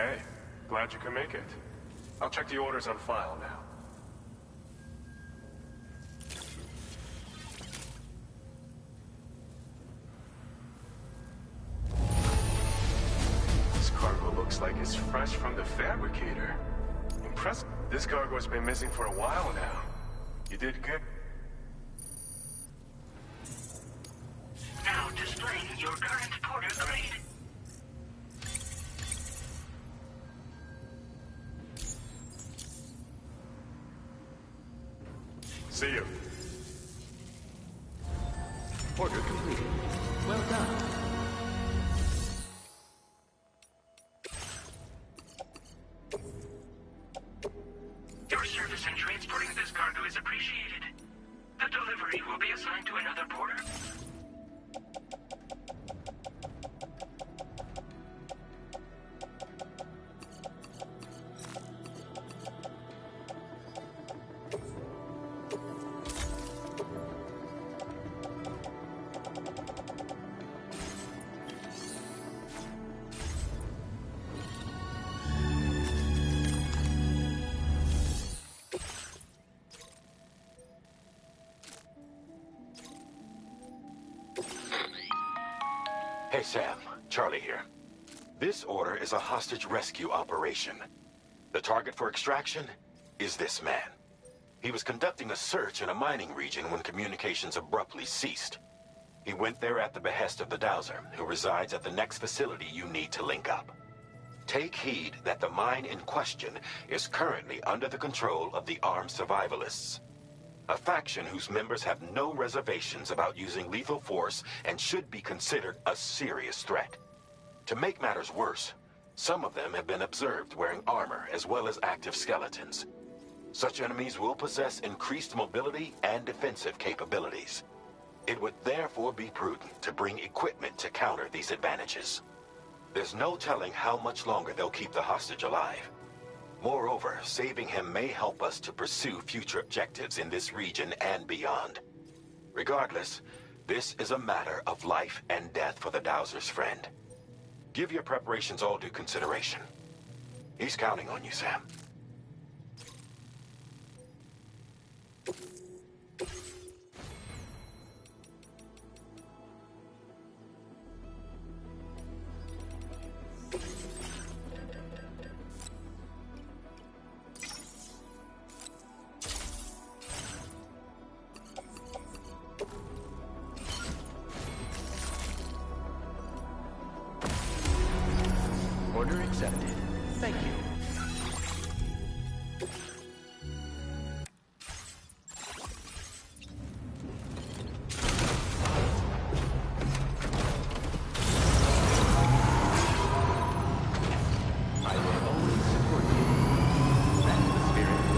Hey, glad you could make it. I'll check the orders on file now. This cargo looks like it's fresh from the fabricator. Impressive. This cargo's been missing for a while now. You did good. Now displaying your current porter grade. See you. Order completed. Well done. Your service in transporting this cargo is appreciated. The delivery will be assigned to another porter. Hey, Sam. Charlie here. This order is a hostage rescue operation. The target for extraction is this man. He was conducting a search in a mining region when communications abruptly ceased. He went there at the behest of the Dowser, who resides at the next facility you need to link up. Take heed that the mine in question is currently under the control of the armed survivalists, a faction whose members have no reservations about using lethal force and should be considered a serious threat. To make matters worse, some of them have been observed wearing armor as well as active skeletons. Such enemies will possess increased mobility and defensive capabilities. It would therefore be prudent to bring equipment to counter these advantages. There's no telling how much longer they'll keep the hostage alive. Moreover, saving him may help us to pursue future objectives in this region and beyond. Regardless, this is a matter of life and death for the Dowser's friend. Give your preparations all due consideration. He's counting on you, Sam. Order accepted. Thank you. I will always support you. That's the spirit.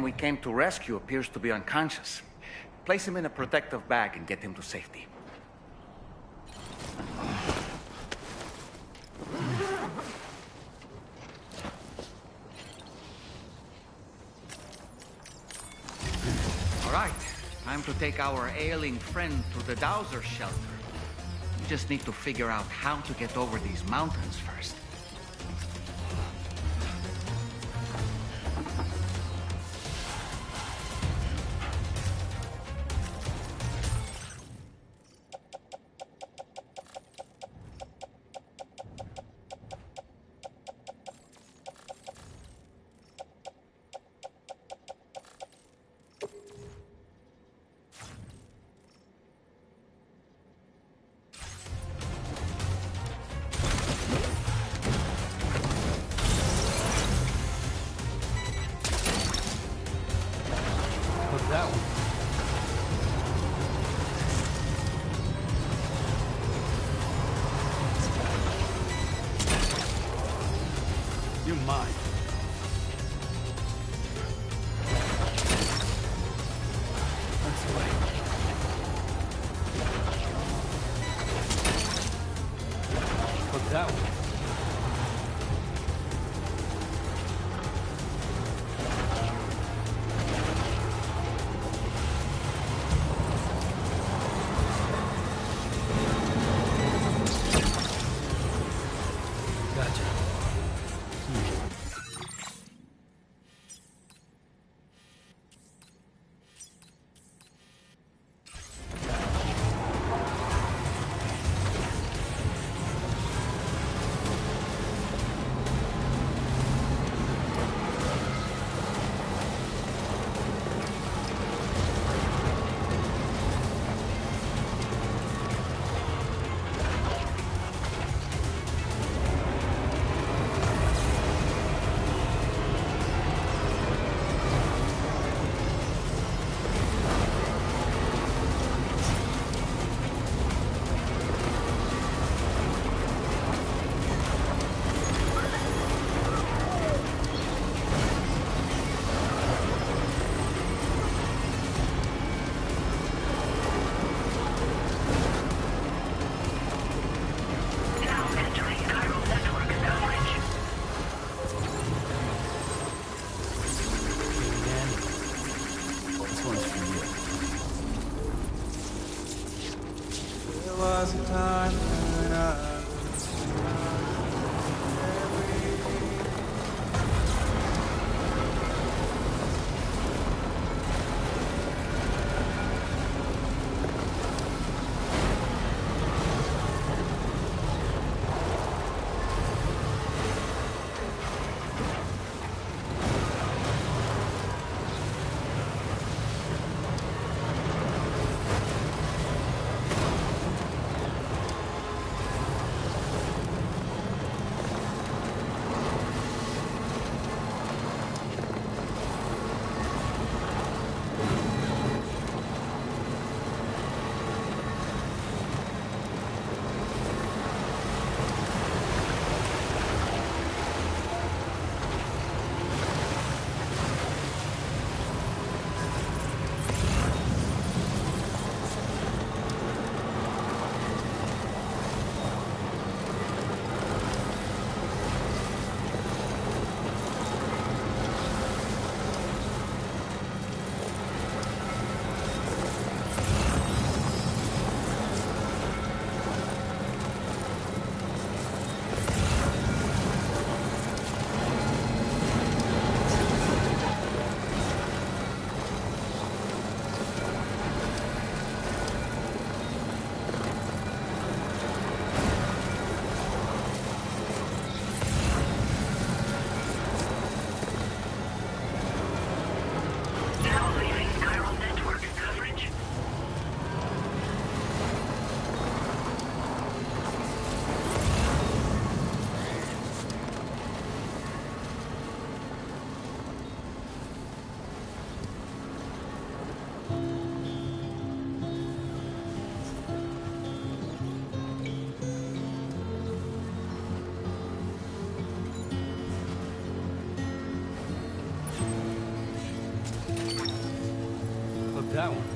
man we came to rescue appears to be unconscious. Place him in a protective bag and get him to safety. All right, time to take our ailing friend to the Dowser shelter. We just need to figure out how to get over these mountains first. That one. You're mine. That's right. Put that one. Was a time when I that one.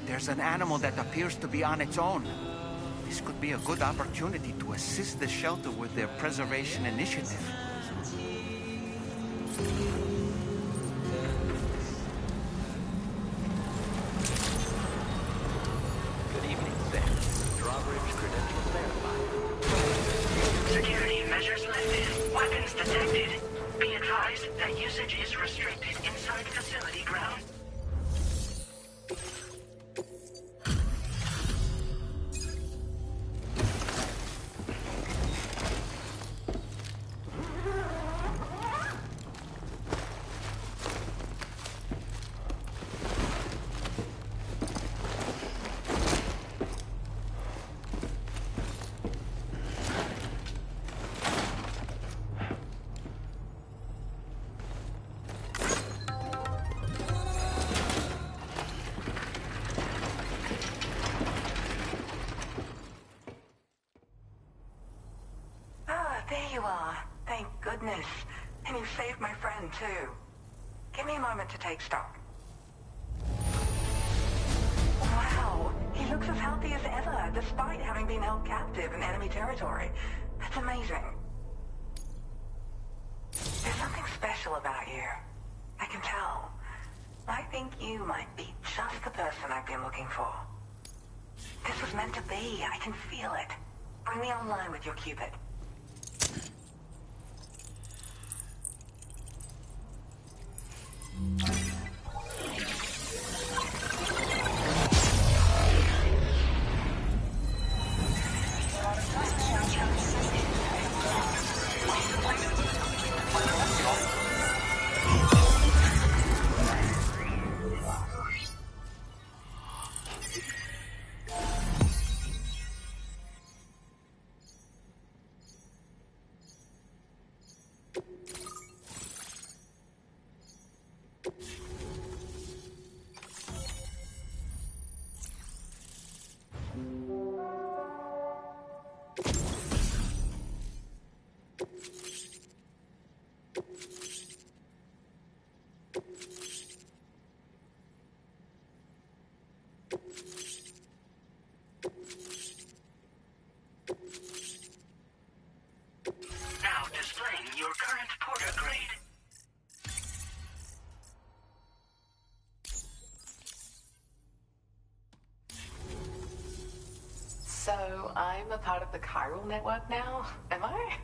There's an animal that appears to be on its own. This could be a good opportunity to assist the shelter with their preservation initiative. Good evening, Sam. Drawbridge credentials verified. Security measures lifted. Weapons detected. Be advised that usage is restricted inside facility ground. And you saved my friend, too. Give me a moment to take stock. Wow, he looks as healthy as ever, despite having been held captive in enemy territory. That's amazing. There's something special about you. I can tell. I think you might be just the person I've been looking for. This was meant to be. I can feel it. Bring me online with your Cupid. Now displaying your current porter grade. So, I'm a part of the chiral network now, am I?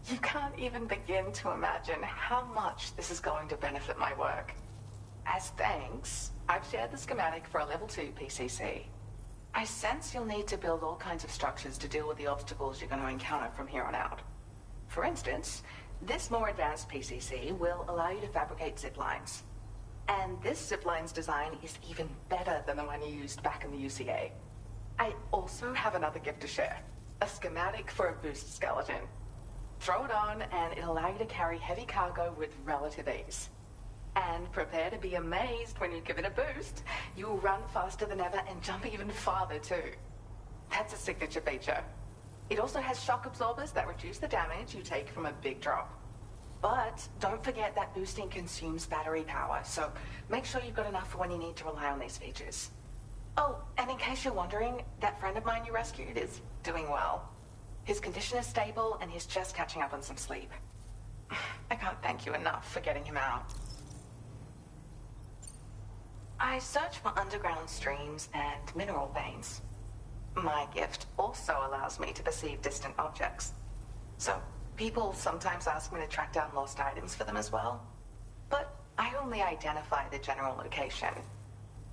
You can't even begin to imagine how much this is going to benefit my work. As thanks, I've shared the schematic for a level 2 PCC. I sense you'll need to build all kinds of structures to deal with the obstacles you're going to encounter from here on out. For instance, this more advanced PCC will allow you to fabricate zip lines. And this zip line's design is even better than the one you used back in the UCA. I also have another gift to share. A schematic for a boost skeleton. Throw it on and it'll allow you to carry heavy cargo with relative ease. And prepare to be amazed when you give it a boost. You'll run faster than ever and jump even farther too. That's a signature feature. It also has shock absorbers that reduce the damage you take from a big drop. But don't forget that boosting consumes battery power, so make sure you've got enough for when you need to rely on these features. Oh, and in case you're wondering, that friend of mine you rescued is doing well. His condition is stable, and he's just catching up on some sleep. I can't thank you enough for getting him out. I search for underground streams and mineral veins. My gift also allows me to perceive distant objects. So, people sometimes ask me to track down lost items for them as well. But I only identify the general location.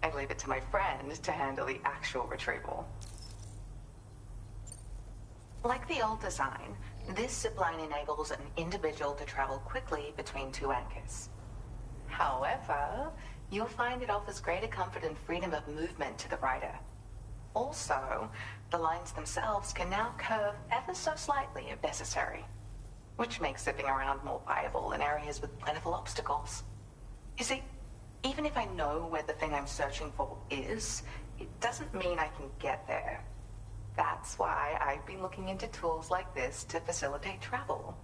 I leave it to my friend to handle the actual retrieval. Like the old design, this zipline enables an individual to travel quickly between two anchors. However, you'll find it offers greater comfort and freedom of movement to the rider. Also, the lines themselves can now curve ever so slightly if necessary, which makes zipping around more viable in areas with plentiful obstacles. You see, even if I know where the thing I'm searching for is, it doesn't mean I can get there. That's why I've been looking into tools like this to facilitate travel.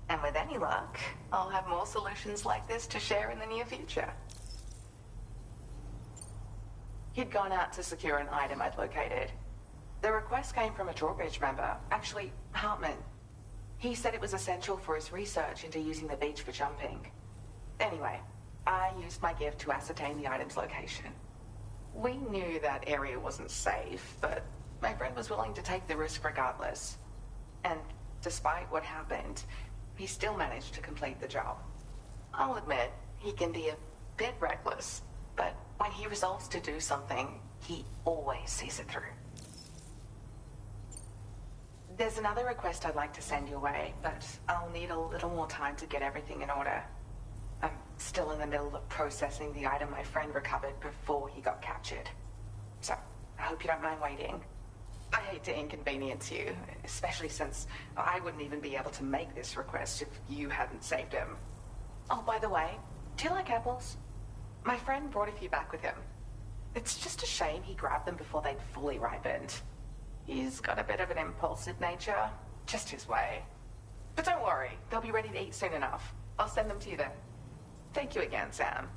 And with any luck, I'll have more solutions like this to share in the near future. He'd gone out to secure an item I'd located. The request came from a drawbridge member, actually, Hartman. He said it was essential for his research into using the beach for jumping. Anyway, I used my gift to ascertain the item's location. We knew that area wasn't safe, but my friend was willing to take the risk regardless. And despite what happened, he still managed to complete the job. I'll admit, he can be a bit reckless, but when he resolves to do something, he always sees it through. There's another request I'd like to send your way, but I'll need a little more time to get everything in order. I'm still in the middle of processing the item my friend recovered before he got captured. So, I hope you don't mind waiting. I hate to inconvenience you, especially since I wouldn't even be able to make this request if you hadn't saved him. Oh, by the way, do you like apples? My friend brought a few back with him. It's just a shame he grabbed them before they'd fully ripened. He's got a bit of an impulsive nature, just his way. But don't worry, they'll be ready to eat soon enough. I'll send them to you then. Thank you again, Sam.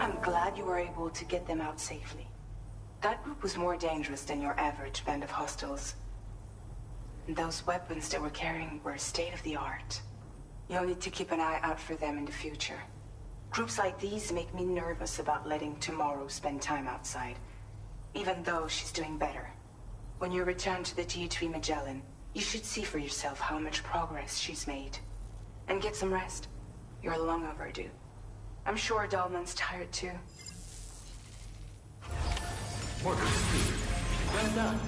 I'm glad you were able to get them out safely. That group was more dangerous than your average band of hostiles. Those weapons they were carrying were state-of-the-art. You'll need to keep an eye out for them in the future. Groups like these make me nervous about letting Tomorrow spend time outside, even though she's doing better. When you return to the G3 Magellan, you should see for yourself how much progress she's made. And get some rest. You're long overdue. I'm sure Dahlman's tired too. Order received. Well done.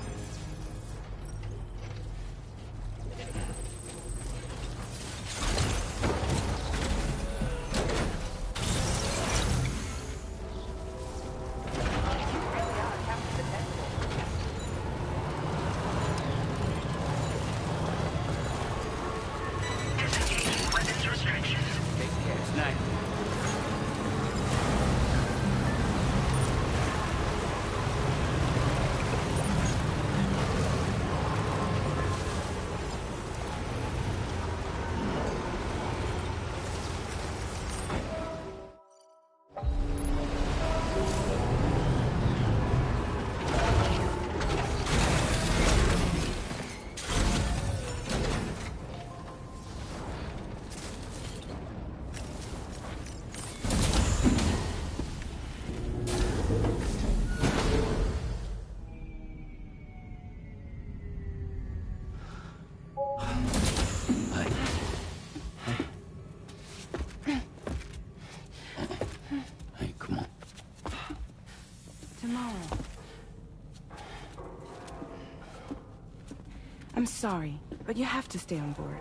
I'm sorry, but you have to stay on board.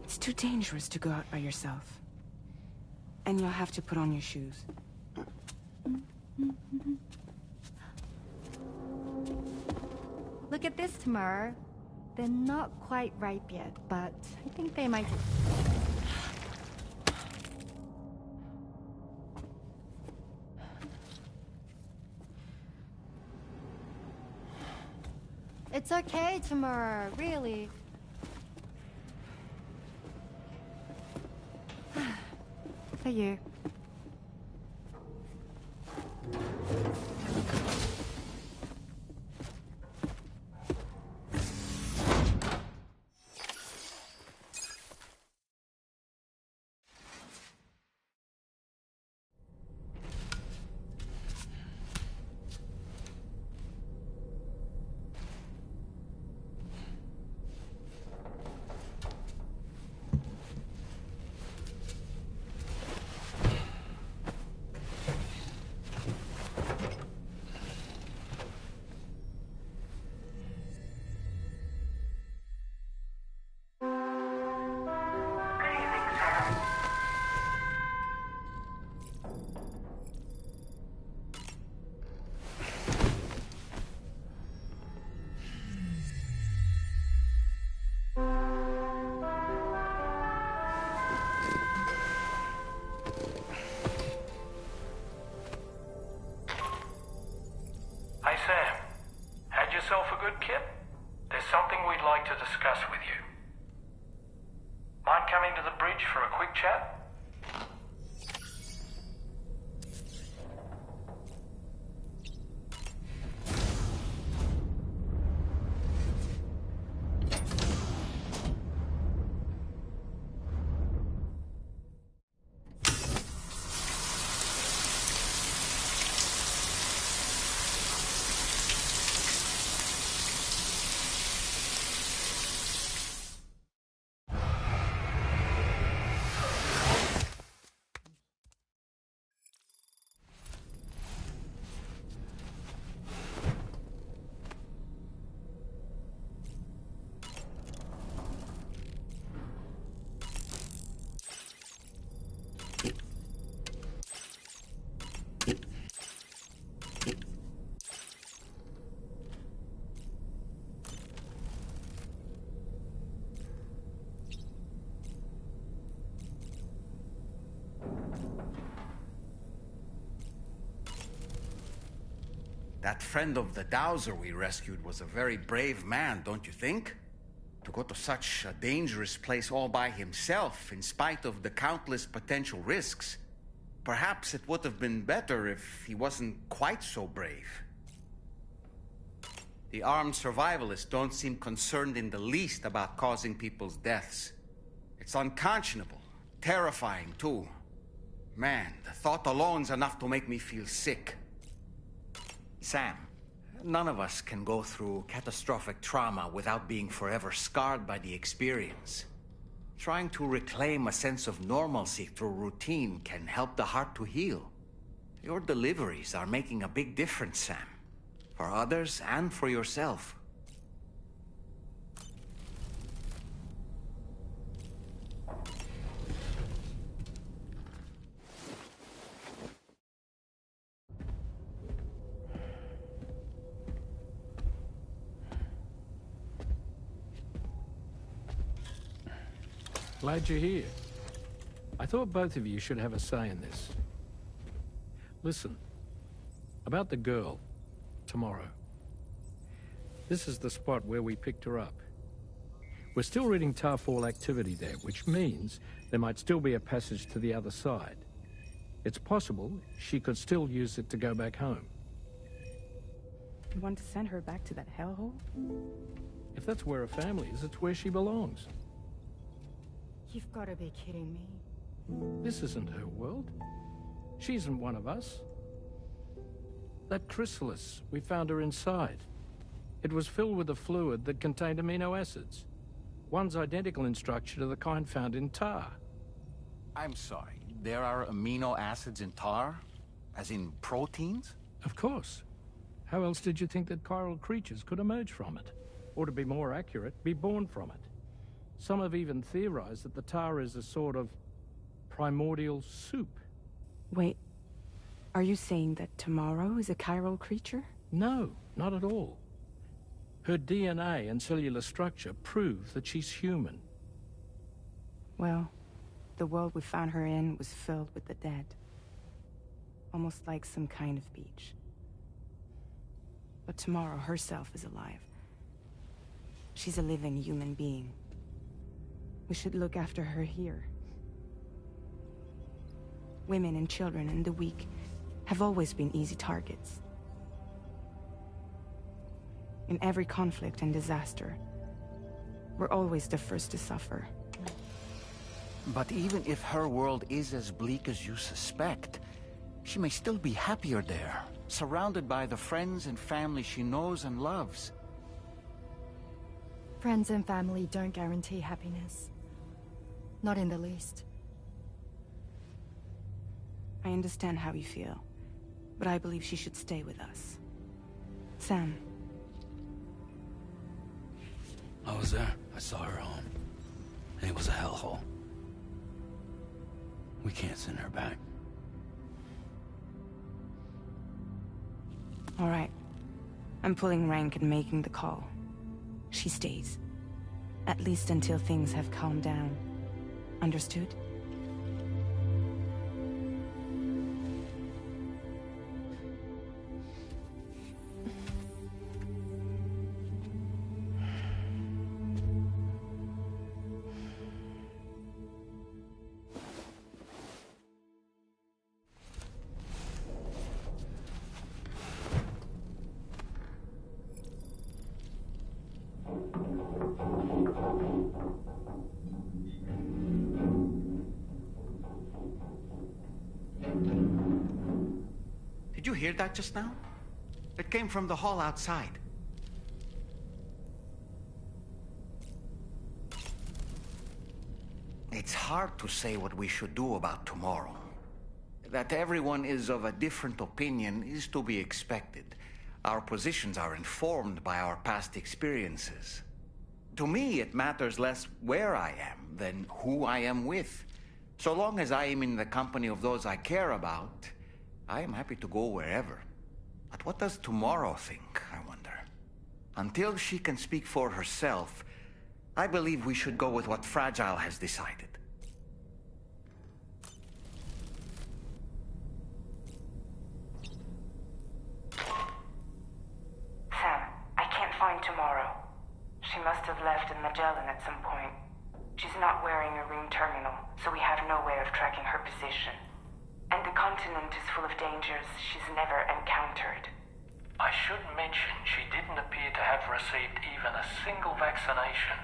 It's too dangerous to go out by yourself. And you'll have to put on your shoes. Look at this, Tamar. They're not quite ripe yet, but I think they might... It's okay, Tamar, really. for you. Hey Sam, had yourself a good kip? There's something we'd like to discuss with you. Mind coming to the bridge for a quick chat? That friend of the dowser we rescued was a very brave man, don't you think? To go to such a dangerous place all by himself, in spite of the countless potential risks. Perhaps it would have been better if he wasn't quite so brave. The armed survivalists don't seem concerned in the least about causing people's deaths. It's unconscionable, terrifying too. Man, the thought alone's enough to make me feel sick. Sam, none of us can go through catastrophic trauma without being forever scarred by the experience. Trying to reclaim a sense of normalcy through routine can help the heart to heal. Your deliveries are making a big difference, Sam. For others and for yourself. Glad you're here. I thought both of you should have a say in this. Listen, about the girl, tomorrow. This is the spot where we picked her up. We're still reading Tarfall activity there, which means there might still be a passage to the other side. It's possible she could still use it to go back home. You want to send her back to that hellhole? If that's where her family is, it's where she belongs. You've got to be kidding me. This isn't her world. She isn't one of us. That chrysalis, we found her inside. It was filled with a fluid that contained amino acids. One's identical in structure to the kind found in tar. I'm sorry, there are amino acids in tar? As in proteins? Of course. How else did you think that chiral creatures could emerge from it? Or to be more accurate, be born from it? Some have even theorized that the tar is a sort of primordial soup. Wait, are you saying that Tomorrow is a chiral creature? No, not at all. Her DNA and cellular structure prove that she's human. Well, the world we found her in was filled with the dead. Almost like some kind of beach. But Tomorrow herself is alive. She's a living human being. We should look after her here. Women and children and the weak have always been easy targets. In every conflict and disaster, we're always the first to suffer. But even if her world is as bleak as you suspect, she may still be happier there, surrounded by the friends and family she knows and loves. Friends and family don't guarantee happiness. Not in the least. I understand how you feel, but I believe she should stay with us. Sam. I was there. I saw her home. And it was a hellhole. We can't send her back. All right. I'm pulling rank and making the call. She stays. At least until things have calmed down. Understood? Did you hear that just now? It came from the hall outside. It's hard to say what we should do about tomorrow. That everyone is of a different opinion is to be expected. Our positions are informed by our past experiences. To me, it matters less where I am than who I am with. So long as I am in the company of those I care about, I am happy to go wherever. But what does tomorrow think, I wonder? Until she can speak for herself, I believe we should go with what Fragile has decided. Sam, I can't find Tomorrow. She must have left in Magellan at some point. She's not wearing a ring terminal, so we have no way of tracking her position. And the continent is full of dangers she's never encountered. I should mention she didn't appear to have received even a single vaccination.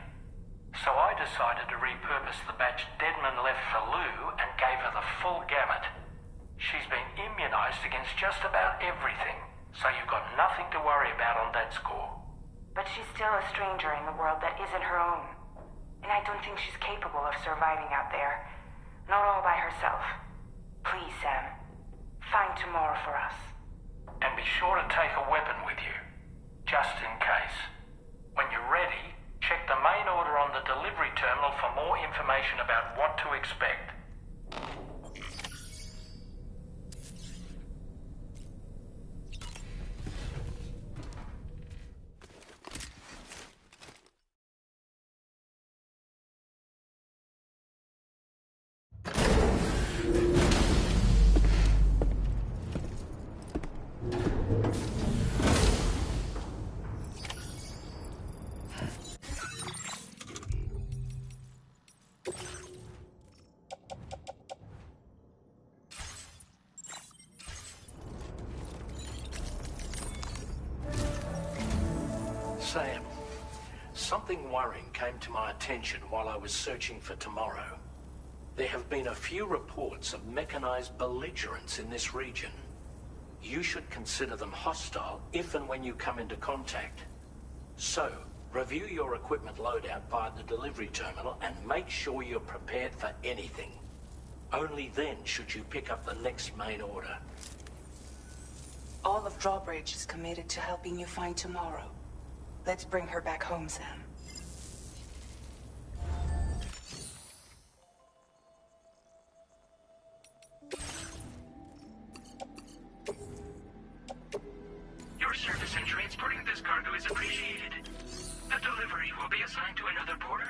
So I decided to repurpose the batch Deadman left for Lou and gave her the full gamut. She's been immunized against just about everything, so you've got nothing to worry about on that score. But she's still a stranger in the world that isn't her own. And I don't think she's capable of surviving out there. Not all by herself. Please, Sam. Find Tomorrow for us. And be sure to take a weapon with you, just in case. When you're ready, check the main order on the delivery terminal for more information about what to expect. Sam, something worrying came to my attention while I was searching for Tomorrow. There have been a few reports of mechanized belligerents in this region. You should consider them hostile if and when you come into contact. So, review your equipment loadout via the delivery terminal and make sure you're prepared for anything. Only then should you pick up the next main order. All of Drawbridge is committed to helping you find Tomorrow. Let's bring her back home, Sam. Your service in transporting this cargo is appreciated. The delivery will be assigned to another porter.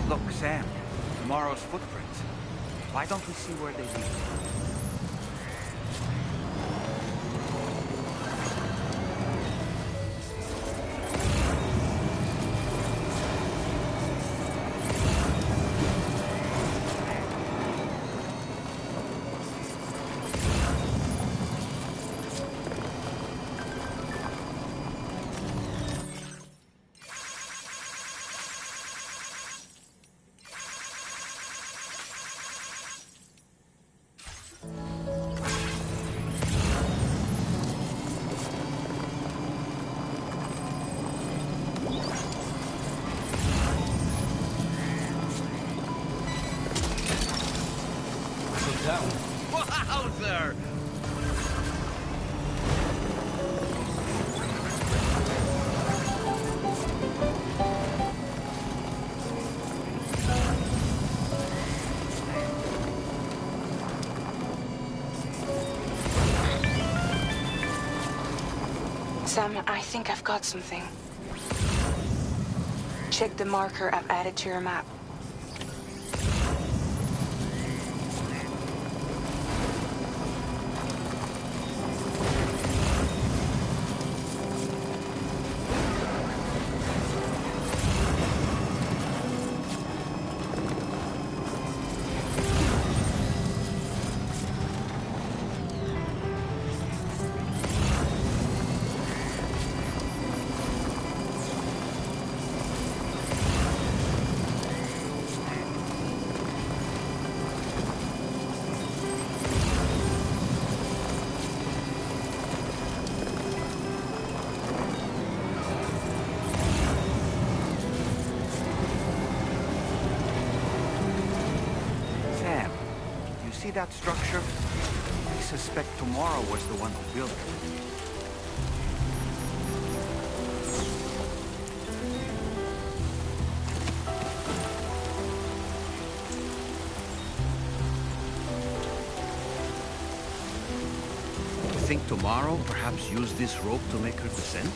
Look, Sam. Tomorrow's footprints. Why don't we see where they lead? Wowzer! Sam, I think I've got something. Check the marker I've added to your map. See that structure? I suspect Tomorrow was the one who built it. You think Tomorrow perhaps used this rope to make her descend?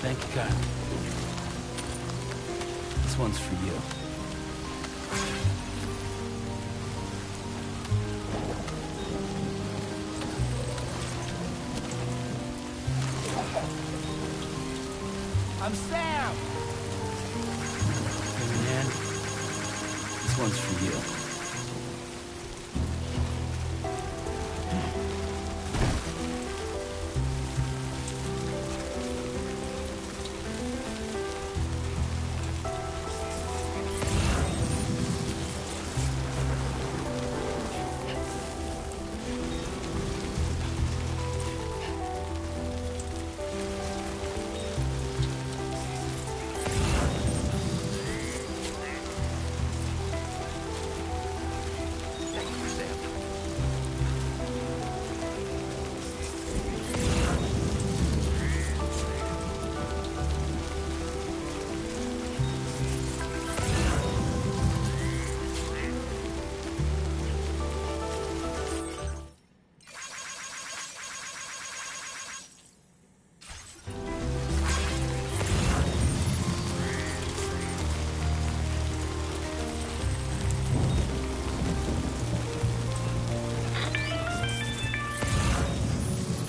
Thank you, Kyle. This one's for you. I'm Sam! Hey, man. This one's for you.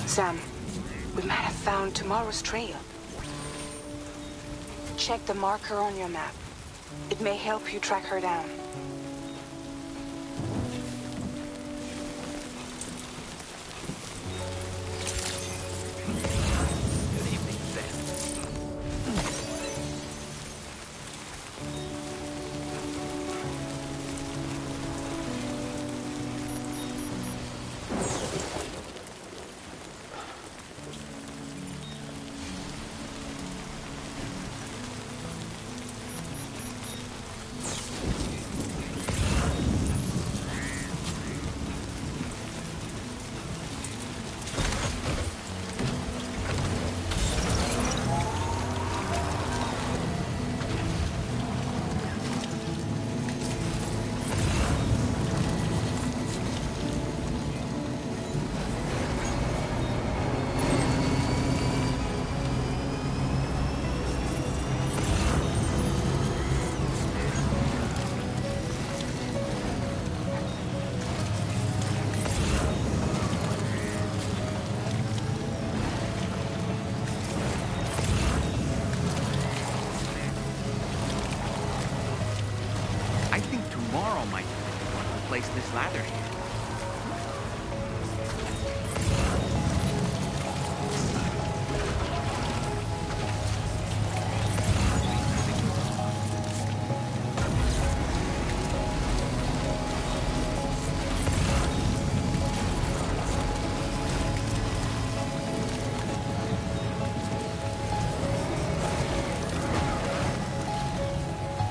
Sam, we might have found Tomorrow's trail. Check the marker on your map. It may help you track her down. Place this ladder here.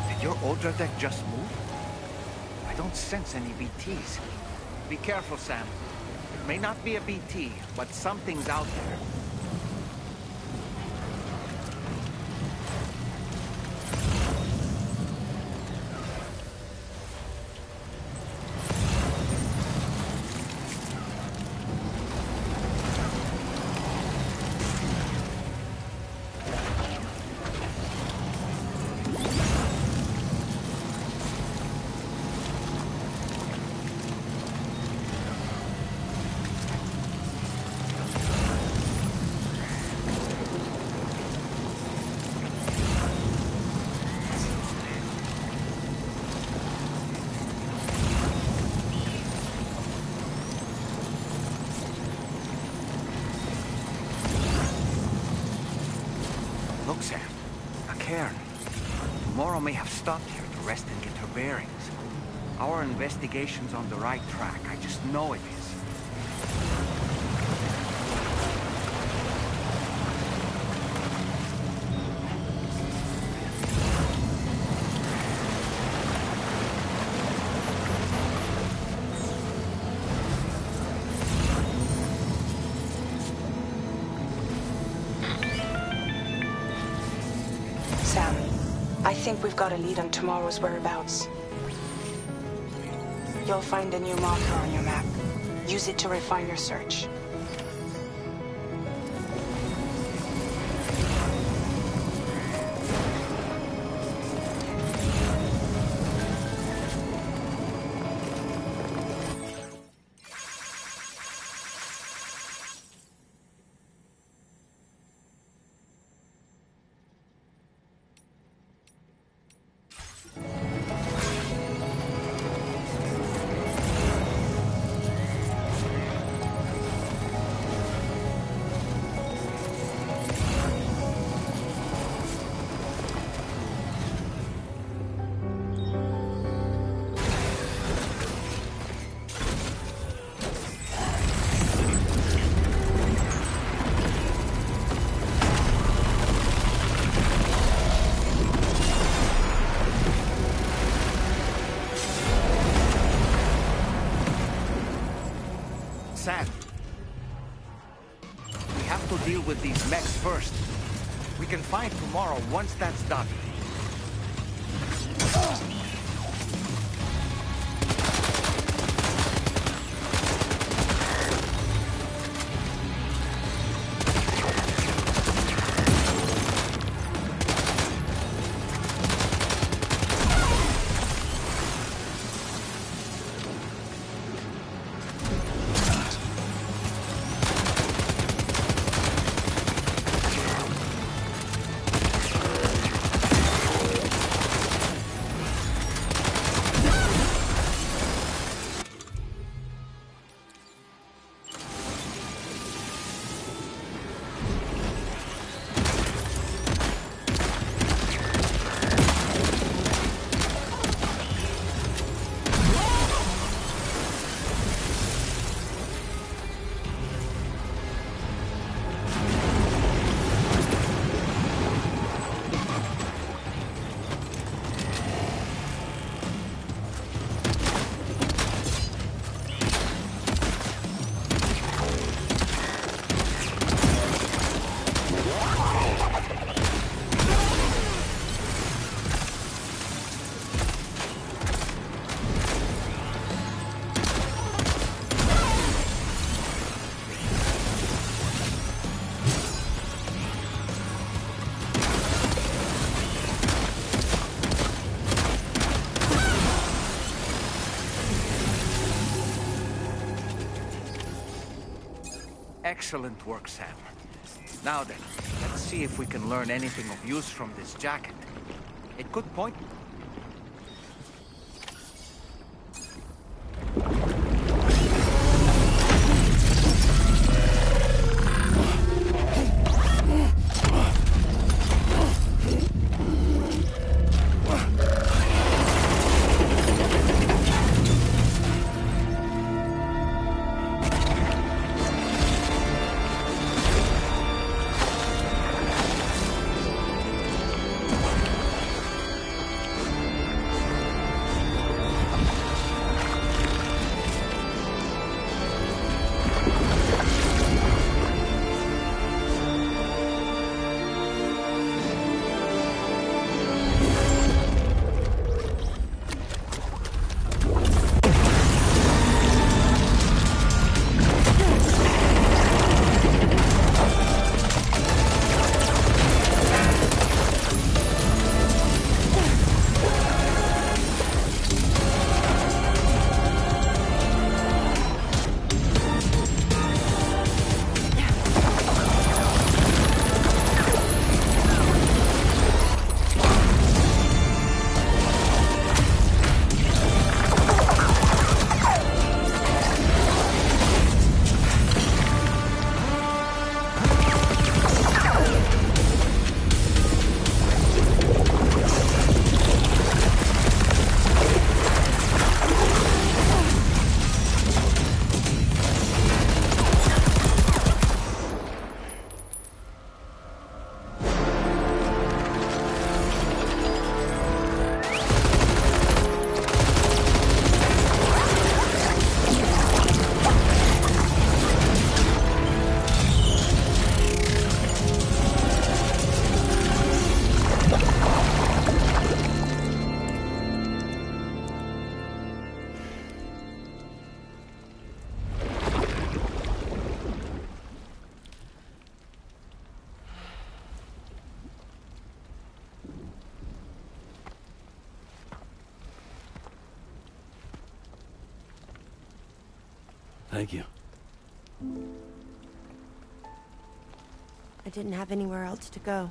Did your Ultra deck just move? I don't sense any BTs. Be careful, Sam. It may not be a BT, but something's out there. Look, Sam. A cairn. Tomorrow may have stopped here to rest and get her bearings. Our investigation's on the right track. I just know it is. I think we've got a lead on tomorrow's whereabouts. You'll find a new marker on your map. Use it to refine your search. Sam, we have to deal with these mechs first. We can fight tomorrow once that's done. Excellent work, Sam. Now then, let's see if we can learn anything of use from this jacket. It could point... Thank you. I didn't have anywhere else to go.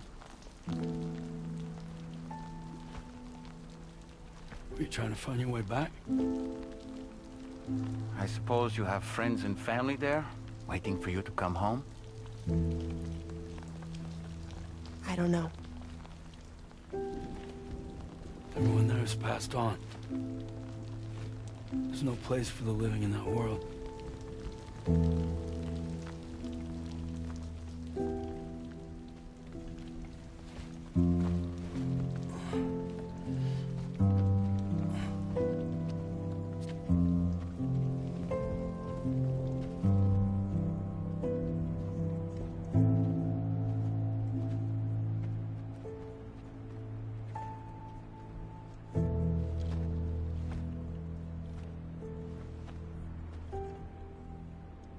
Were you trying to find your way back? I suppose you have friends and family there, waiting for you to come home? I don't know. Everyone there has passed on. There's no place for the living in that world.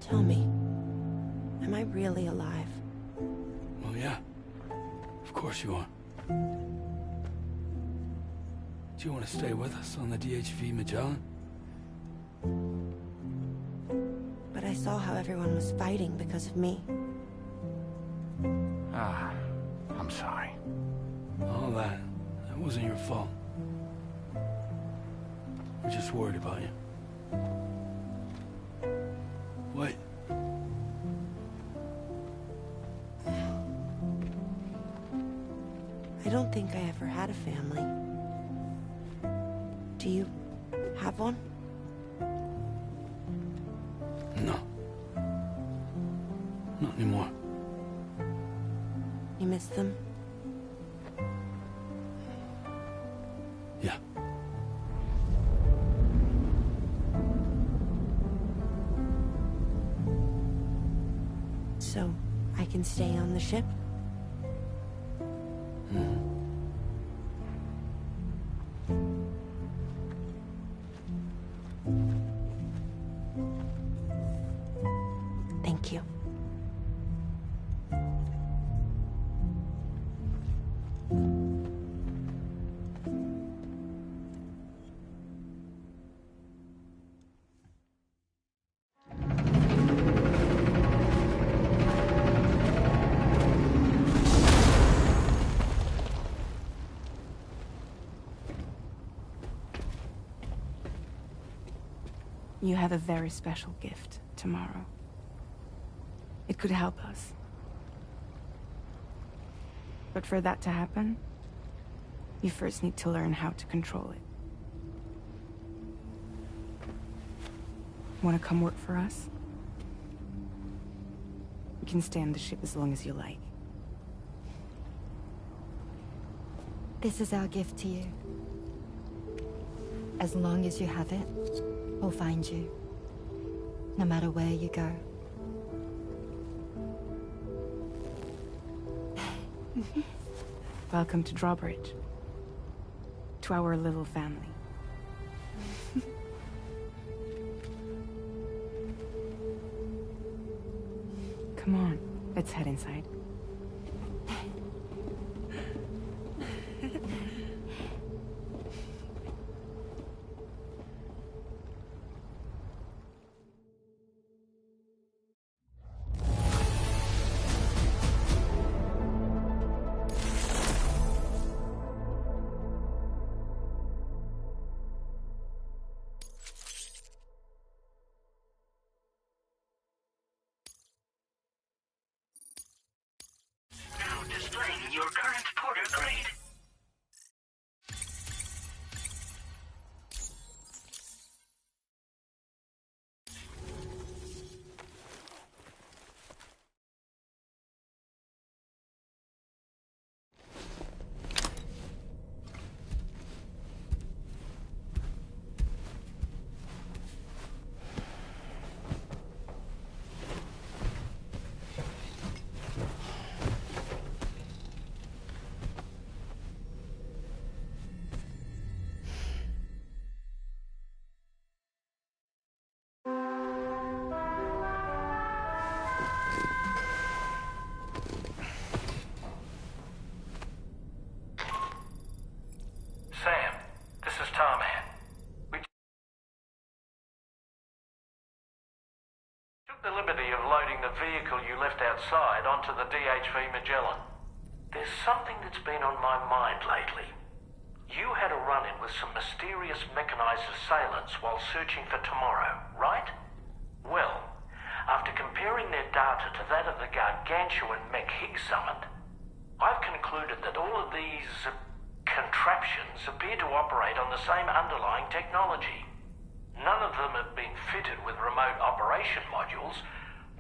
Tell me, am I really alive? Well, yeah. Of course you are. Do you want to stay with us on the DHV Magellan? But I saw how everyone was fighting because of me. Ah, I'm sorry. All that wasn't your fault. We're just worried about you. Wait. I don't think I ever had a family. Do you have one? No. Not anymore. You miss them? Yeah. So, I can stay on the ship? Thank you. You have a very special gift tomorrow. It could help us. But for that to happen, you first need to learn how to control it. Want to come work for us? You can stay on the ship as long as you like. This is our gift to you. As long as you have it, we'll find you. No matter where you go. Welcome to Drawbridge. To our little family. Come on, let's head inside. Now displaying your current porter grade. Sam, this is Tarman. We took the liberty of loading the vehicle you left outside onto the DHV Magellan. There's something that's been on my mind lately. You had a run-in with some mysterious mechanized assailants while searching for tomorrow, right? Well, after comparing their data to that of the gargantuan mech Higgs summoned, I've concluded that all of these contraptions appear to operate on the same underlying technology. None of them have been fitted with remote operation modules,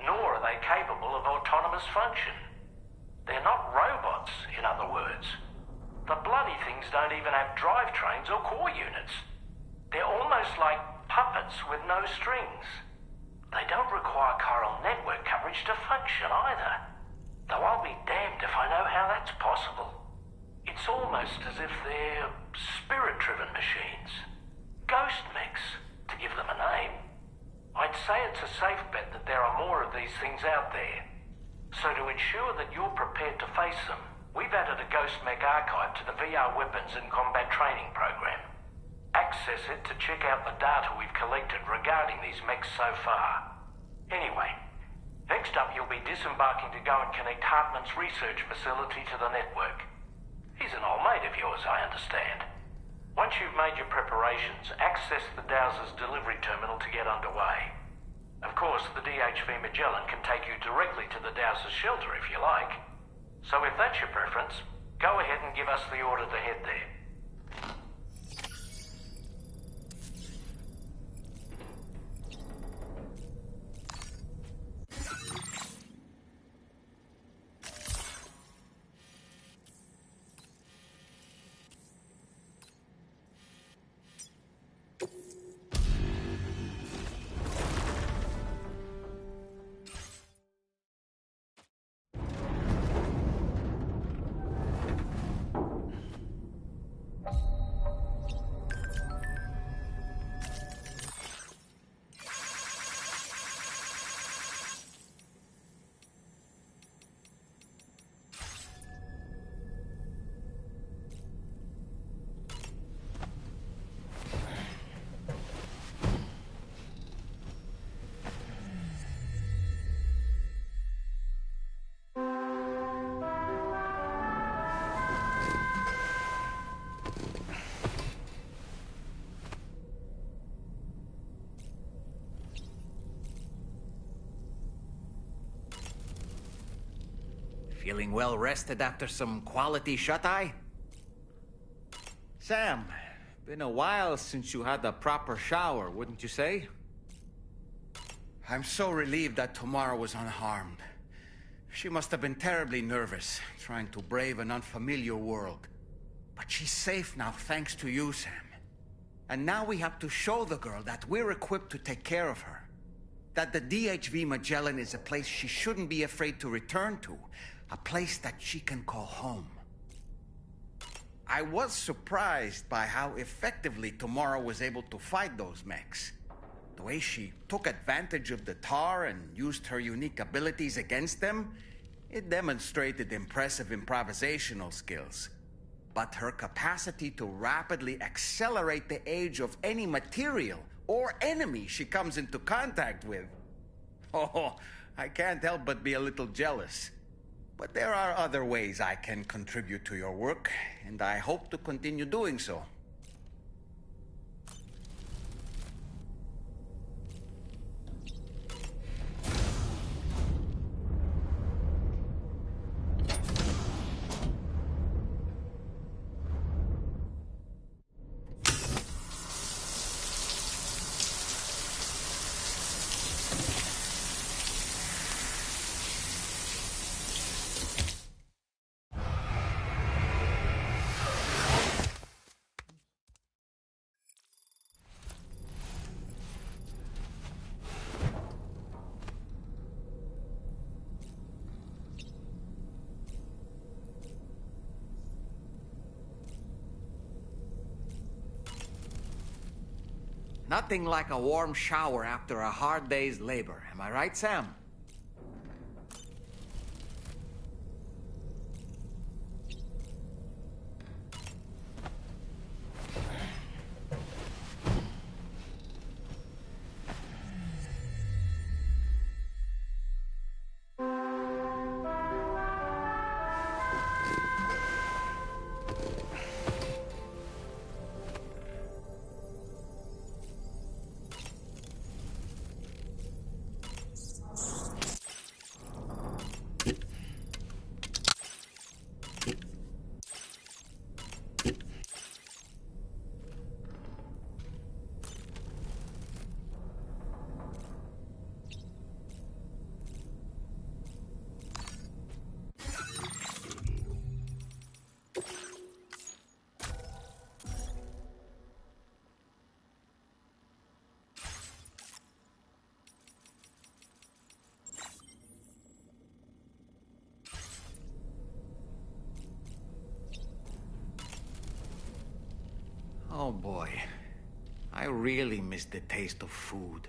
nor are they capable of autonomous function. They're not robots, in other words. The bloody things don't even have drivetrains or core units. They're almost like puppets with no strings. They don't require chiral network coverage to function either. Though I'll be damned if I know how that's possible. It's almost as if they're spirit-driven machines. Ghost mechs, to give them a name. I'd say it's a safe bet that there are more of these things out there. So to ensure that you're prepared to face them, we've added a Ghost Mech archive to the VR weapons and combat training program. Access it to check out the data we've collected regarding these mechs so far. Anyway, next up you'll be disembarking to go and connect Hartman's research facility to the network. He's an old mate of yours, I understand. Once you've made your preparations, access the Dowser's delivery terminal to get underway. Of course, the DHV Magellan can take you directly to the Dowser's shelter if you like. So if that's your preference, go ahead and give us the order to head there. Feeling well rested after some quality shut-eye? Sam, been a while since you had a proper shower, wouldn't you say? I'm so relieved that Tamara was unharmed. She must have been terribly nervous, trying to brave an unfamiliar world. But she's safe now, thanks to you, Sam. And now we have to show the girl that we're equipped to take care of her. That the DHV Magellan is a place she shouldn't be afraid to return to. A place that she can call home. I was surprised by how effectively Tamara was able to fight those mechs. The way she took advantage of the tar and used her unique abilities against them, it demonstrated impressive improvisational skills. But her capacity to rapidly accelerate the age of any material or enemy she comes into contact with. Oh, I can't help but be a little jealous. But there are other ways I can contribute to your work, and I hope to continue doing so. Nothing like a warm shower after a hard day's labor. Am I right, Sam? Oh boy, I really miss the taste of food.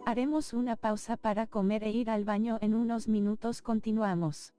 Haremos una pausa para comer e ir al baño. En unos minutos continuamos.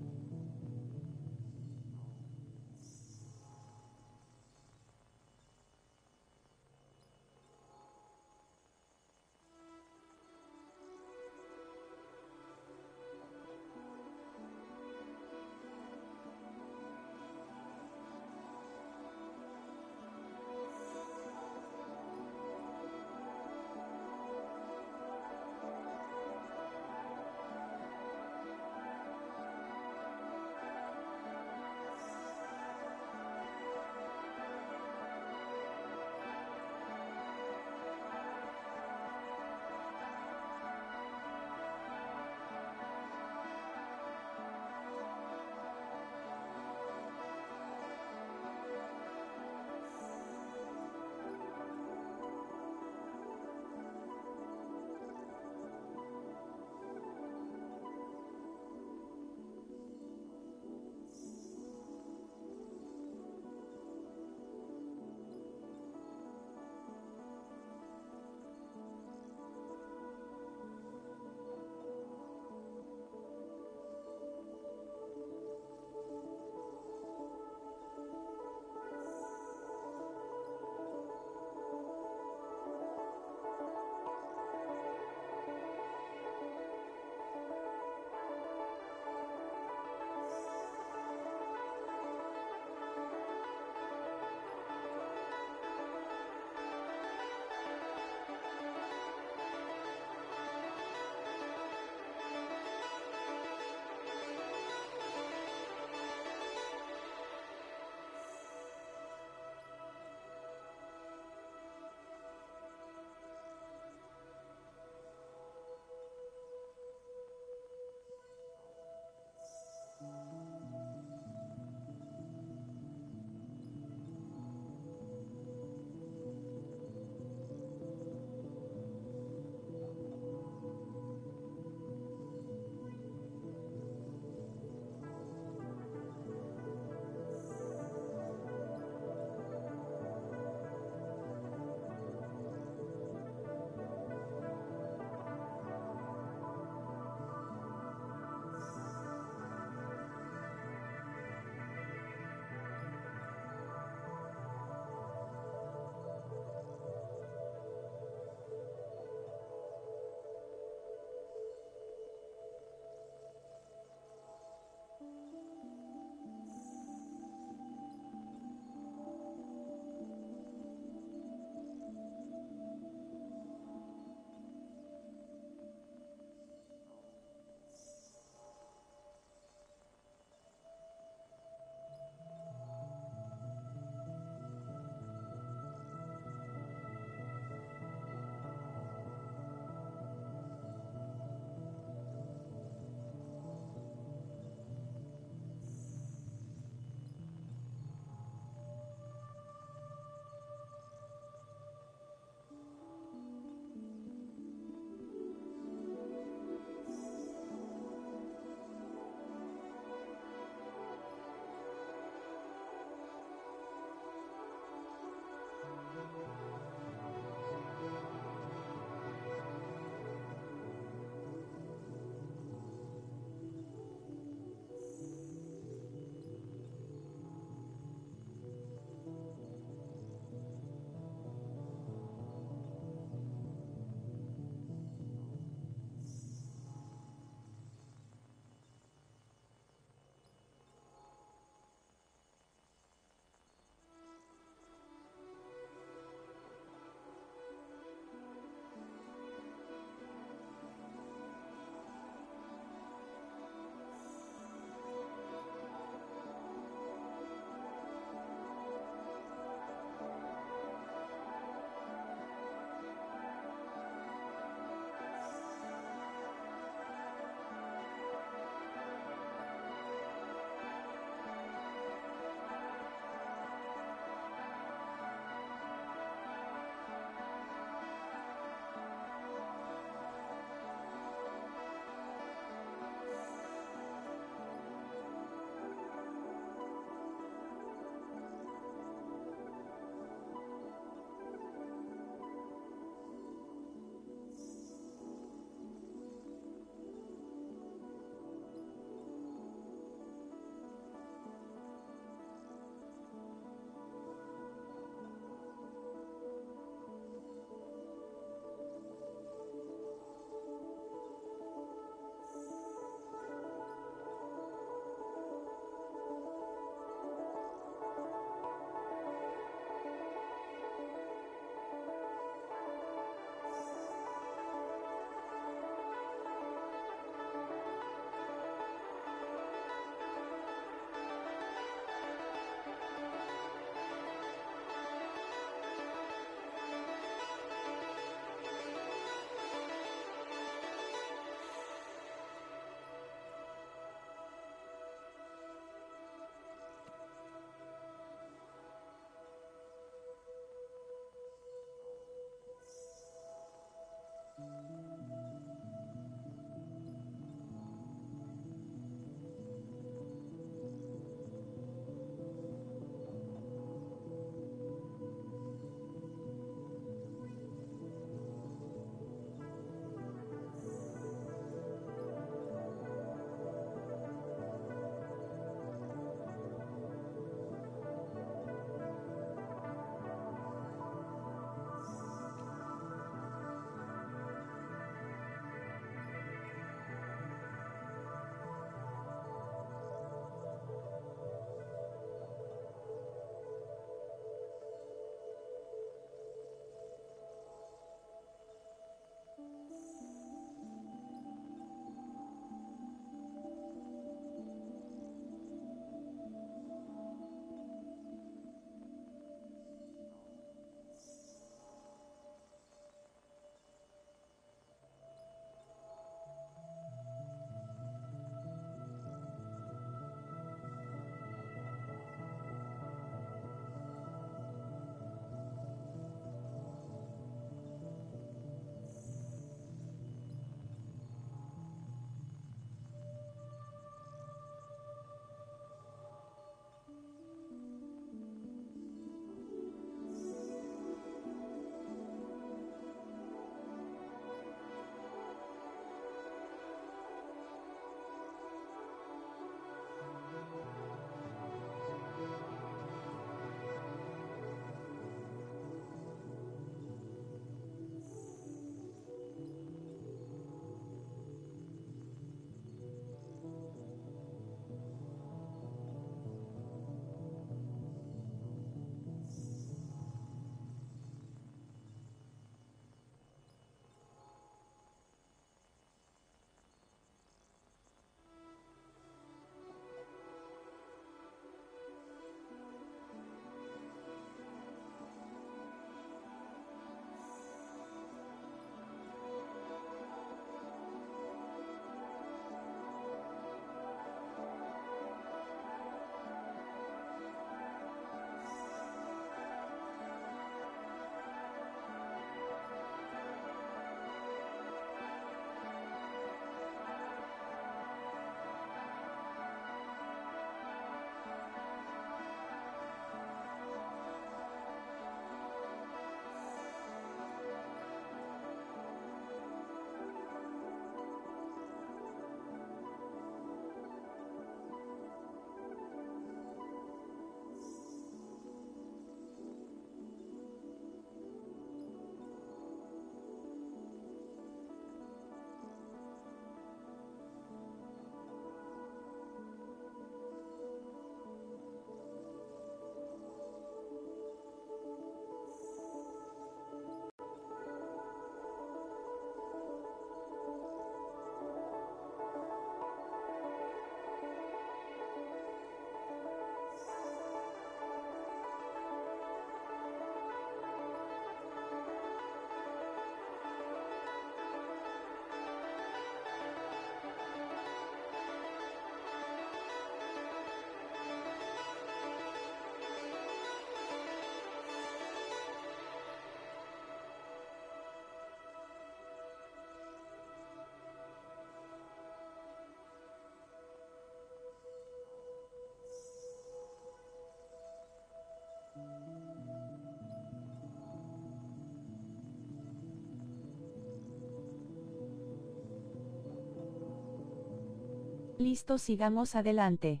Listo, sigamos adelante.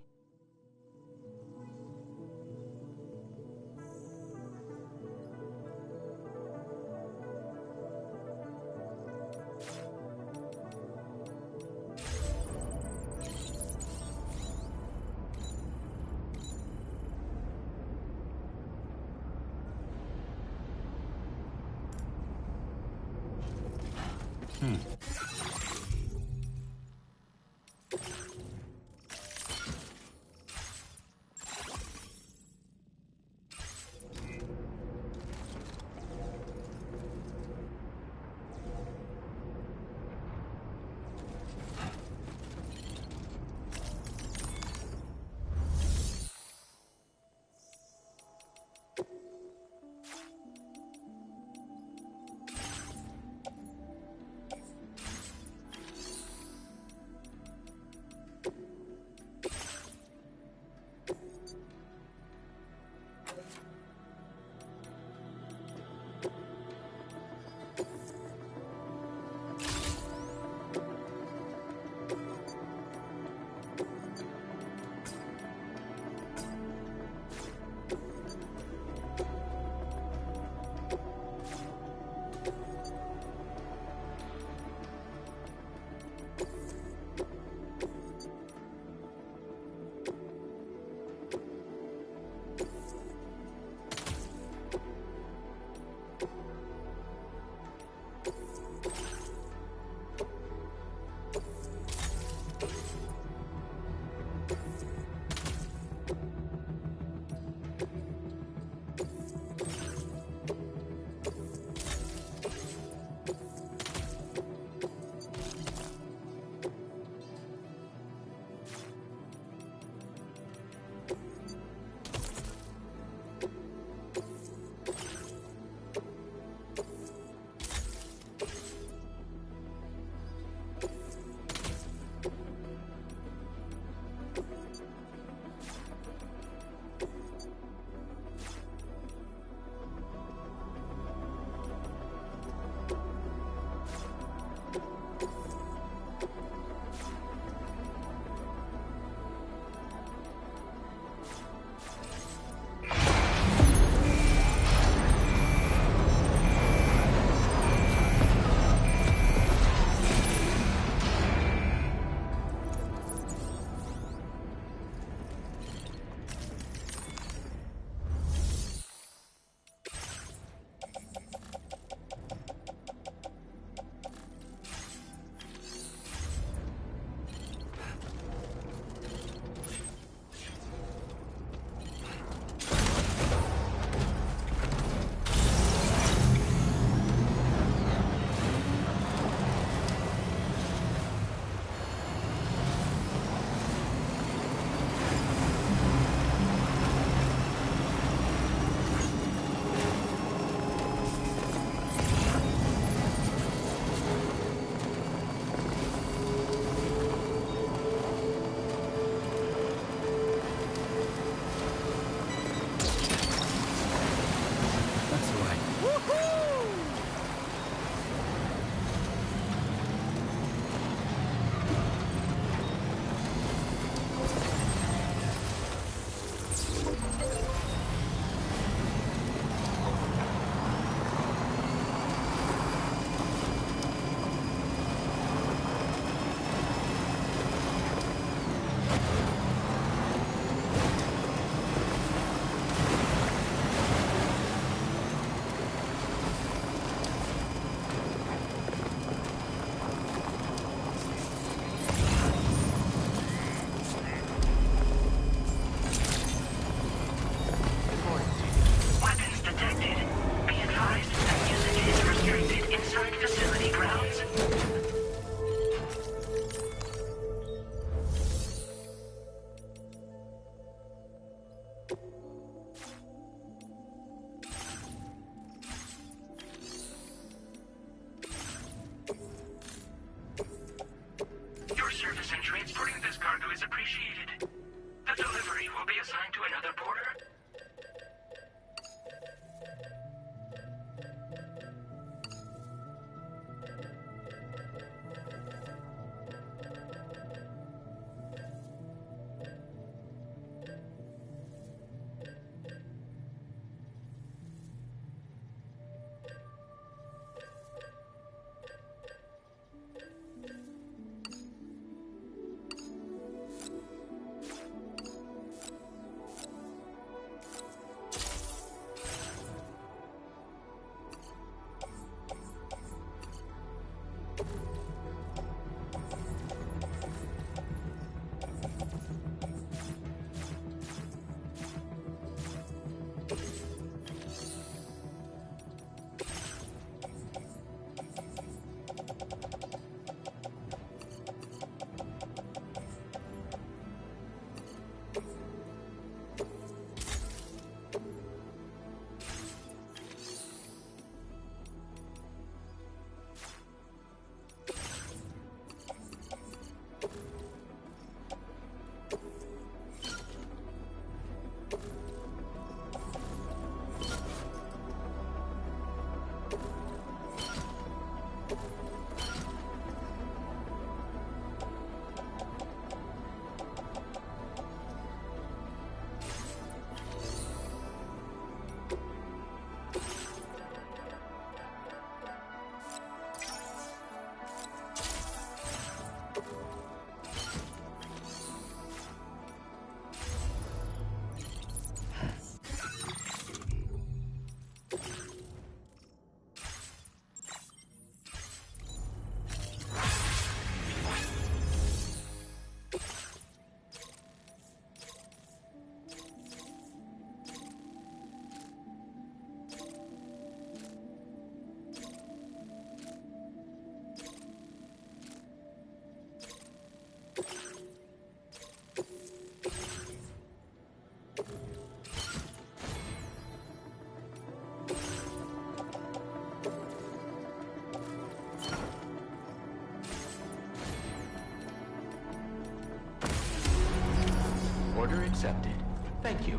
accepted. Thank you.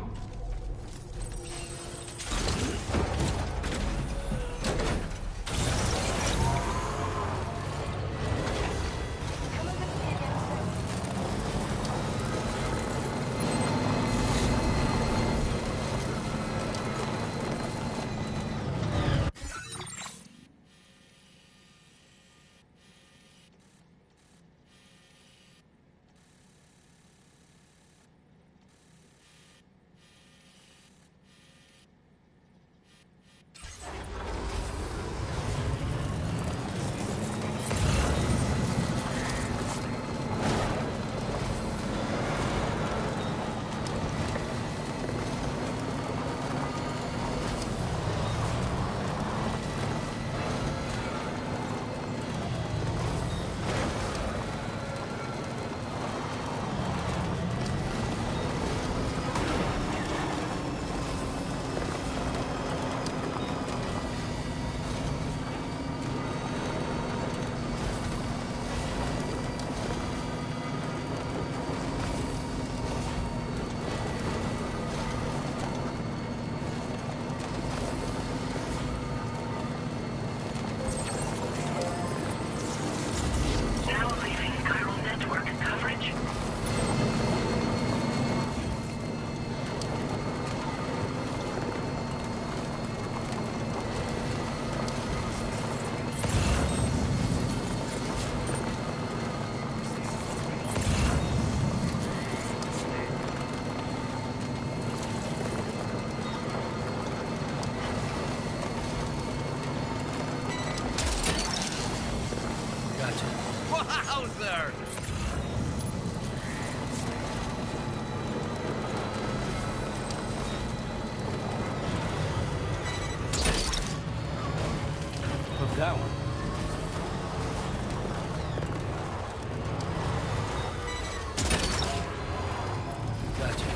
Wowzer! Hook that one. Gotcha.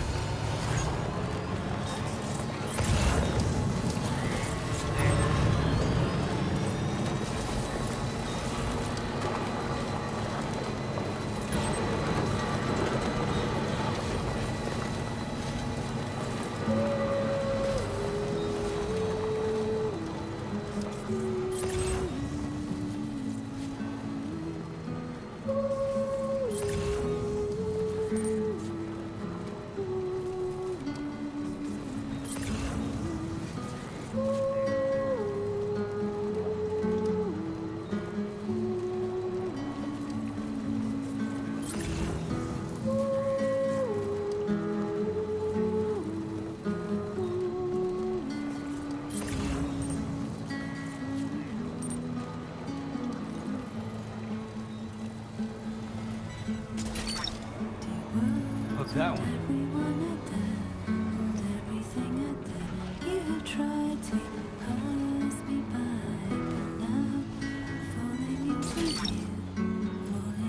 That one.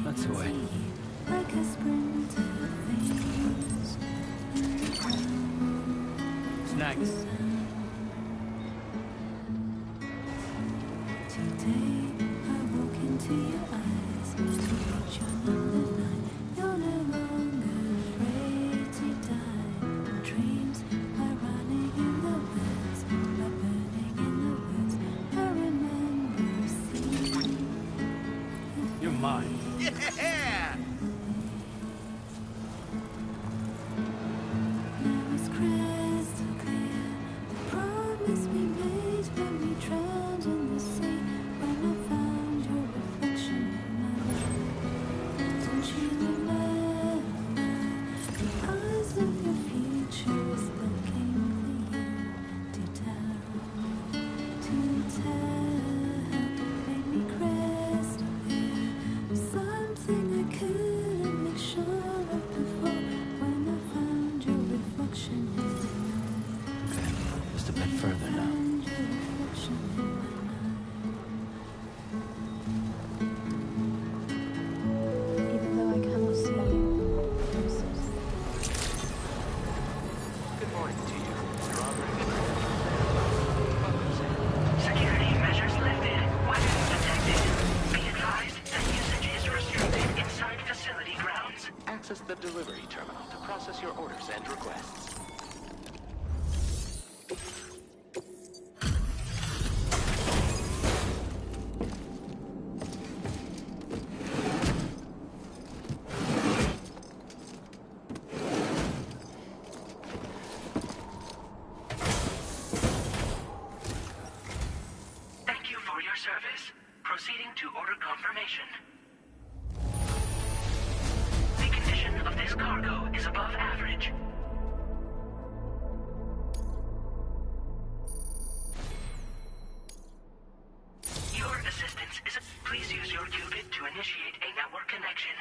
That's the way. Snacks. Today I woke into your eyes to reach your number 9. You're no longer afraid to die. Dreams are running in the woods, are burning in the woods. I remember seeing. You're mine. Yeah! Now it's crystal clear. The promise we made when we drowned in the sea. When I found your reflection in my life. Don't you remember? The eyes of your future is looking for you to tell. Made me crystal clear. Something I couldn't make sure of before. When I found your reflection in my life. Just a bit further now. Found your reflection in my life. Even though I cannot see you, I'm so Good morning to you. Drawbridge. Security service. Proceeding to order confirmation. The condition of this cargo is above average. Your assistance is... Please use your qubit to initiate a network connection.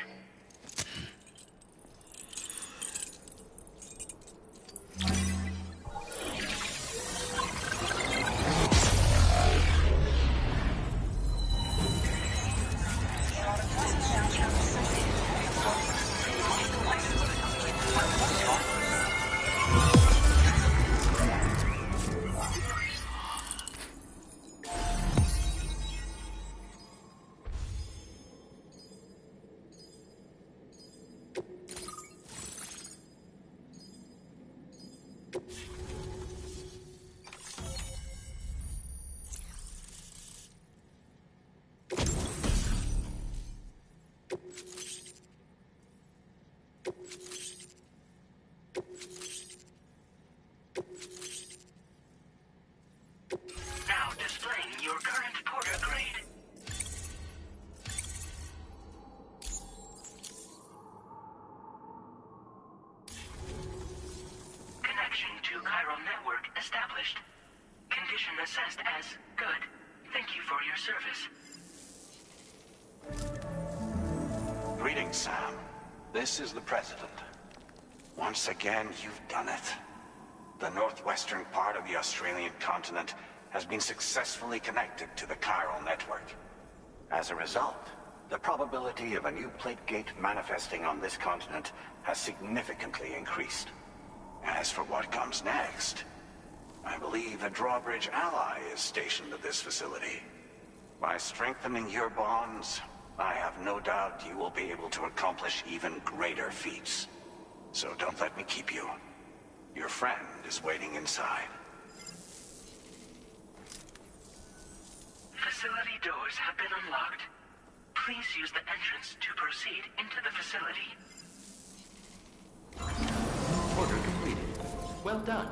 Now displaying your current porter grade. Connection to chiral network established. Condition assessed as good. Thank you for your service. Greetings, Sam. This is the President. Once again, you've done it. The northwestern part of the Australian continent has been successfully connected to the chiral network. As a result, the probability of a new plate gate manifesting on this continent has significantly increased. As for what comes next, I believe a drawbridge ally is stationed at this facility. By strengthening your bonds, I have no doubt you will be able to accomplish even greater feats. So don't let me keep you. Your friend is waiting inside. Facility doors have been unlocked. Please use the entrance to proceed into the facility. Order completed. Well done.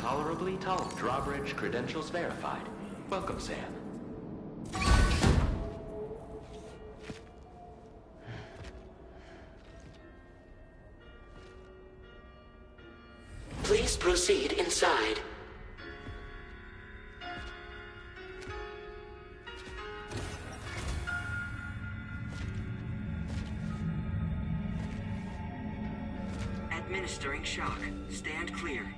Tolerably tall. Drawbridge credentials verified. Welcome, Sam. Please proceed inside. Administering shock. Stand clear.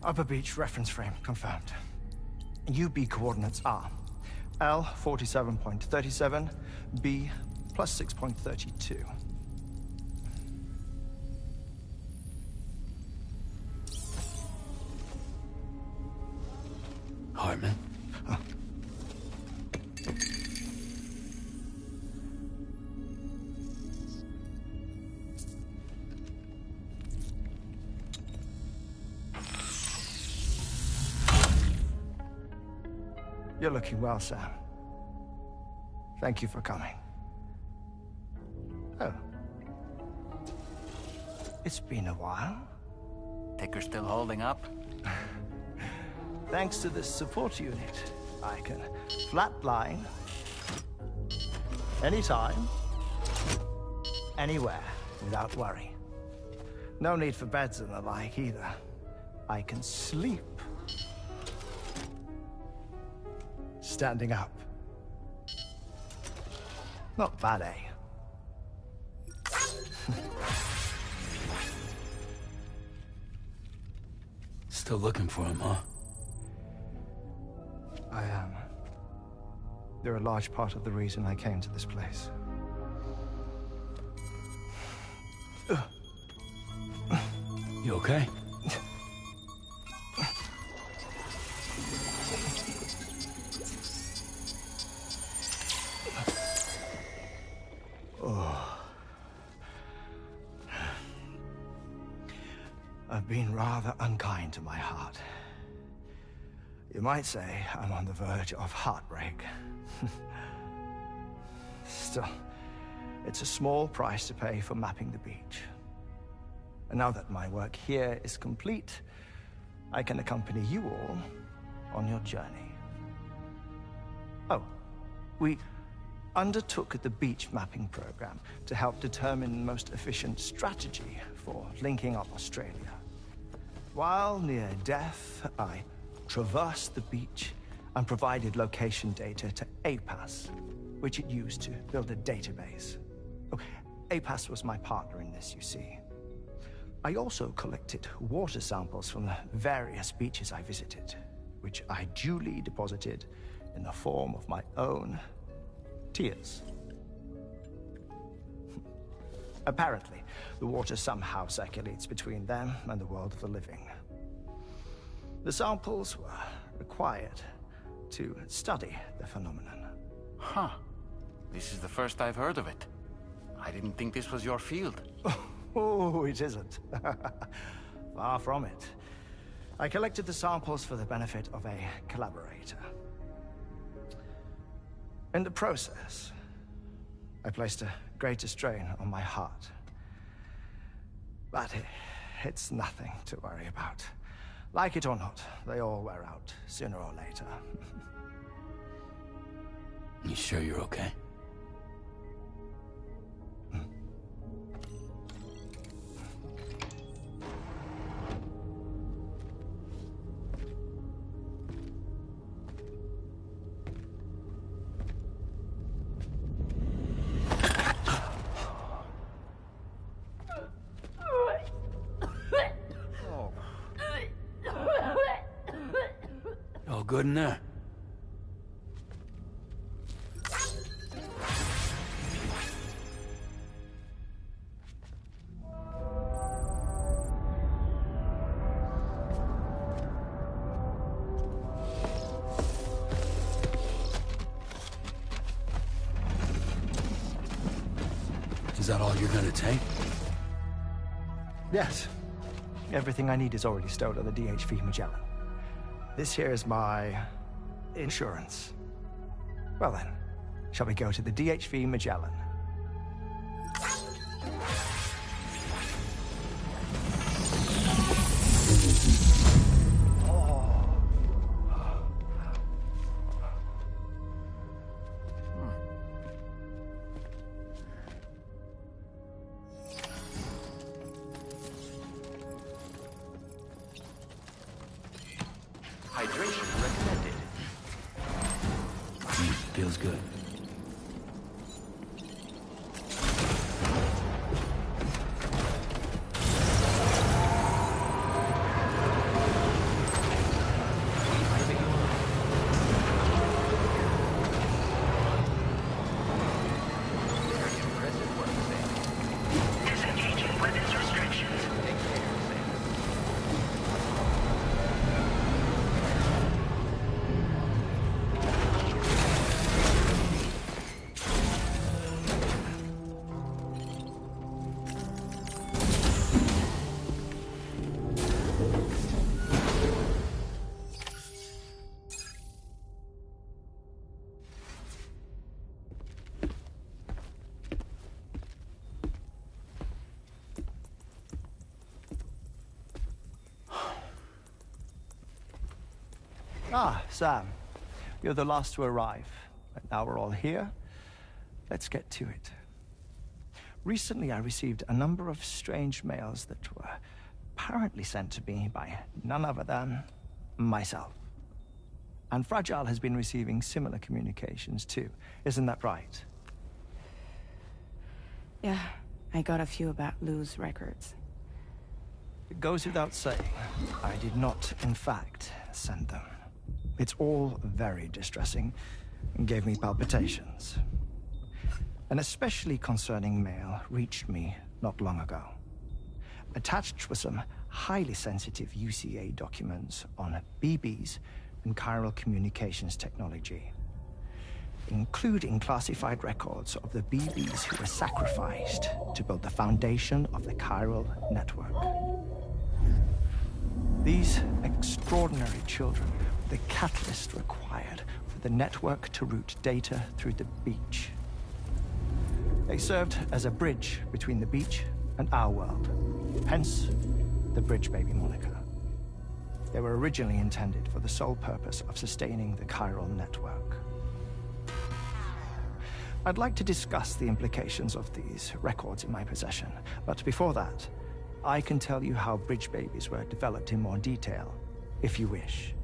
Upper Beach reference frame confirmed. UB coordinates are L 47.37, B plus 6.32. Hartman? You're looking well, Sam. Thank you for coming. Oh. It's been a while. Ticker still holding up? Thanks to this support unit, I can flatline anytime, anywhere, without worry. No need for beds and the like either. I can sleep standing up. Not bad, eh? Still looking for him, huh? I am. They're a large part of the reason I came to this place. You okay? have been rather unkind to my heart. You might say I'm on the verge of heartbreak. Still, it's a small price to pay for mapping the beach. And now that my work here is complete, I can accompany you all on your journey. Oh, we undertook the beach mapping program to help determine the most efficient strategy for linking up Australia. While near death, I traversed the beach and provided location data to APAS, which it used to build a database. Oh, APAS was my partner in this, you see. I also collected water samples from the various beaches I visited, which I duly deposited in the form of my own tears. Apparently, the water somehow circulates between them and the world of the living. The samples were required to study the phenomenon. Huh. This is the first I've heard of it. I didn't think this was your field. Oh, it isn't. Far from it. I collected the samples for the benefit of a collaborator. In the process, I placed a greater strain on my heart. But it's nothing to worry about. Like it or not, they all wear out, sooner or later. You sure you're okay? All good in there? Is that all you're gonna take? Yes. Everything I need is already stowed on the DHV Magellan. This here is my insurance. Well then, shall we go to the DHV Magellan? Hydration recommended. Feels good. Disengaging weapons restrictions. Ah, Sam. You're the last to arrive. But now we're all here. Let's get to it. Recently, I received a number of strange mails that were apparently sent to me by none other than myself. And Fragile has been receiving similar communications too. Isn't that right? Yeah, I got a few about Lou's records. It goes without saying, I did not, in fact, send them. It's all very distressing and gave me palpitations. An especially concerning mail reached me not long ago. Attached were some highly sensitive UCA documents on BBs and chiral communications technology, including classified records of the BBs who were sacrificed to build the foundation of the chiral network. These extraordinary children were the catalyst required for the network to route data through the beach. They served as a bridge between the beach and our world, hence the Bridge Baby moniker. They were originally intended for the sole purpose of sustaining the chiral network. I'd like to discuss the implications of these records in my possession, but before that, I can tell you how Bridge Babies were developed in more detail, if you wish.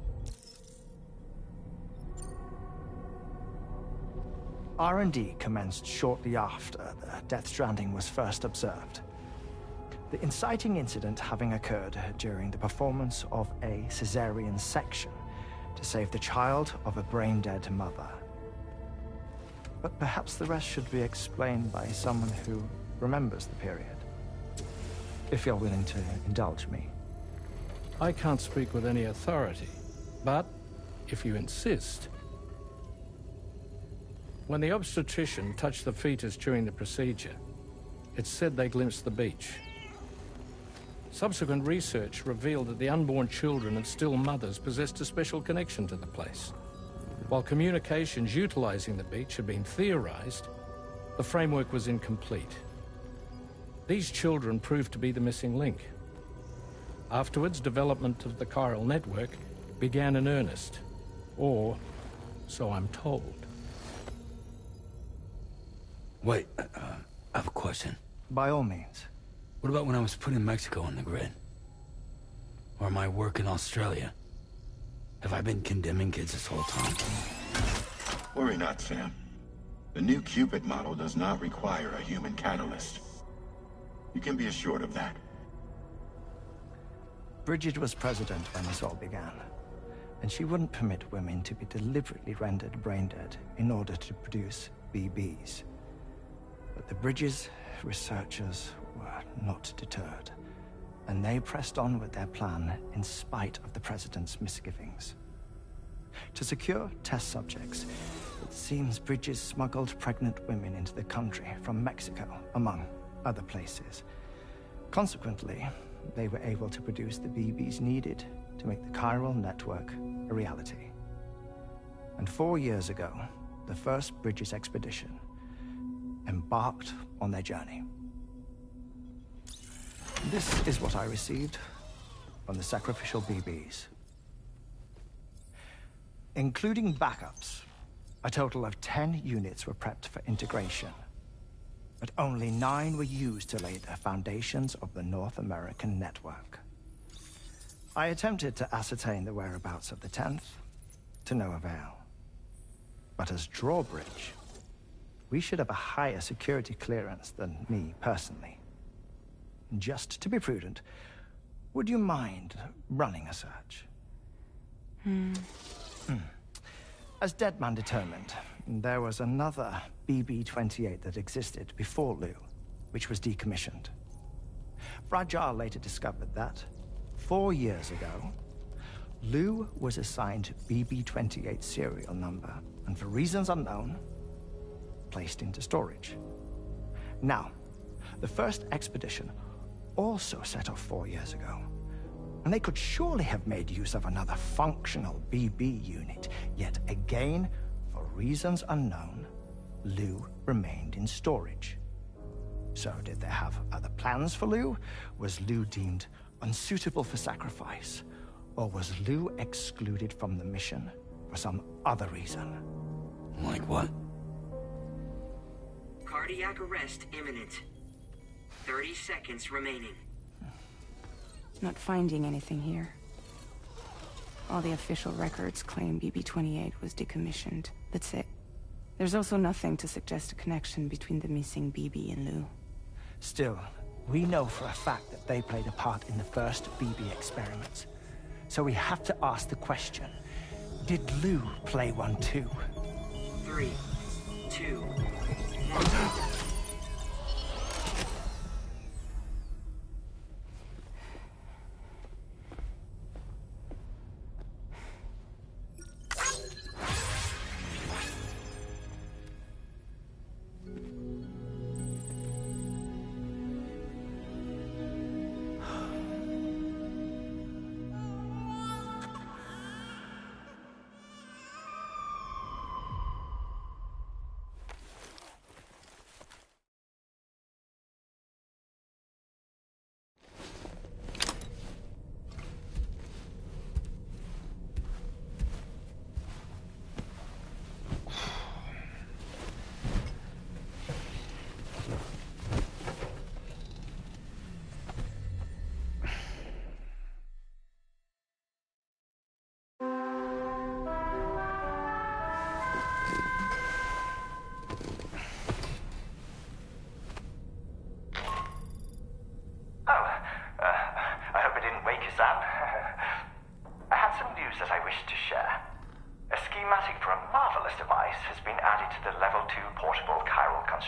R&D commenced shortly after the Death Stranding was first observed. The inciting incident having occurred during the performance of a cesarean section to save the child of a brain-dead mother. But perhaps the rest should be explained by someone who remembers the period. If you're willing to indulge me. I can't speak with any authority, but if you insist. When the obstetrician touched the fetus during the procedure, it's said they glimpsed the beach. Subsequent research revealed that the unborn children and still mothers possessed a special connection to the place. While communications utilizing the beach had been theorized, the framework was incomplete. These children proved to be the missing link. Afterwards, development of the chiral network began in earnest, or so I'm told. Wait, I have a question. By all means. What about when I was putting Mexico on the grid? Or my work in Australia? Have I been condemning kids this whole time? Worry not, Sam. The new Cupid model does not require a human catalyst. You can be assured of that. Bridget was president when this all began, and she wouldn't permit women to be deliberately rendered brain-dead in order to produce BBs. But the Bridges researchers were not deterred, and they pressed on with their plan in spite of the president's misgivings. To secure test subjects, it seems Bridges smuggled pregnant women into the country from Mexico, among other places. Consequently, they were able to produce the BBs needed to make the chiral network a reality. And 4 years ago, the first Bridges expedition embarked on their journey. This is what I received from the sacrificial BBs. Including backups, a total of 10 units were prepped for integration, but only 9 were used to lay the foundations of the North American network. I attempted to ascertain the whereabouts of the 10th, to no avail. But as drawbridge, we should have a higher security clearance than me personally. Just to be prudent, would you mind running a search? As Deadman determined, there was another BB-28 that existed before Lou, which was decommissioned. Fragile later discovered that, 4 years ago, Lou was assigned BB-28 serial number, and for reasons unknown, placed into storage. Now, the first expedition also set off 4 years ago, and they could surely have made use of another functional BB unit, yet again, for reasons unknown, Lou remained in storage. So did they have other plans for Lou? Was Lou deemed unsuitable for sacrifice? Or was Lou excluded from the mission for some other reason? Like what? Cardiac arrest imminent. 30 seconds remaining. Not finding anything here. All the official records claim BB-28 was decommissioned. That's it. There's also nothing to suggest a connection between the missing BB and Lou. Still, we know for a fact that they played a part in the first BB experiments. So we have to ask the question, did Lou play one too? 3, 2, 1.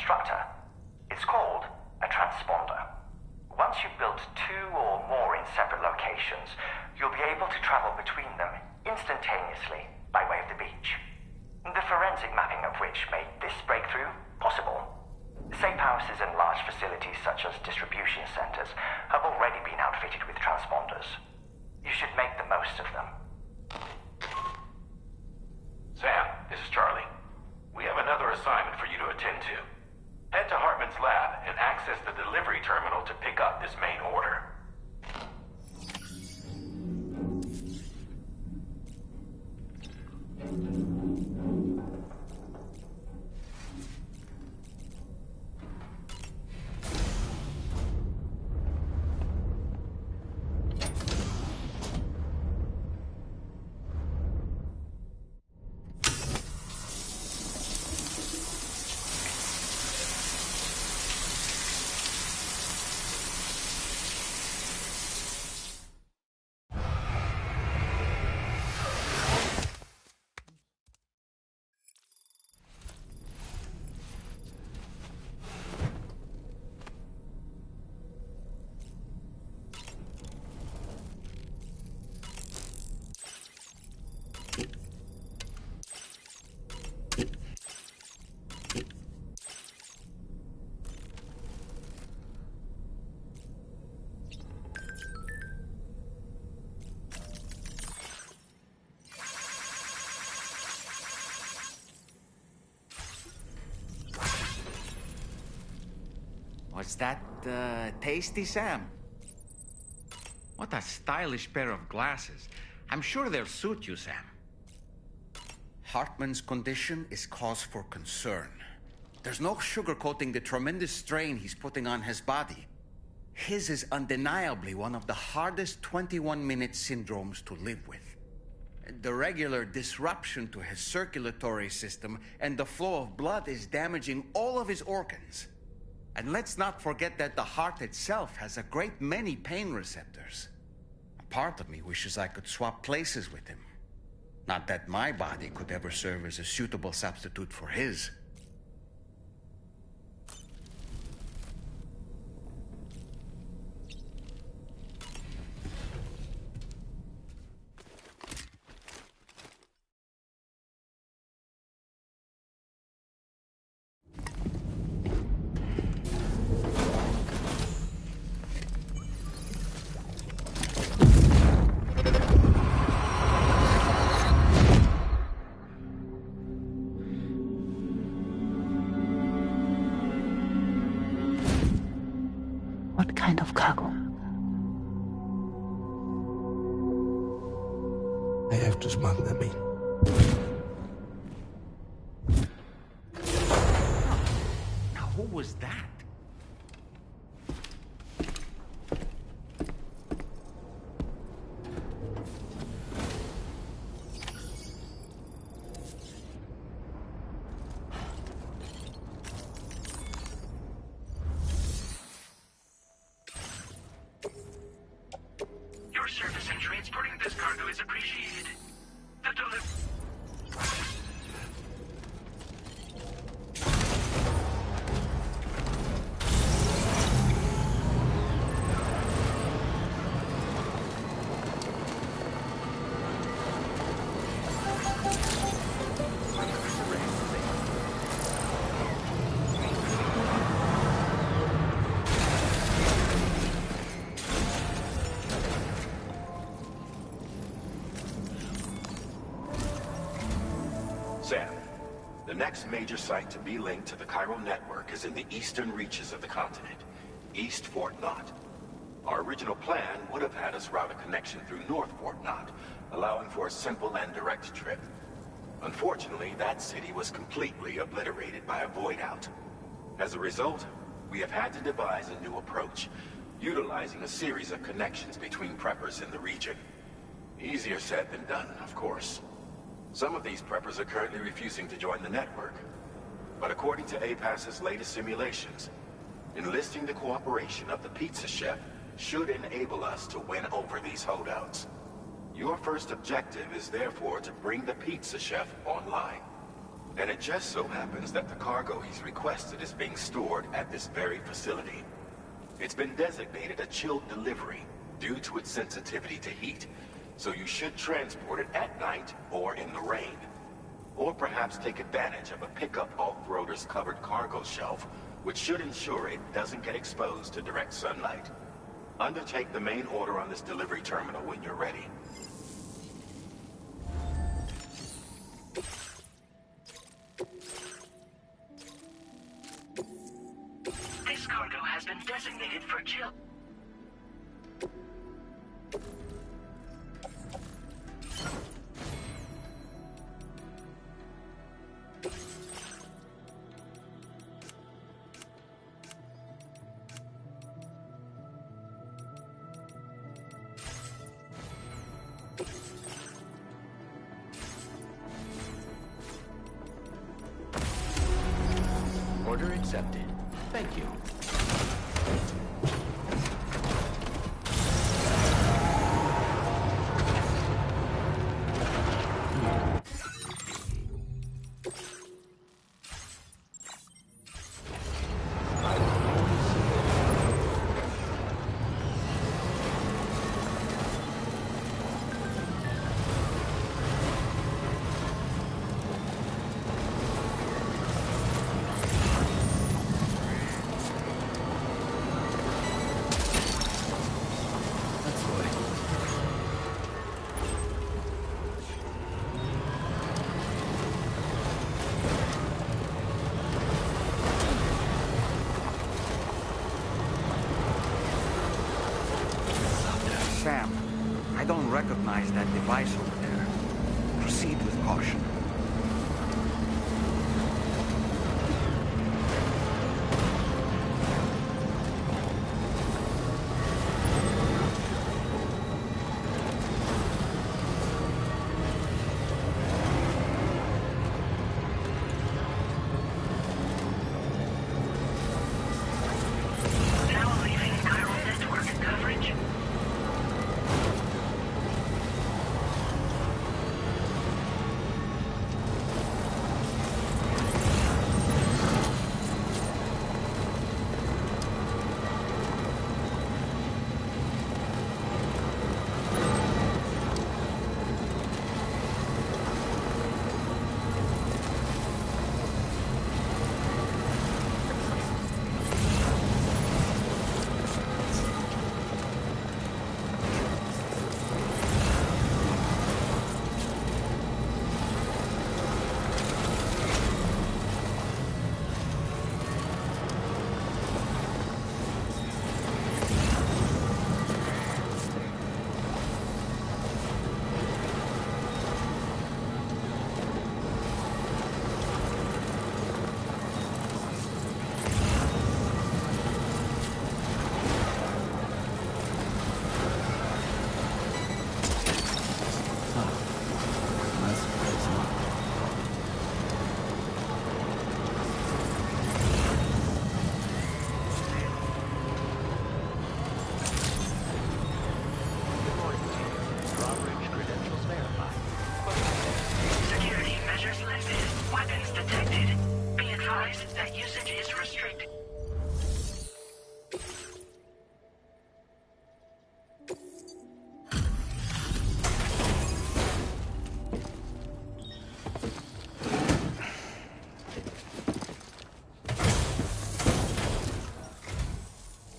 constructor. It's called a transponder. Once you've built 2 or more in separate locations, you'll be able to travel between them instantaneously by way of the beach. The forensic mapping of which made this breakthrough possible. Safe houses and large facilities such as distribution centers have already been outfitted with transponders. You should make the most of them. Sam, this is Charlie. We have another assignment for you to attend to. Head to Hartman's lab and access the delivery terminal to pick up this main order. Was that, tasty, Sam? What a stylish pair of glasses. I'm sure they'll suit you, Sam. Hartman's condition is cause for concern. There's no sugarcoating the tremendous strain he's putting on his body. His is undeniably one of the hardest 21-minute syndromes to live with. The regular disruption to his circulatory system and the flow of blood is damaging all of his organs. And let's not forget that the heart itself has a great many pain receptors. A part of me wishes I could swap places with him. Not that my body could ever serve as a suitable substitute for his. What kind of cargo? I have to smuggle them in. Now, who was that? Your service in transporting this cargo is appreciated. The Sam, the next major site to be linked to the chiral network is in the eastern reaches of the continent, East Fort Knott. Our original plan would have had us route a connection through North Fort Knott, allowing for a simple and direct trip. Unfortunately, that city was completely obliterated by a void-out. As a result, we have had to devise a new approach, utilizing a series of connections between preppers in the region. Easier said than done, of course. Some of these preppers are currently refusing to join the network. But according to APAS's latest simulations, enlisting the cooperation of the pizza chef should enable us to win over these holdouts. Your first objective is therefore to bring the pizza chef online. And it just so happens that the cargo he's requested is being stored at this very facility. It's been designated a chilled delivery due to its sensitivity to heat, so you should transport it at night or in the rain. Or perhaps take advantage of a pickup off-roader's covered cargo shelf, which should ensure it doesn't get exposed to direct sunlight. Undertake the main order on this delivery terminal when you're ready. This cargo has been designated for chill. Order accepted. Thank you. Sam, I don't recognize that device over there. Proceed with caution. Now leaving chiral network coverage. Drawbridge credentials verified. Security measures lifted. Weapons detected. Be advised that usage is restricted.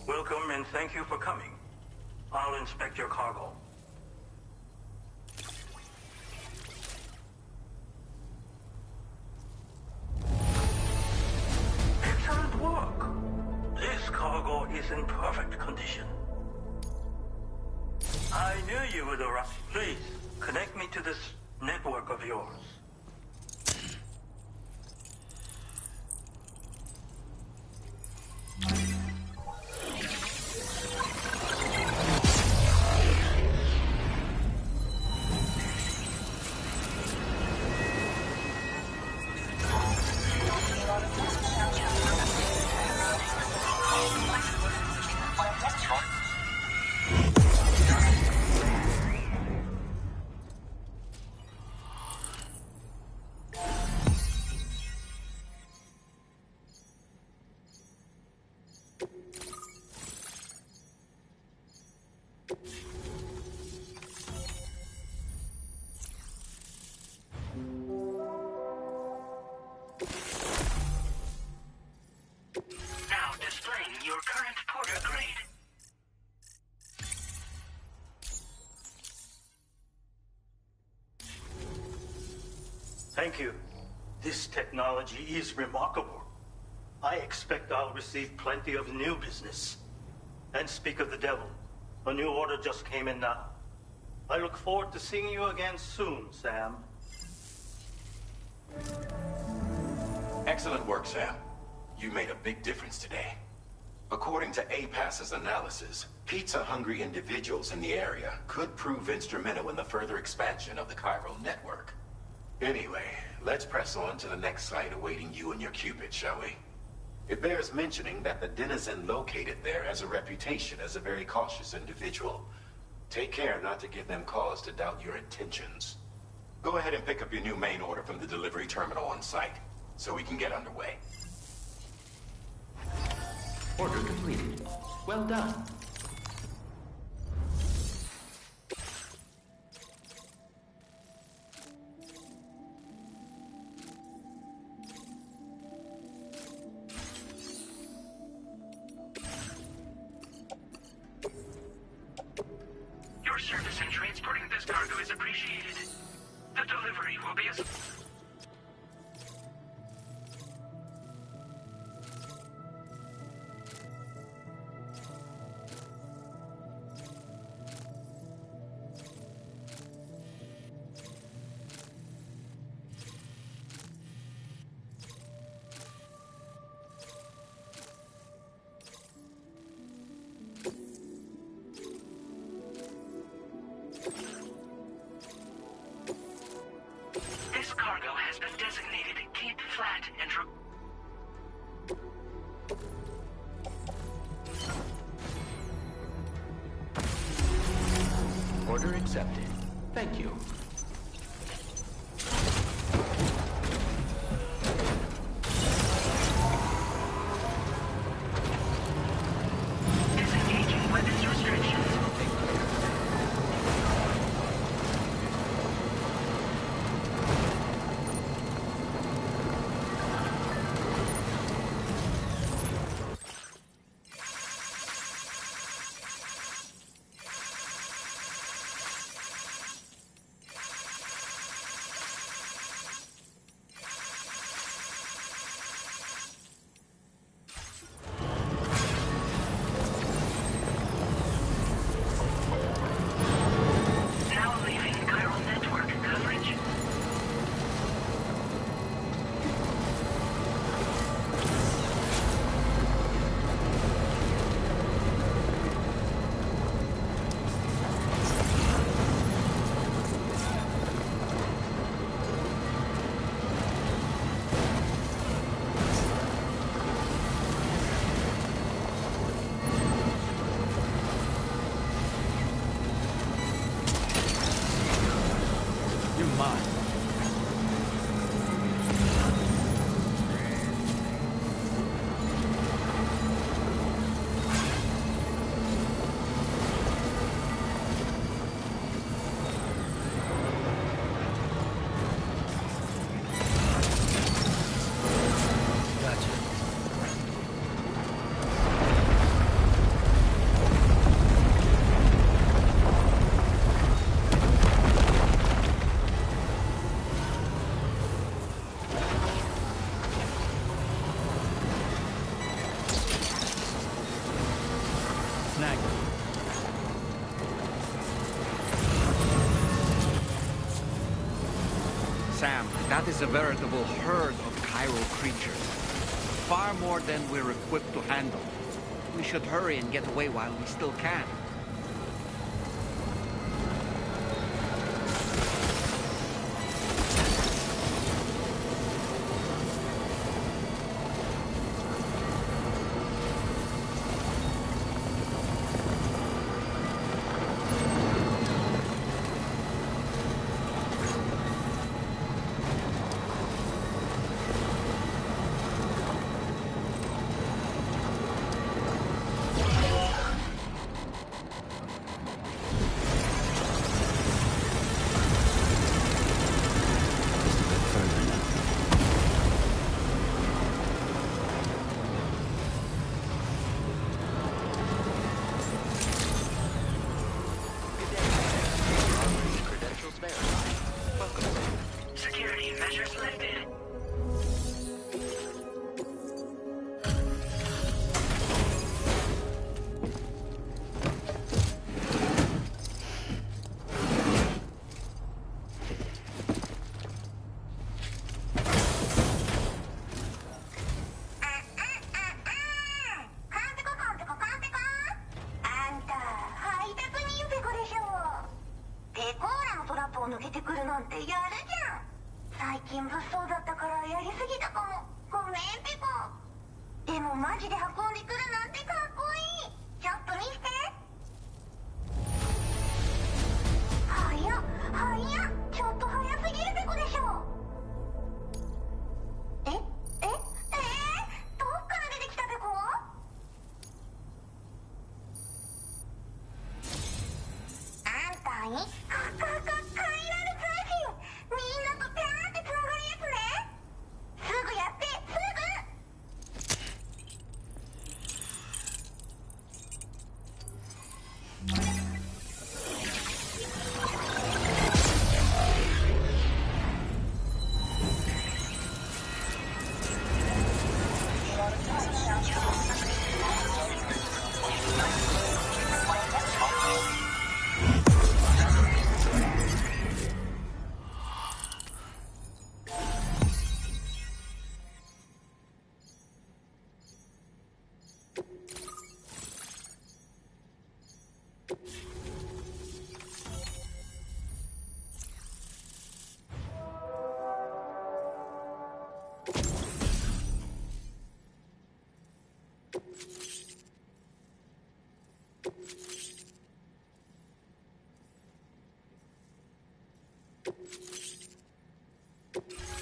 Welcome and thank you for coming. I'll inspect your cargo. Excellent work. This cargo is in perfect condition. I knew you would arrive. Please, connect me to this network of yours. Thank you. This technology is remarkable. I expect I'll receive plenty of new business. And speak of the devil, a new order just came in now. I look forward to seeing you again soon, Sam. Excellent work, Sam. You made a big difference today. According to APAS's analysis, pizza-hungry individuals in the area could prove instrumental in the further expansion of the chiral network. Anyway, let's press on to the next site awaiting you and your Cupid, shall we? It bears mentioning that the denizen located there has a reputation as a very cautious individual. Take care not to give them cause to doubt your intentions. Go ahead and pick up your new main order from the delivery terminal on site, so we can get underway. Order completed. Well done. Your service in transporting this cargo is appreciated. The delivery will be as... This cargo has been designated Keep Flat and... Order accepted. Thank you. Disengaging weapons restrictions. Now leaving chiral network coverage. You're mine. Gotcha. Snag. Sam, that is a veritable herd of chiral creatures. Far more than we're equipped to handle. We should hurry and get away while we still can. Measure selected.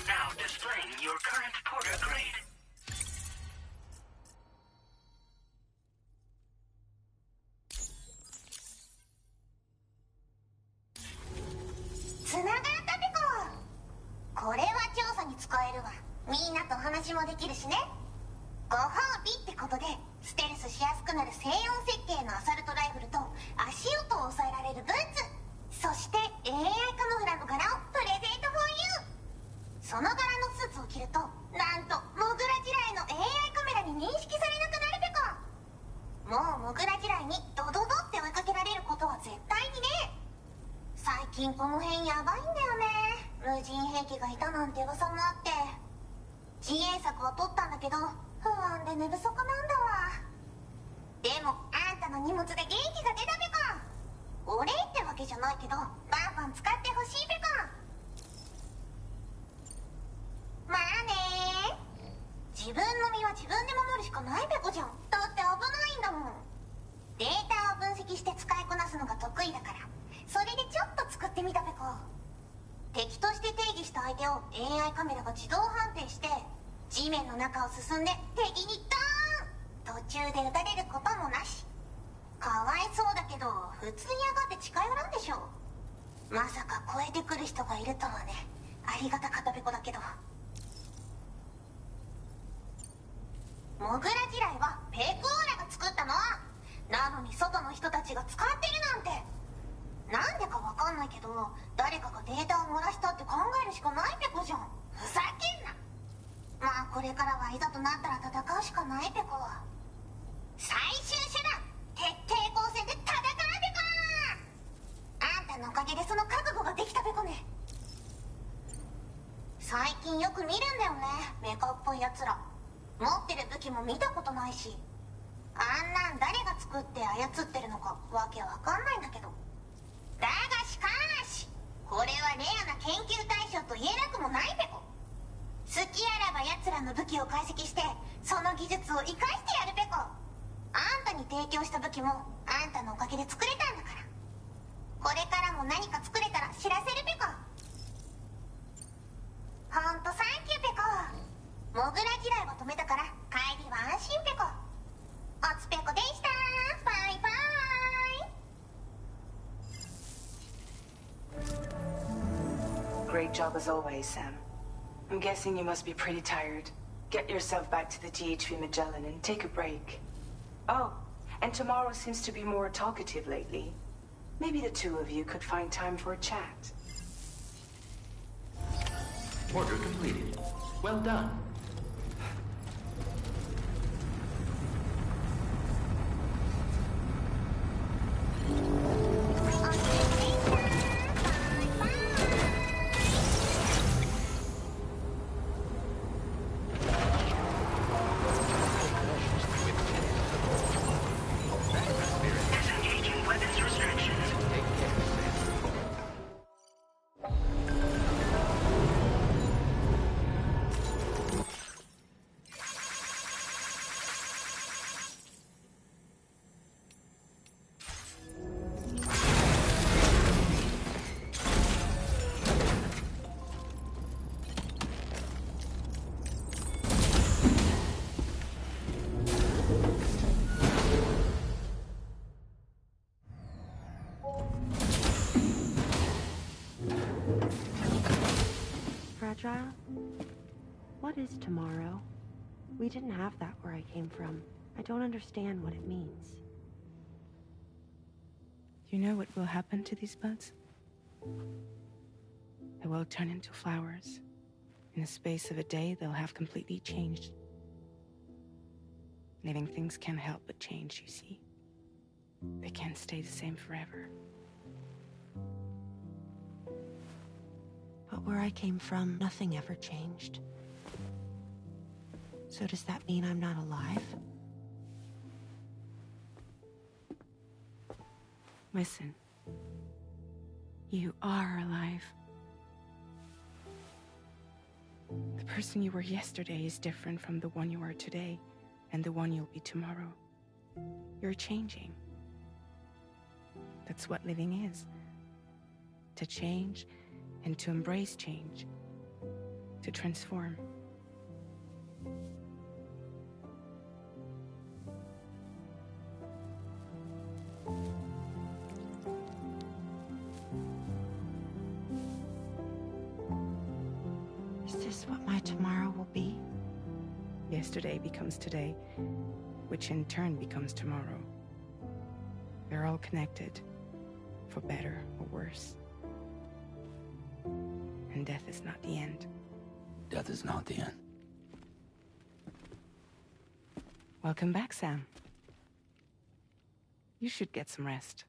Now displaying your current porter grade.これは調査に使えるわ。みんなと話もできるしね。ご褒美ってことでステルスしやすくなる静音設計のアサルトライフルと足音を抑えられるブーツ、そして AI カモフラの柄をプレゼント for you。 その柄のスーツを着るとなんとモグラ地雷の AI カメラに認識されなくなるペコ。もうモグラ地雷にドドドって追いかけられることは絶対にね。最近この辺やばいんだよね。無人兵器がいたなんて噂もあって自衛策は取ったんだけど不安で寝不足なんだわ。でもあんたの荷物で元気が出たペコ。お礼ってわけじゃないけどバンバン使ってほしいペコ。まあね。自分の身は自分で守るしかないペコじゃん。だって危ないんだもん。データを分析して使いこなすのが得意だからそれでちょっと作ってみたペコ。敵として定義した相手を AI カメラが自動判定して地面の中を進んで敵にドーン。途中で撃たれることもなし。かわいそうだけど普通に上がって近寄らんでしょ。まさか超えてくる人がいるとはね。ありがたかったペコだけど。モグラ地雷はペコーラが作ったの。なのに外の人たちが使ってるなんて。なんでかわかんないけど誰かがデータを漏らしたって考えるしかないペコじゃん。ふざけんな。まあこれからはいざとなったら戦うしかないペコ。最終手段徹底抗戦で戦うペコ。あんたのおかげでその覚悟ができたペコね。最近よく見るんだよねメカっぽいやつら。持ってる武器も見たことないしあんなん誰が作って操ってるのかわけわかんないんだけど。だがしかしこれはレアな研究対象と言えなくもないペコ。好きあらば奴らの武器を解析してその技術を生かしてやるペコ。あんたに提供した武器もあんたのおかげで作れたんだから。これからも何か作れたら知らせるペコ。ほんとサンキューペコ。モグラ地雷を止めたから帰りは安心ペコ。おつペコでした。バイバイ。Great job as always, Sam. I'm guessing you must be pretty tired. Get yourself back to the GHV Magellan and take a break. Oh, and tomorrow seems to be more talkative lately. Maybe the two of you could find time for a chat. Order completed. Well done. Disengaging weapons restrictions. Fragile? What is tomorrow? We didn't have that where I came from. I don't understand what it means. You know what will happen to these buds? They will turn into flowers. In the space of a day, they'll have completely changed. Living things can't help but change, you see. They can't stay the same forever. But where I came from, nothing ever changed. So does that mean I'm not alive? Listen. You are alive. The person you were yesterday is different from the one you are today, and the one you'll be tomorrow. You're changing. That's what living is. To change, and to embrace change. To transform. Is this what my tomorrow will be? Yesterday becomes today, which in turn becomes tomorrow. They're all connected, for better or worse. And death is not the end. Death is not the end. Welcome back, Sam. You should get some rest.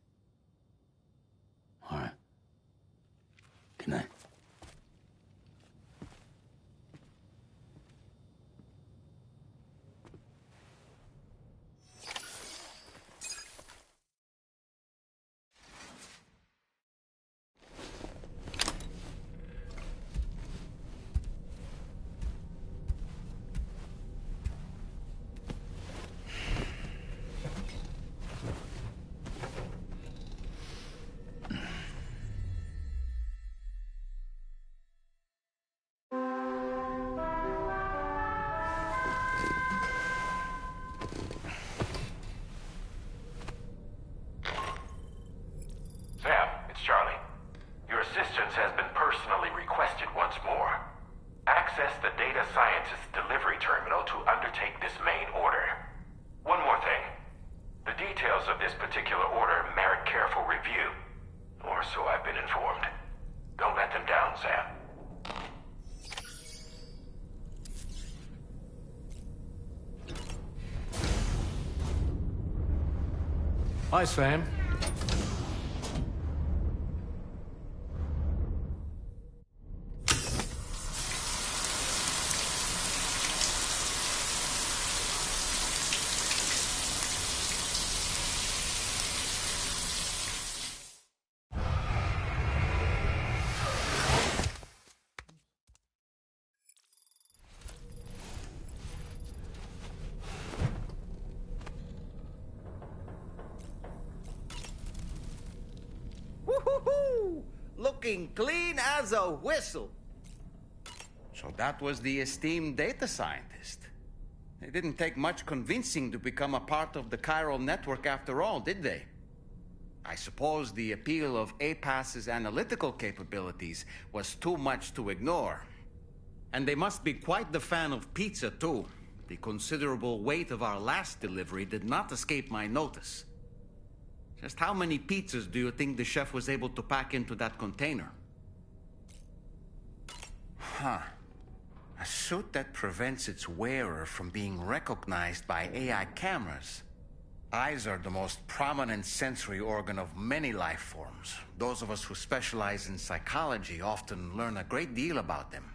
All right. Good night. Sam, it's Charlie. Your assistance has been personally requested once more. Access the data scientist's delivery terminal to undertake this main order. One more thing. The details of this particular order merit careful review. Or so I've been informed. Don't let them down, Sam. Hi, Sam. Woo-hoo-hoo! Looking clean as a whistle. So that was the esteemed data scientist. It didn't take much convincing to become a part of the chiral network after all, did they? I suppose the appeal of APAS's analytical capabilities was too much to ignore. And they must be quite the fan of pizza, too. The considerable weight of our last delivery did not escape my notice. Just how many pizzas do you think the chef was able to pack into that container? Huh. A suit that prevents its wearer from being recognized by AI cameras. Eyes are the most prominent sensory organ of many life forms. Those of us who specialize in psychology often learn a great deal about them.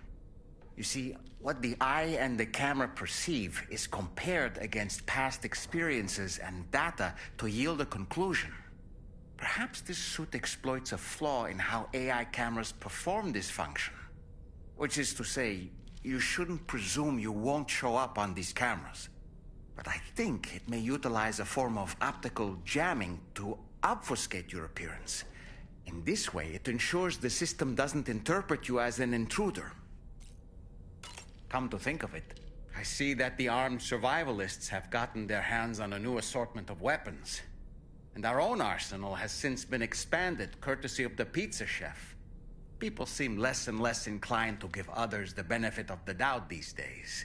You see, what the eye and the camera perceive is compared against past experiences and data to yield a conclusion. Perhaps this suit exploits a flaw in how AI cameras perform this function. Which is to say, you shouldn't presume you won't show up on these cameras. But I think it may utilize a form of optical jamming to obfuscate your appearance. In this way, it ensures the system doesn't interpret you as an intruder. Come to think of it, I see that the armed survivalists have gotten their hands on a new assortment of weapons. And our own arsenal has since been expanded, courtesy of the pizza chef. People seem less and less inclined to give others the benefit of the doubt these days.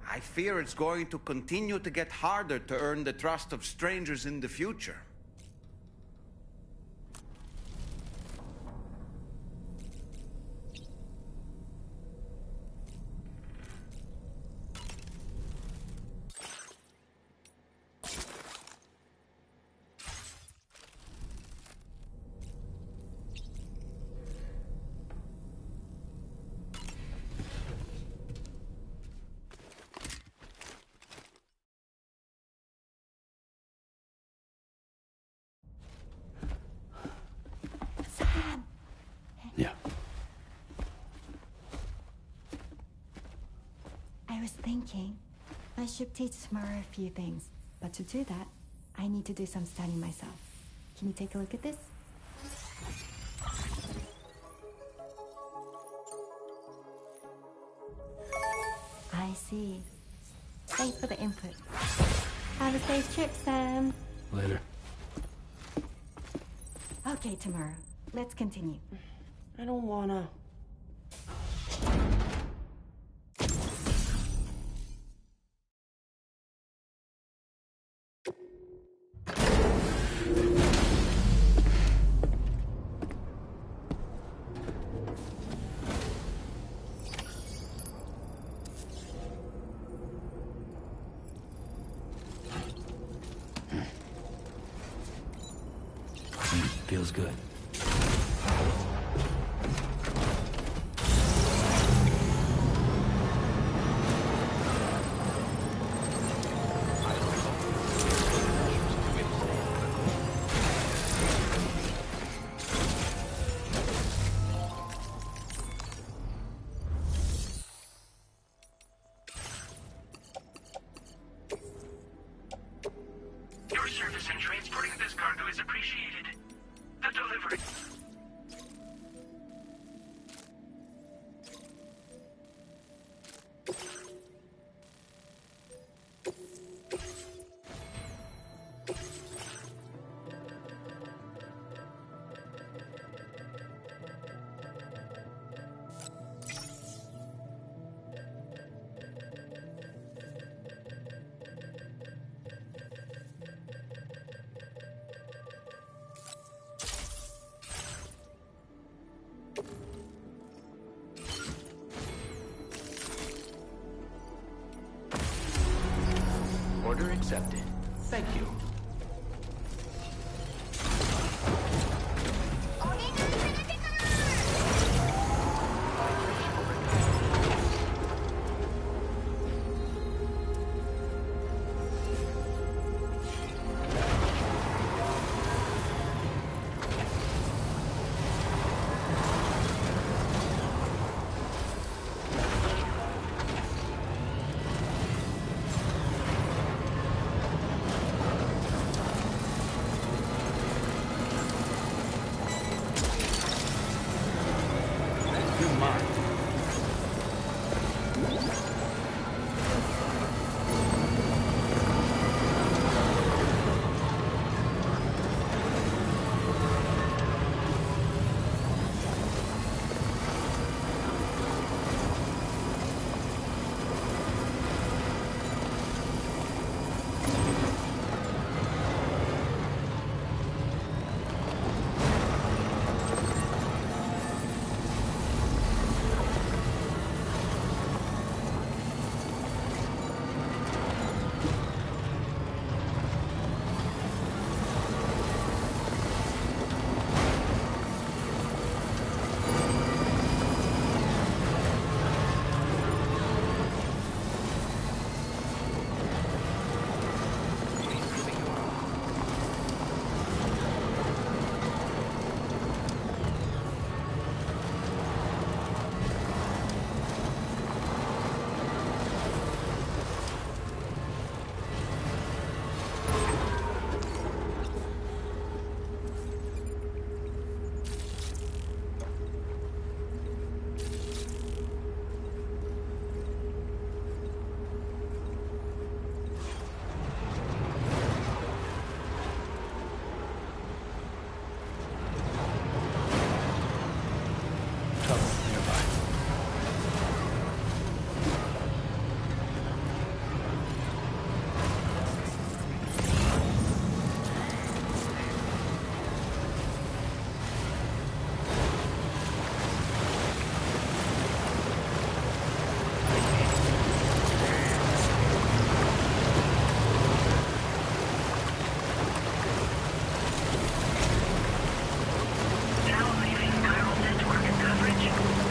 I fear it's going to continue to get harder to earn the trust of strangers in the future. I was thinking I should teach Mara a few things, but to do that, I need to do some studying myself. Can you take a look at this? I see. Thanks for the input. Have a safe trip, Sam. Later. Okay, tomorrow. Let's continue. I don't wanna. Feels good. Your service in transporting this cargo is appreciated. The delivery... Order accepted. Thank you. trouble nearby. Now leaving chiral network coverage.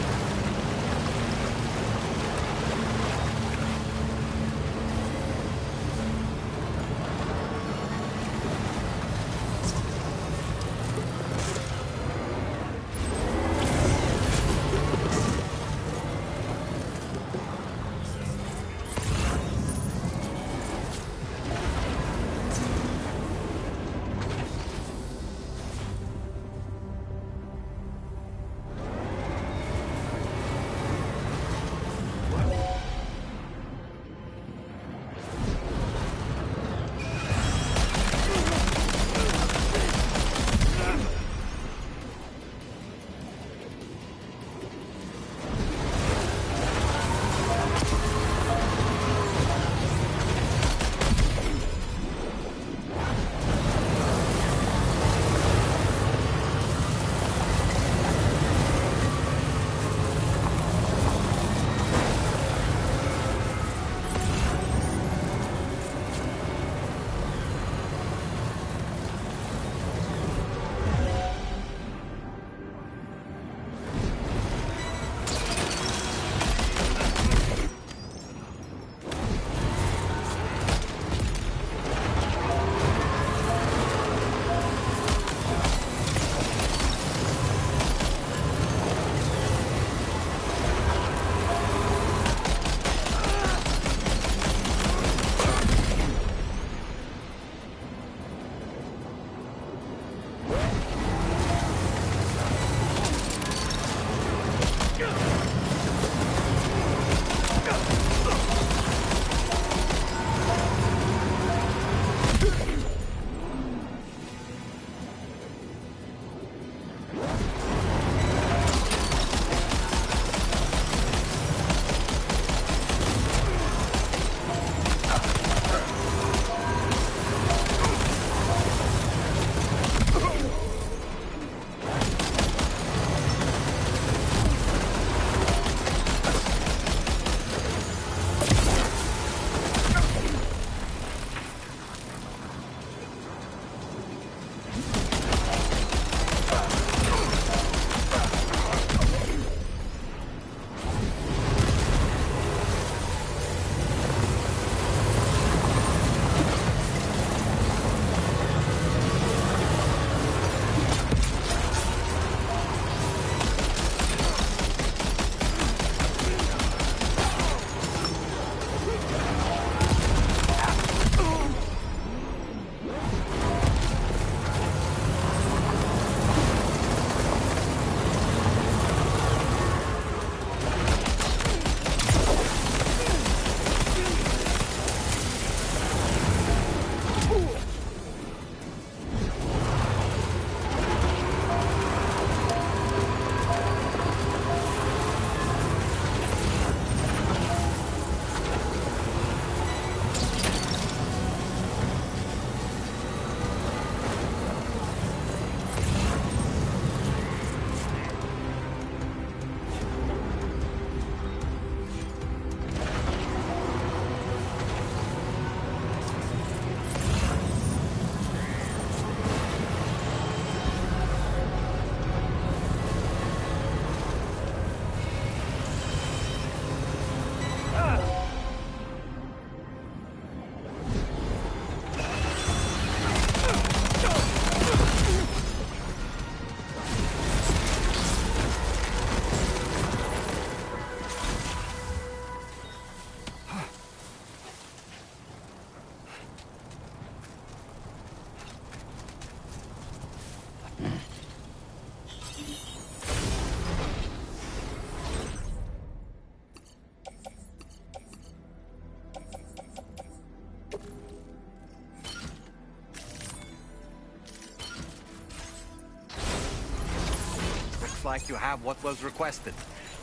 Looks like you have what was requested.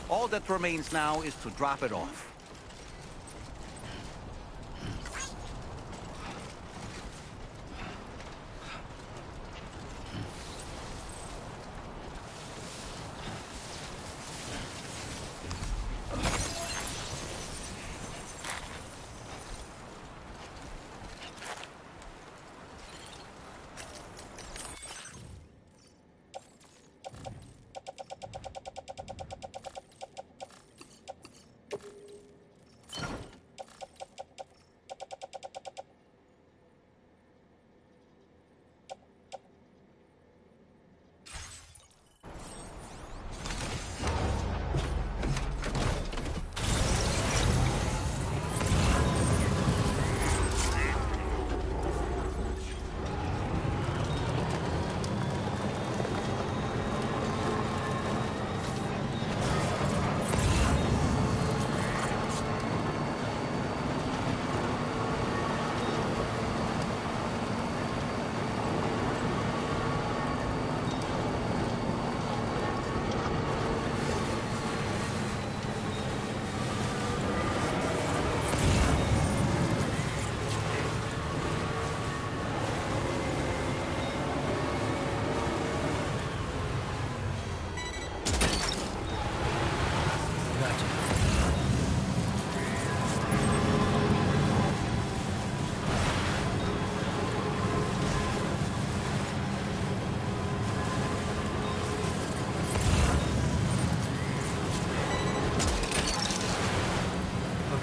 All that remains now is to drop it off.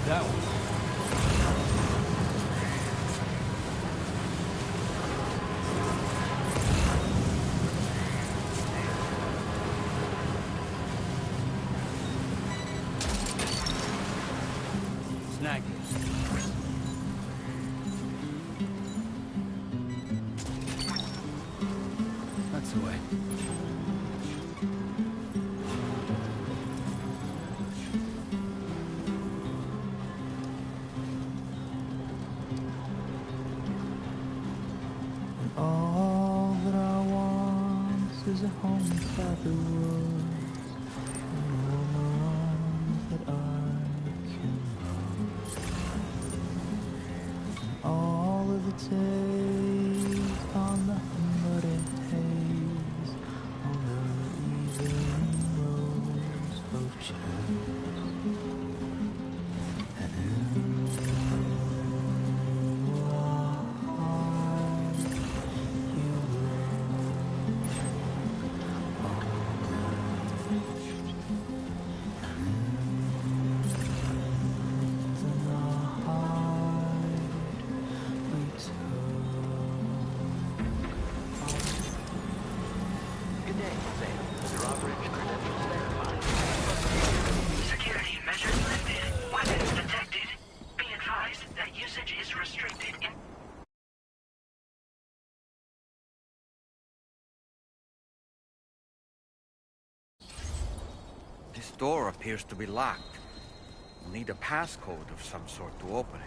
That one. Snag it. That's the way. All that I want is a home without the woods, and a woman that I can love. And all of the days are nothing but a haze on the evening rows of chairs. And Security measures lifted. Weapons detected. Be advised that usage is restricted in... This door appears to be locked. We'll need a passcode of some sort to open it.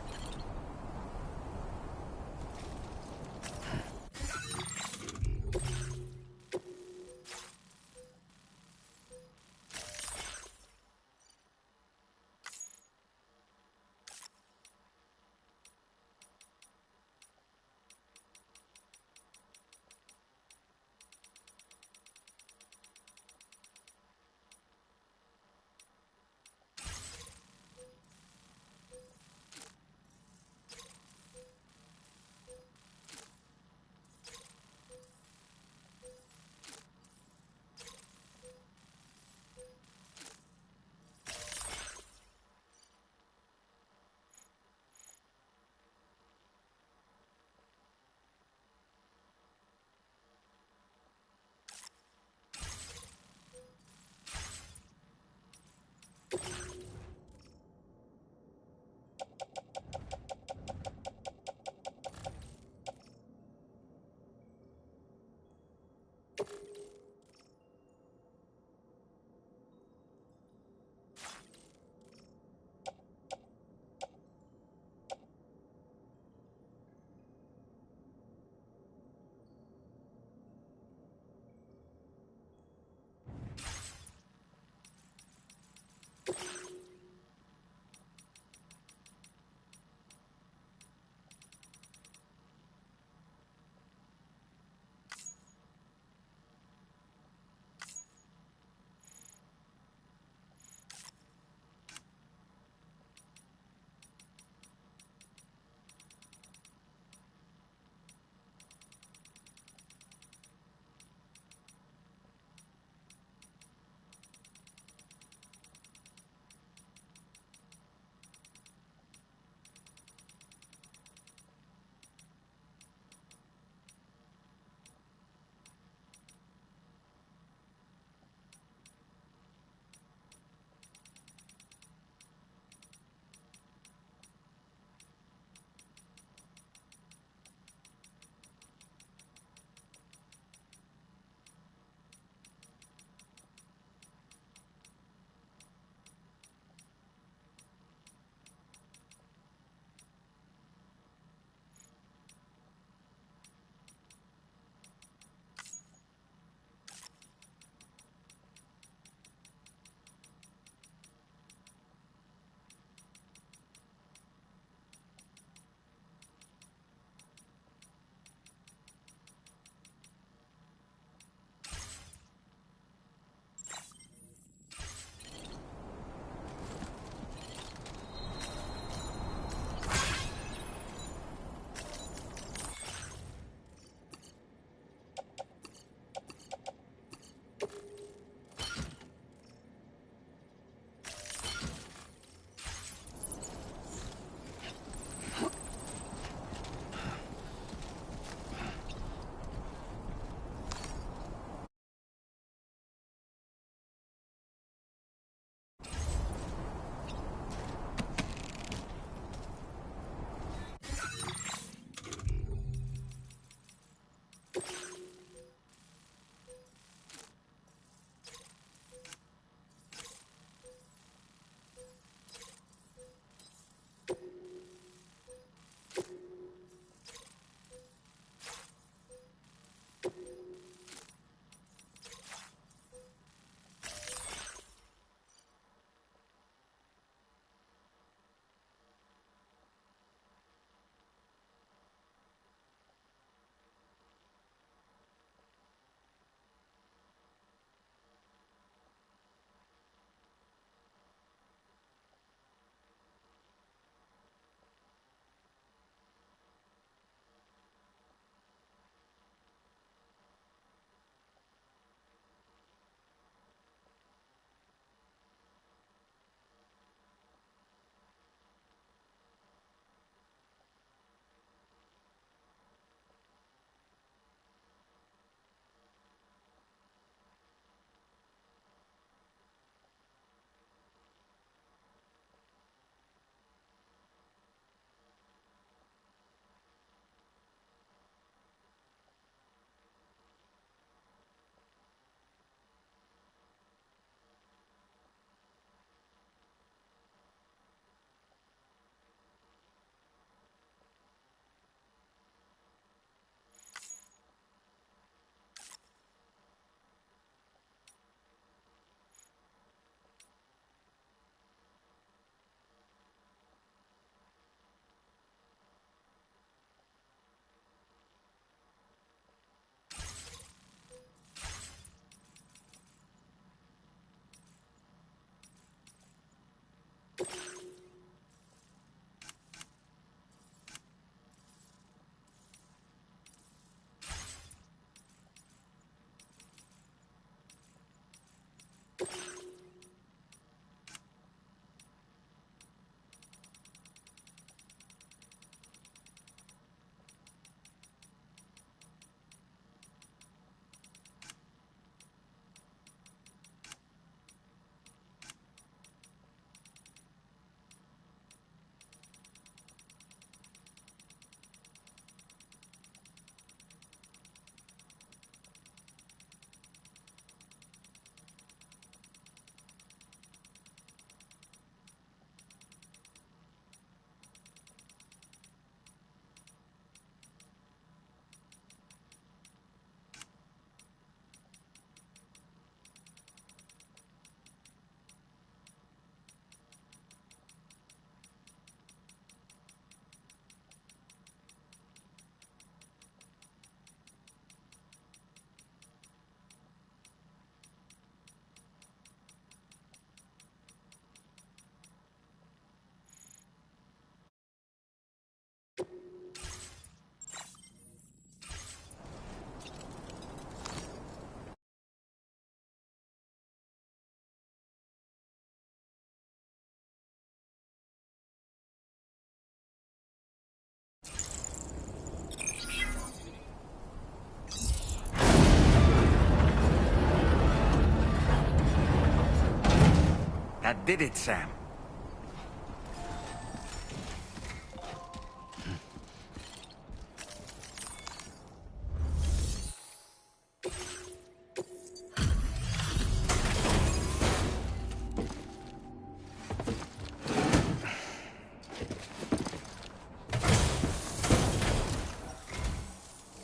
That did it, Sam.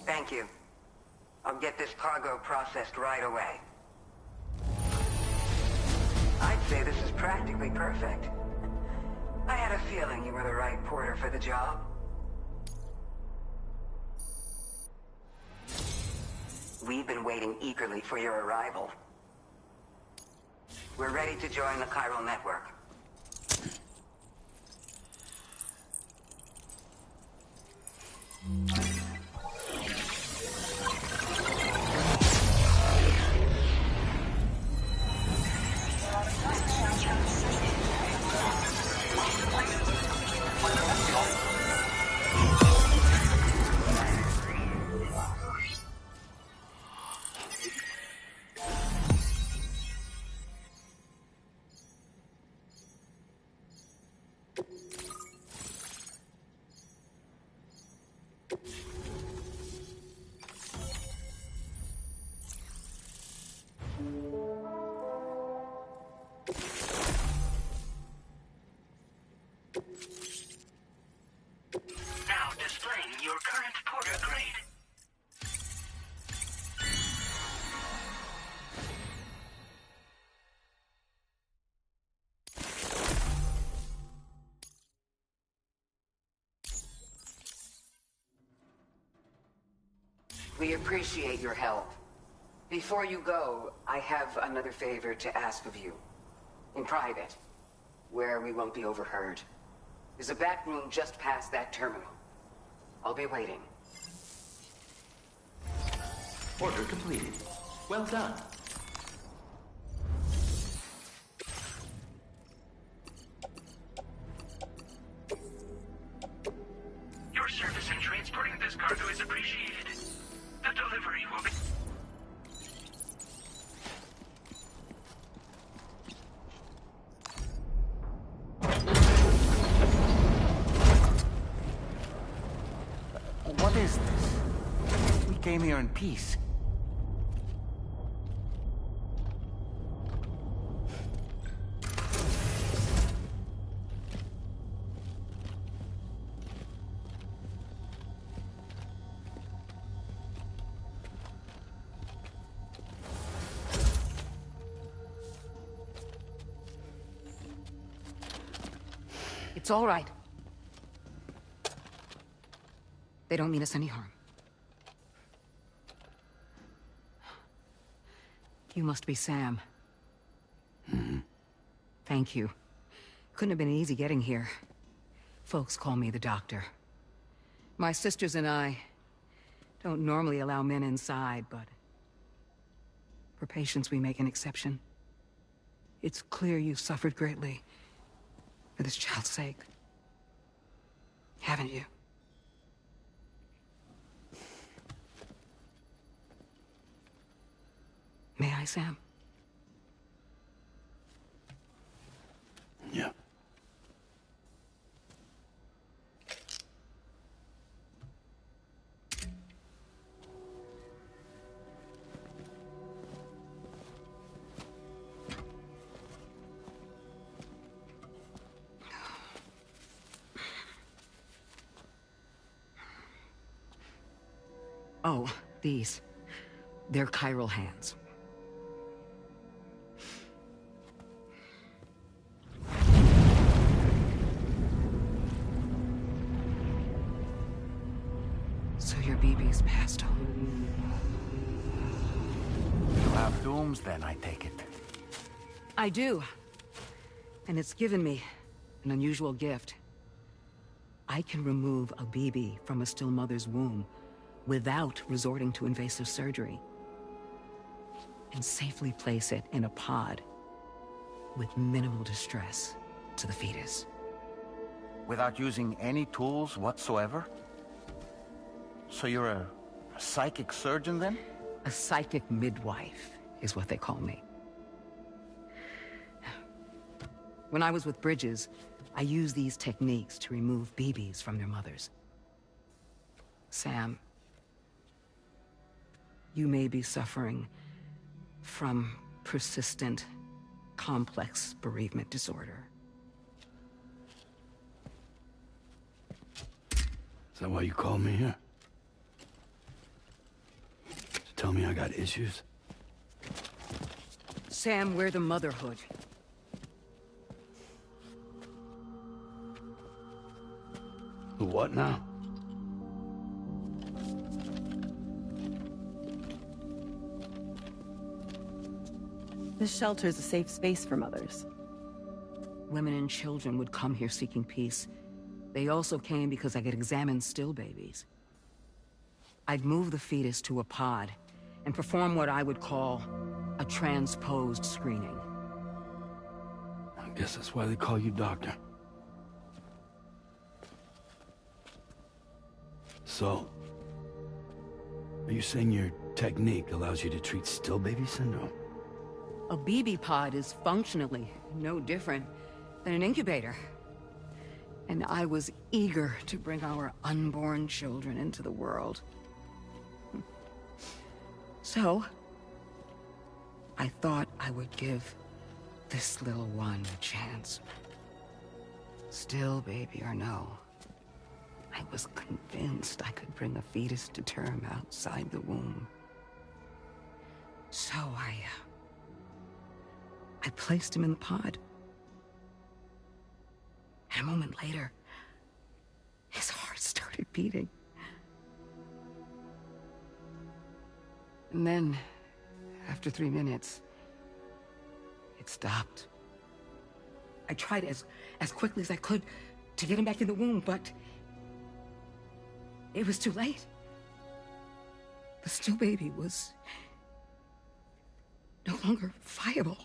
Thank you. I'll get this cargo processed right away. I'd say this is practically perfect. I had a feeling you were the right porter for the job. We've been waiting eagerly for your arrival. We're ready to join the chiral network. Now displaying your current porter grade. We appreciate your help. Before you go, I have another favor to ask of you. In private, where we won't be overheard. There's a back room just past that terminal. I'll be waiting. Order completed. Well done. Your service in transporting this cargo is appreciated. The delivery will be... What is this? We came here in peace. It's all right. They don't mean us any harm. You must be Sam. Thank you. Couldn't have been easy getting here. Folks call me the doctor. My sisters and I don't normally allow men inside, but for patients we make an exception. It's clear you've suffered greatly for this child's sake. Haven't you? May I, Sam? Yeah. Oh, these. They're chiral hands. So your BB's passed on. You have dooms then, I take it. I do. And it's given me an unusual gift. I can remove a BB from a still mother's womb without resorting to invasive surgery, and safely place it in a pod with minimal distress to the fetus. Without using any tools whatsoever? So you're a psychic surgeon then? A psychic midwife is what they call me. When I was with Bridges, I used these techniques to remove babies from their mothers. Sam, you may be suffering from persistent, complex bereavement disorder. Is that why you called me here? To tell me I got issues? Sam, we're the motherhood. The what now? This shelter is a safe space for mothers. Women and children would come here seeking peace. They also came because I could examine still babies. I'd move the fetus to a pod and perform what I would call a transposed screening. I guess that's why they call you doctor. So, are you saying your technique allows you to treat still baby syndrome? A BB pod is functionally no different than an incubator. And I was eager to bring our unborn children into the world. So, I thought I would give this little one a chance. Still baby or no, I was convinced I could bring a fetus to term outside the womb. So I placed him in the pod. And a moment later, his heart started beating. And then, after 3 minutes, it stopped. I tried as quickly as I could to get him back in the womb, but it was too late. The still baby was no longer viable.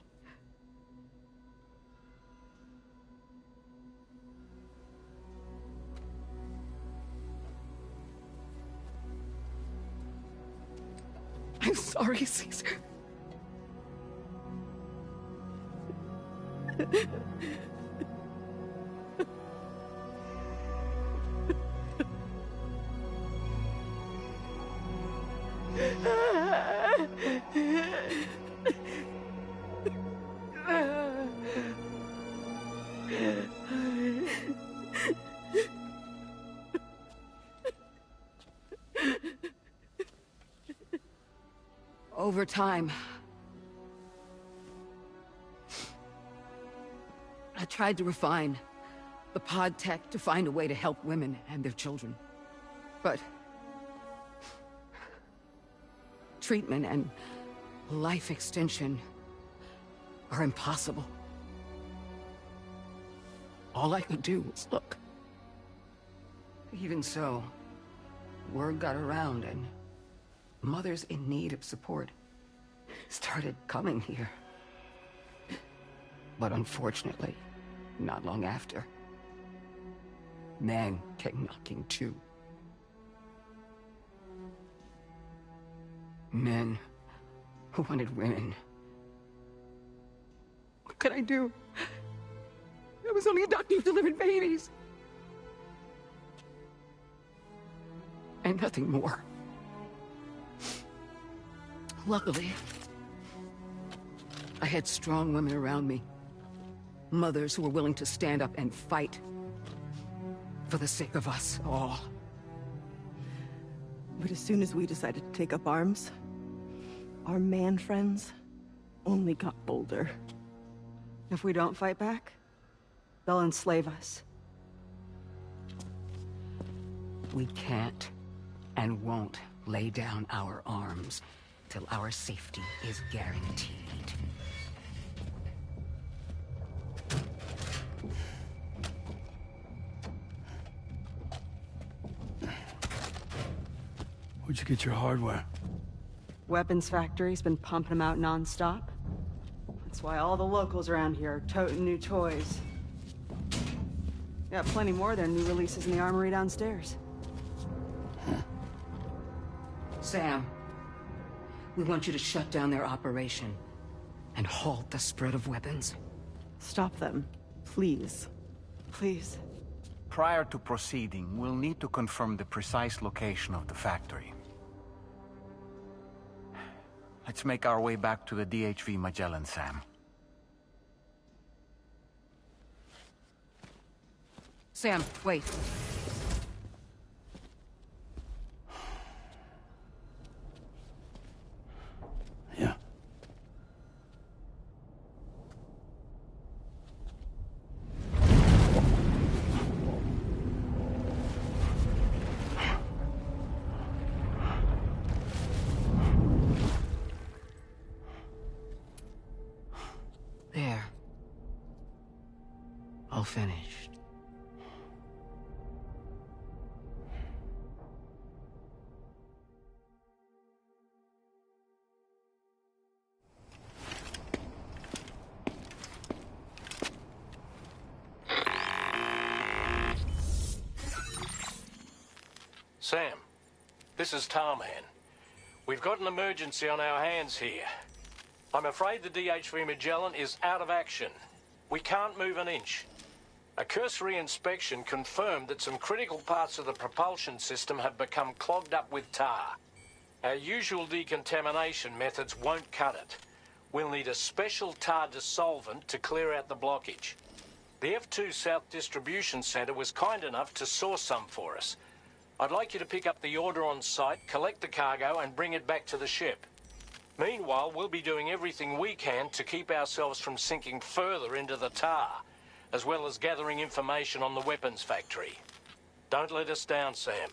I'm sorry, Caesar. Over time, I tried to refine the pod tech to find a way to help women and their children. But treatment and life extension are impossible. All I could do was look. Even so, word got around and mothers in need of support started coming here. But unfortunately, not long after, men came knocking too. Men who wanted women. What could I do? I was only a doctor who delivered babies. And nothing more. Luckily, I had strong women around me. Mothers who were willing to stand up and fight for the sake of us all. But as soon as we decided to take up arms, our man friends only got bolder. If we don't fight back, they'll enslave us. We can't and won't lay down our arms till our safety is guaranteed. Where'd you get your hardware? Weapons factory's been pumping them out non-stop. That's why all the locals around here are toting new toys. Got plenty more of their new releases in the armory downstairs. Sam, we want you to shut down their operation and halt the spread of weapons. Stop them. Please. Please. Prior to proceeding, we'll need to confirm the precise location of the factory. Let's make our way back to the DHV Magellan, Sam. Sam, wait. Yeah. There. All finished. Sam, this is Tarman. We've got an emergency on our hands here. I'm afraid the DHV Magellan is out of action. We can't move an inch. A cursory inspection confirmed that some critical parts of the propulsion system have become clogged up with tar. Our usual decontamination methods won't cut it. We'll need a special tar dissolvent to clear out the blockage. The F2 South Distribution Centre was kind enough to source some for us. I'd like you to pick up the order on site, collect the cargo, and bring it back to the ship. Meanwhile, we'll be doing everything we can to keep ourselves from sinking further into the tar, as well as gathering information on the weapons factory. Don't let us down, Sam.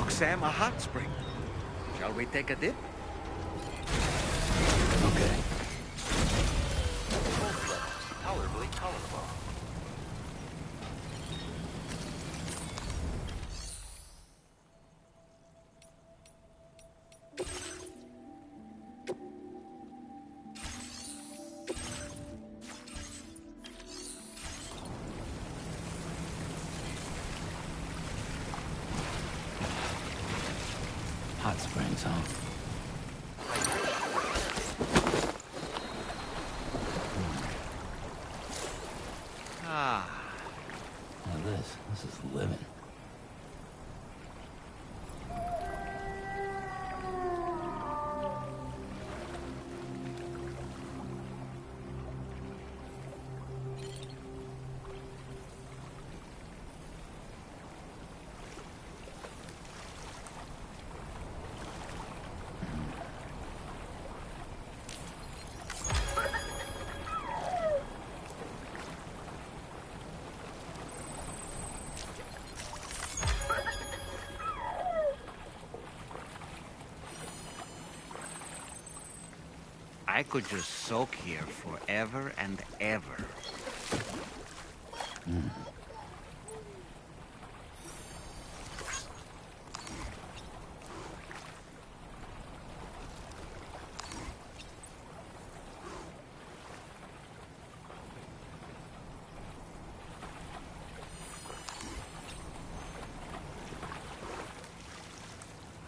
Sam, a hot spring. Shall we take a dip? Okay. Tolerably tolerable. Hot springs, huh? Now this is living. I could just soak here forever and ever.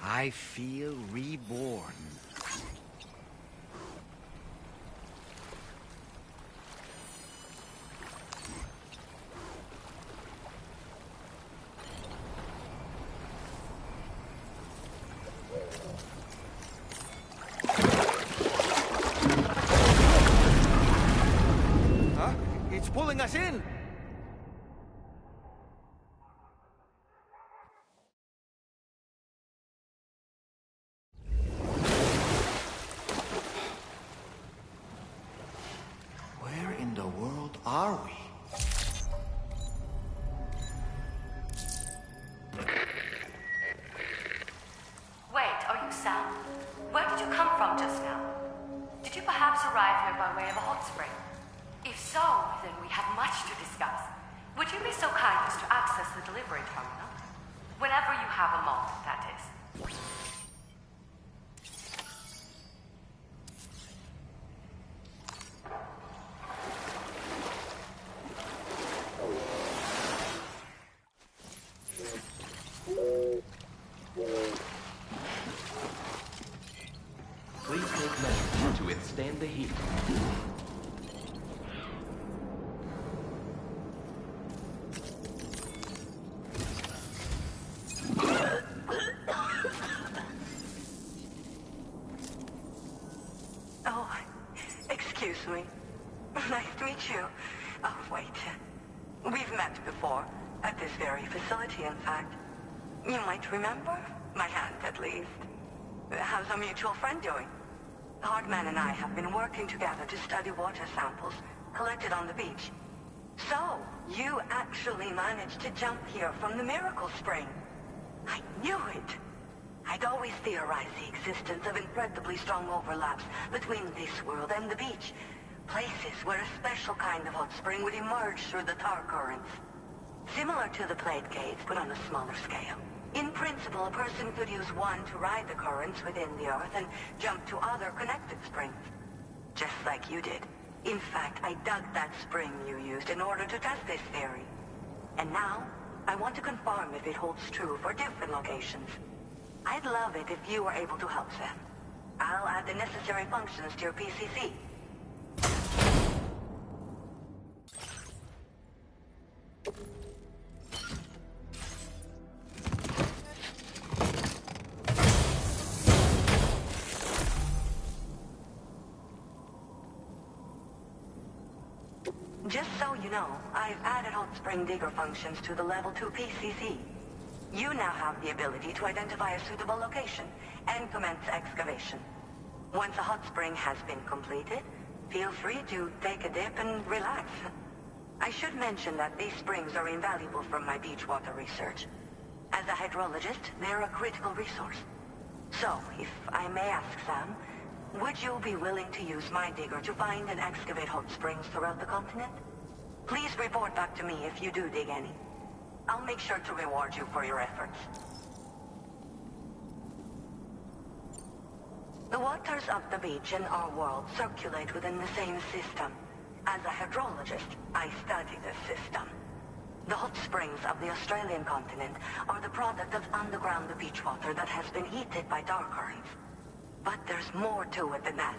I feel reborn. Huh? It's pulling us in! Where in the world are we? Wait, are you Sam? Where did you come from just now? Did you perhaps arrive here by way of a hot spring? If so, then we have much to discuss. Would you be so kind as to access the delivery terminal? Whenever you have a moment, that is. Please take measures to withstand the heat. Oh, excuse me. Nice to meet you. Oh, wait. We've met before. At this very facility, in fact. You might remember? My hand, at least. How's our mutual friend doing? Hardman and I have been working together to study water samples collected on the beach. So, you actually managed to jump here from the Miracle Spring. I knew it. I'd always theorized the existence of incredibly strong overlaps between this world and the beach. Places where a special kind of hot spring would emerge through the tar currents. Similar to the plate gates, but on a smaller scale. In principle, a person could use one to ride the currents within the Earth and jump to other connected springs. Just like you did. In fact, I dug that spring you used in order to test this theory. And now, I want to confirm if it holds true for different locations. I'd love it if you were able to help Sam. I'll add the necessary functions to your PCC. Just so you know, I've added hot spring digger functions to the level 2 PCC. You now have the ability to identify a suitable location and commence excavation. Once a hot spring has been completed, feel free to take a dip and relax. I should mention that these springs are invaluable from my beach water research. As a hydrologist, they're a critical resource. So, if I may ask, Sam, would you be willing to use my digger to find and excavate hot springs throughout the continent? Please report back to me if you do dig any. I'll make sure to reward you for your efforts. The waters of the beach in our world circulate within the same system. As a hydrologist, I study this system. The hot springs of the Australian continent are the product of underground beach water that has been heated by tar currents. But there's more to it than that.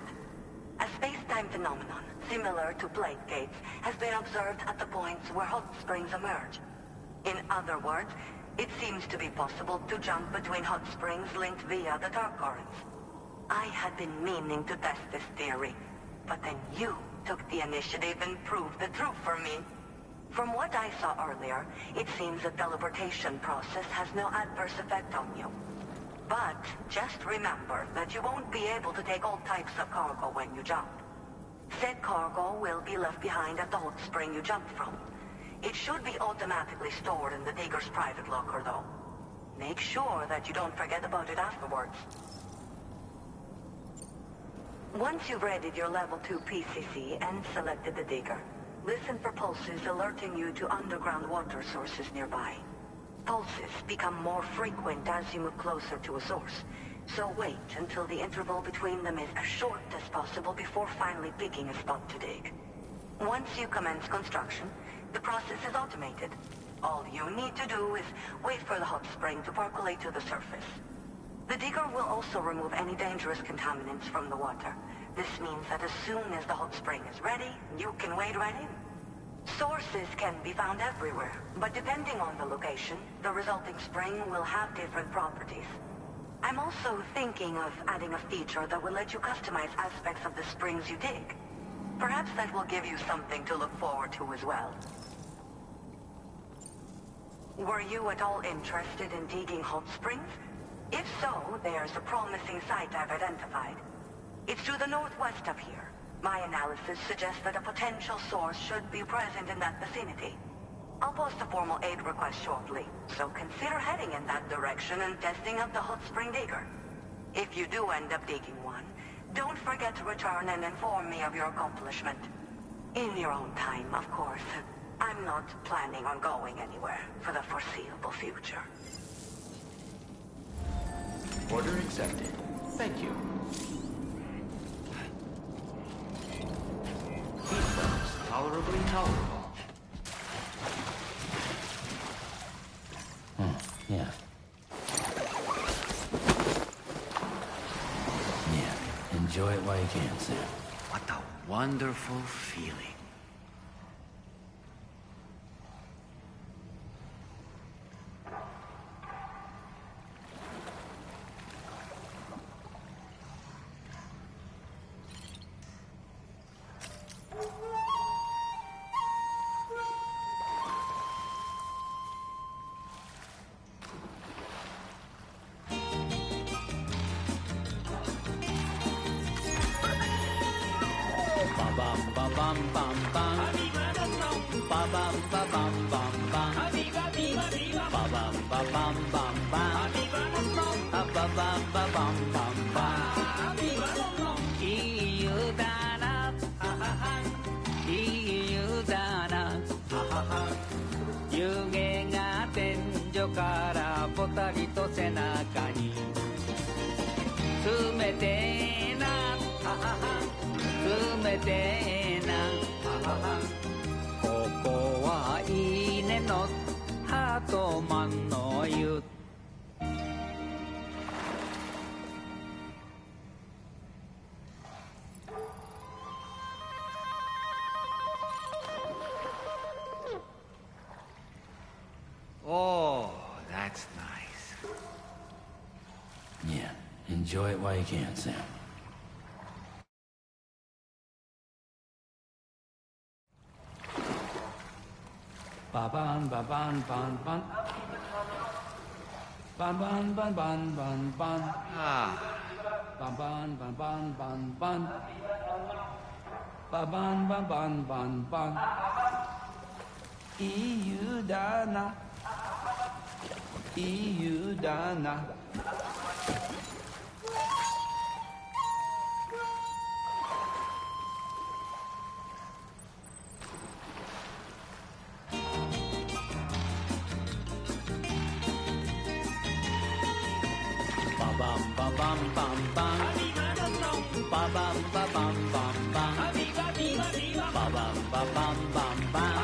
A space-time phenomenon, similar to plate gates, has been observed at the points where hot springs emerge. In other words, it seems to be possible to jump between hot springs linked via the tar currents. I had been meaning to test this theory, but then you took the initiative and proved the truth for me. From what I saw earlier, it seems the teleportation process has no adverse effect on you. But just remember that you won't be able to take all types of cargo when you jump. Said cargo will be left behind at the hot spring you jumped from. It should be automatically stored in the digger's private locker, though. Make sure that you don't forget about it afterwards. Once you've readied your level 2 PCC and selected the digger, listen for pulses alerting you to underground water sources nearby. Pulses become more frequent as you move closer to a source, so wait until the interval between them is as short as possible before finally picking a spot to dig. Once you commence construction, the process is automated. All you need to do is wait for the hot spring to percolate to the surface. The digger will also remove any dangerous contaminants from the water. This means that as soon as the hot spring is ready, you can wade right in. Sources can be found everywhere, but depending on the location, the resulting spring will have different properties. I'm also thinking of adding a feature that will let you customize aspects of the springs you dig. Perhaps that will give you something to look forward to as well. Were you at all interested in digging hot springs? If so, there's a promising site I've identified. It's to the northwest of here. My analysis suggests that a potential source should be present in that vicinity. I'll post a formal aid request shortly, so consider heading in that direction and testing out the hot spring digger. If you do end up digging one, don't forget to return and inform me of your accomplishment. In your own time, of course. I'm not planning on going anywhere for the foreseeable future. Order accepted. Thank you. Heat levels tolerably tolerable. Yeah. Yeah. Enjoy it while you can, Sam. What a wonderful feeling. Oh, that's nice. Yeah. Enjoy it while you can, Sam. Ba-ban, ba-ban, ban, ban. Ban, ban, ban, ban, ban, ban. Ban, ban, ban, ban, ban, ban. Ba-ban, ban, ban, ban, ban. Iudana. Iudana. Ba-bam, ba-bam, bam, bam. Ba-bam, ba-bam, bam, bam. Ba-bam, ba-bam, bam, bam.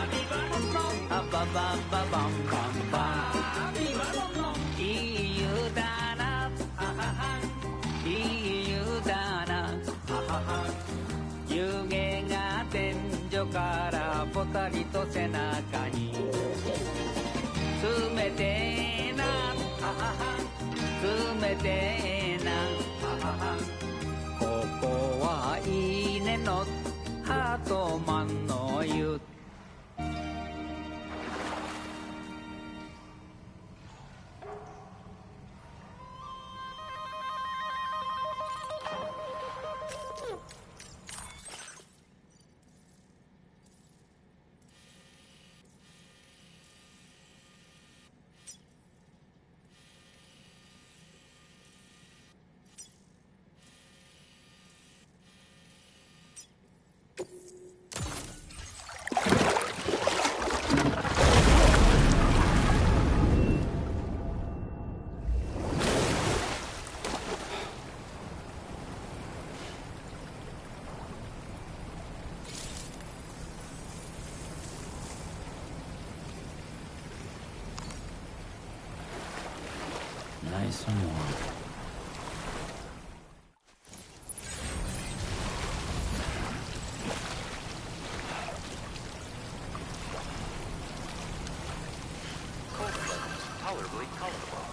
Ba-bam, ba-bam, bam, bam. Iudana. Iudana. 湯気が天井からぽたりと背中に冷てえな冷てえなここはいいねのハートマンの湯Nice and warm. Cold levels tolerably tolerable.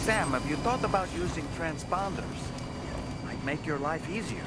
Sam, have you thought about using transponders? Might make your life easier.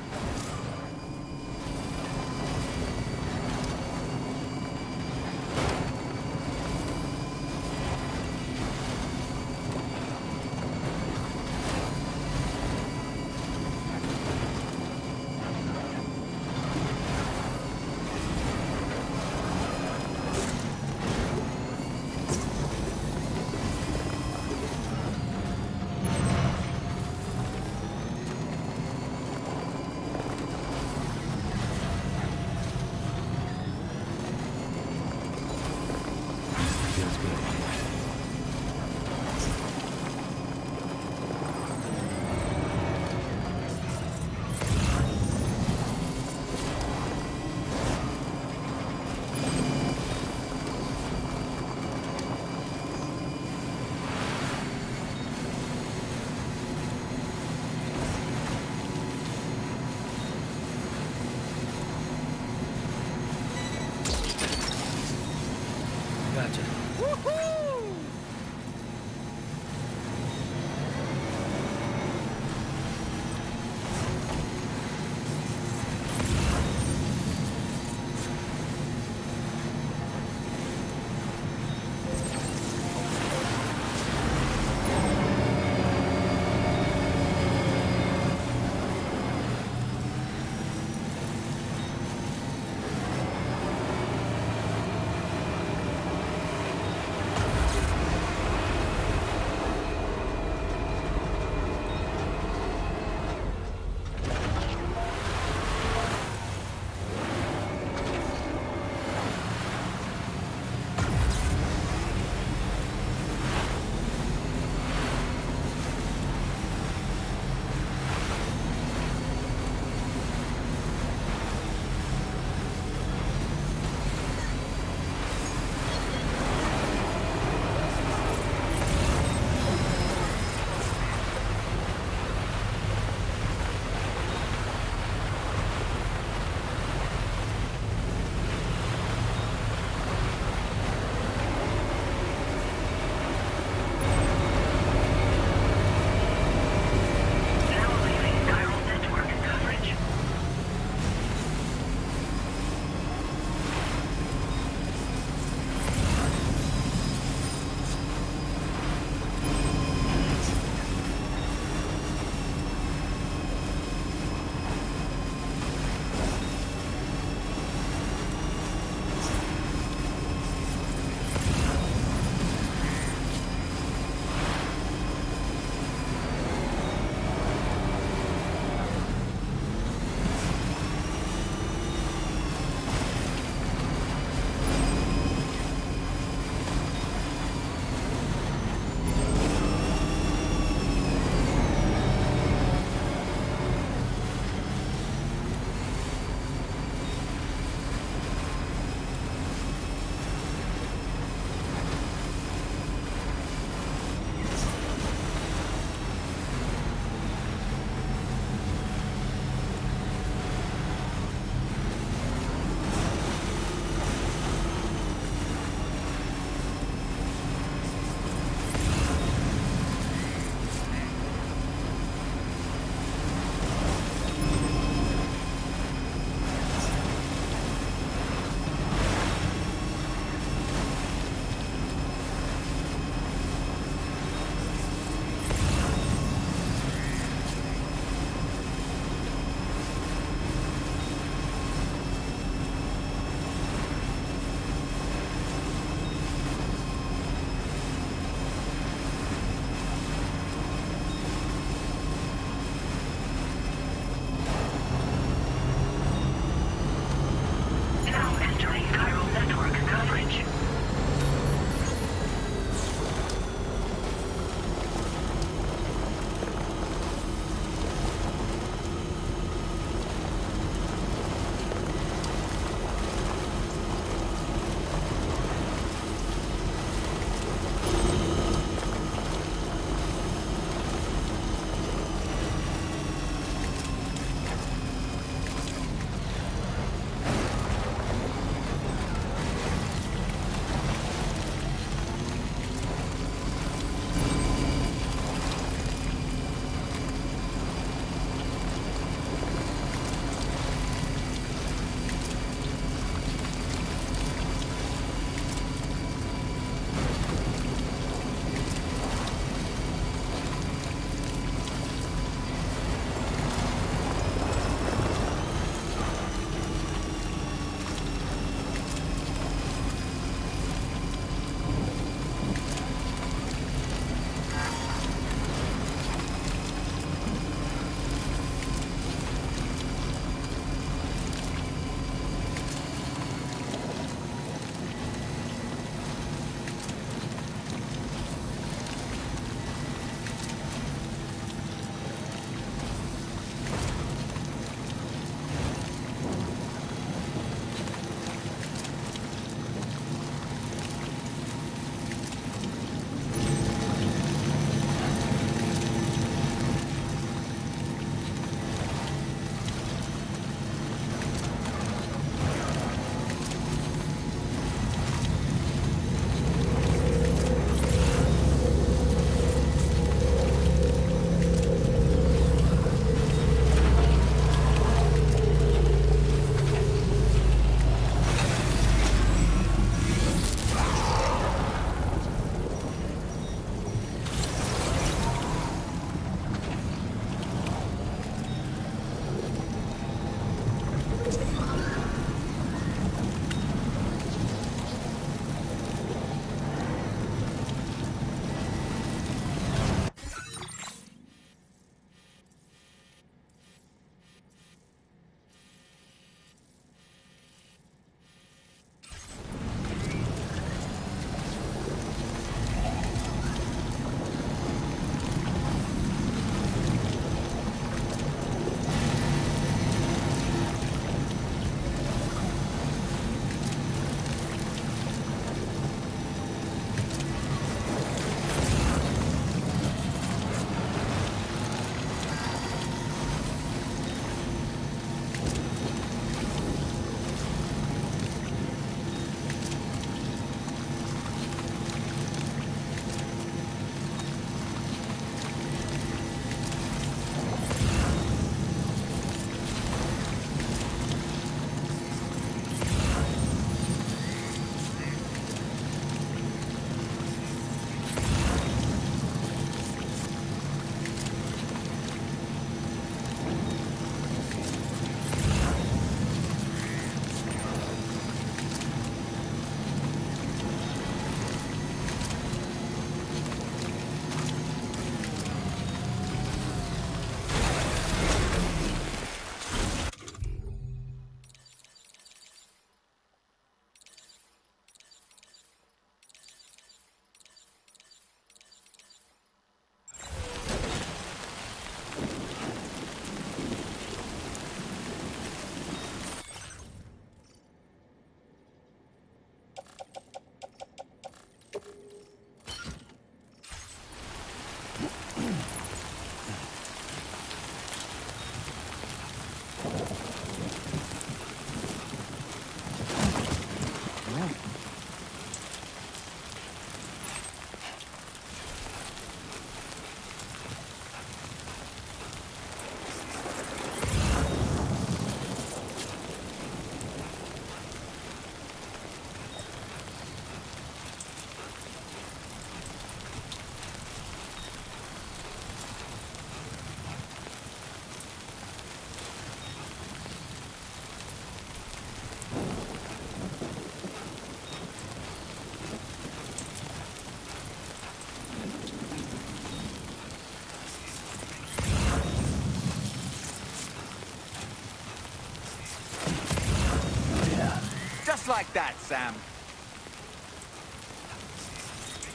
Just like that, Sam.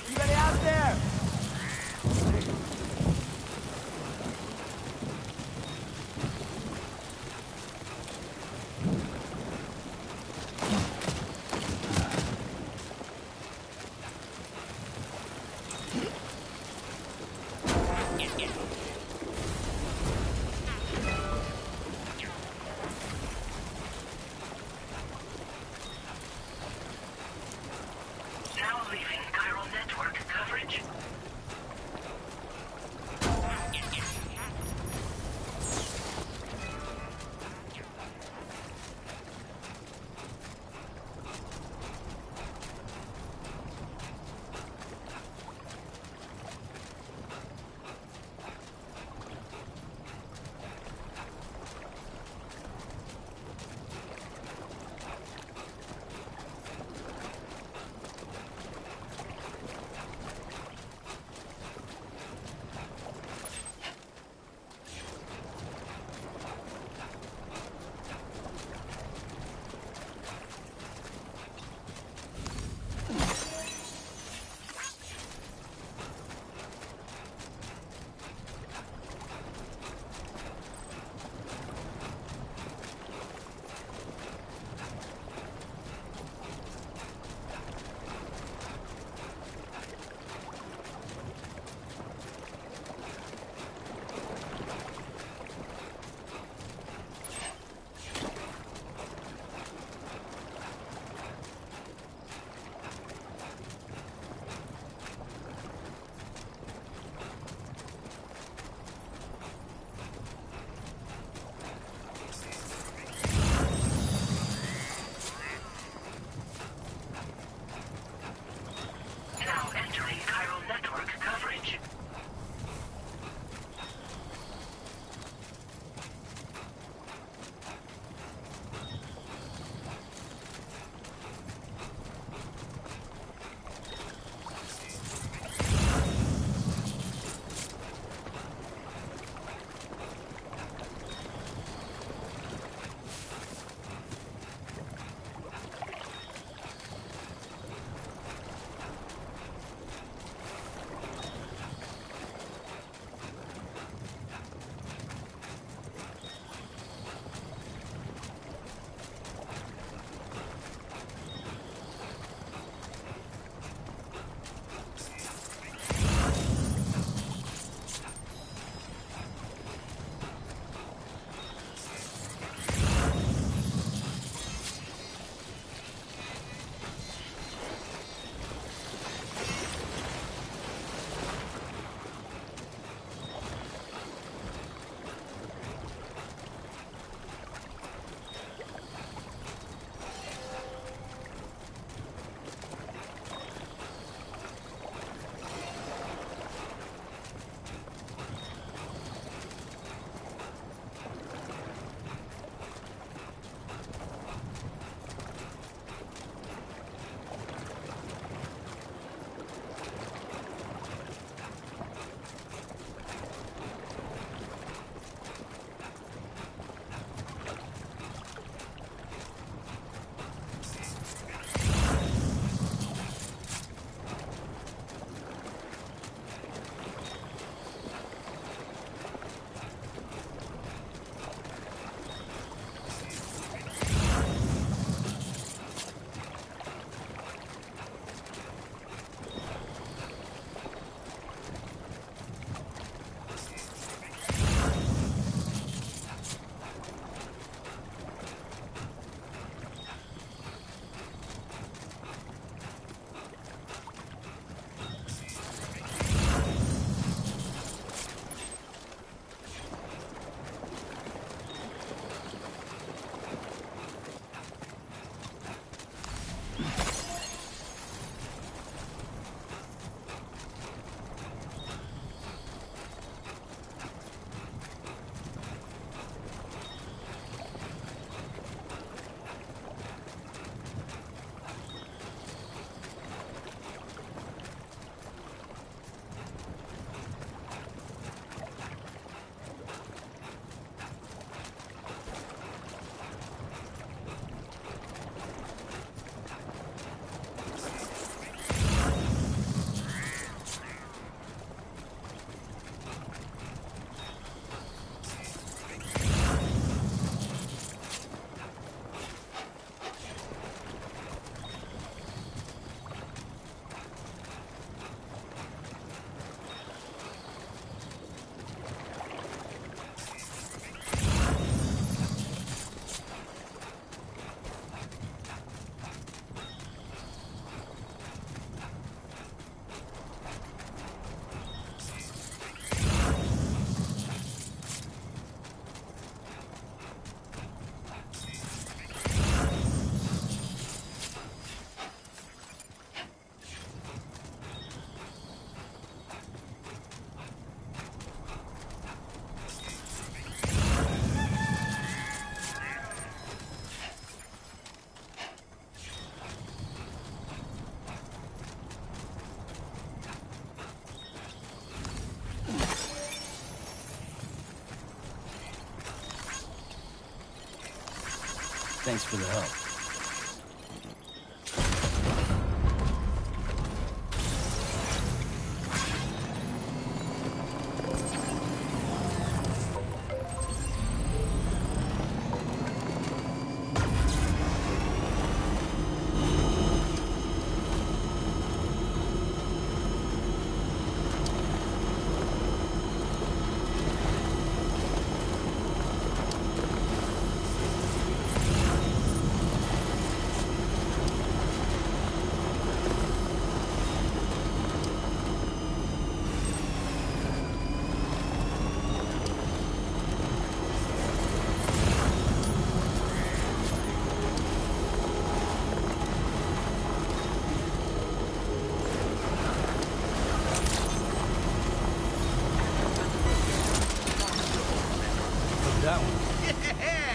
Anybody out there? Now leaving chiral network coverage. Thanks for the help. That one. Yeah!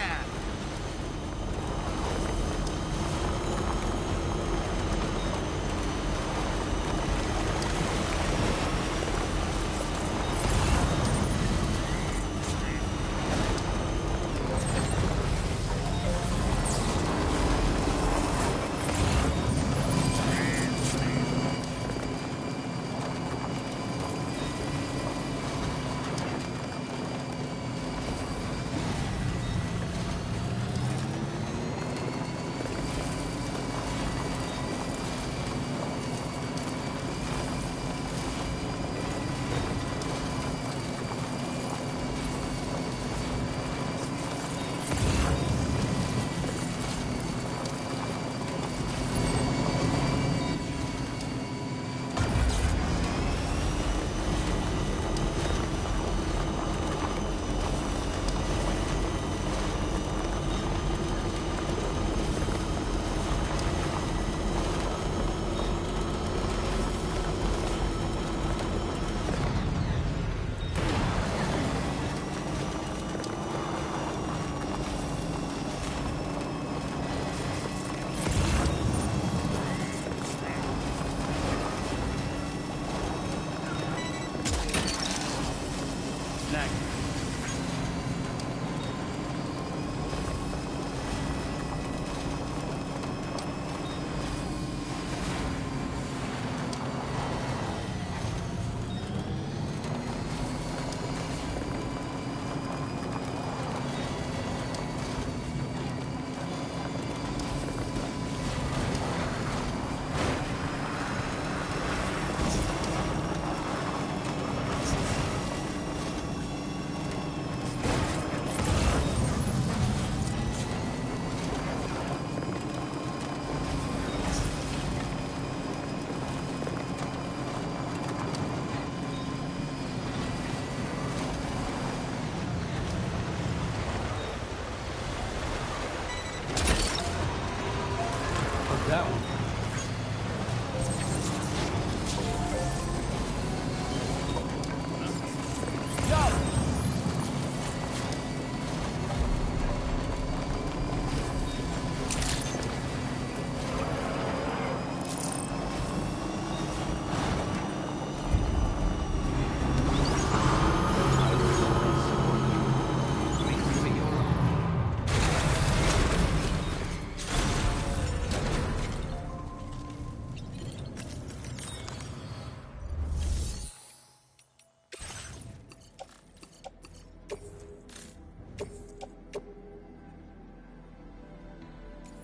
That one.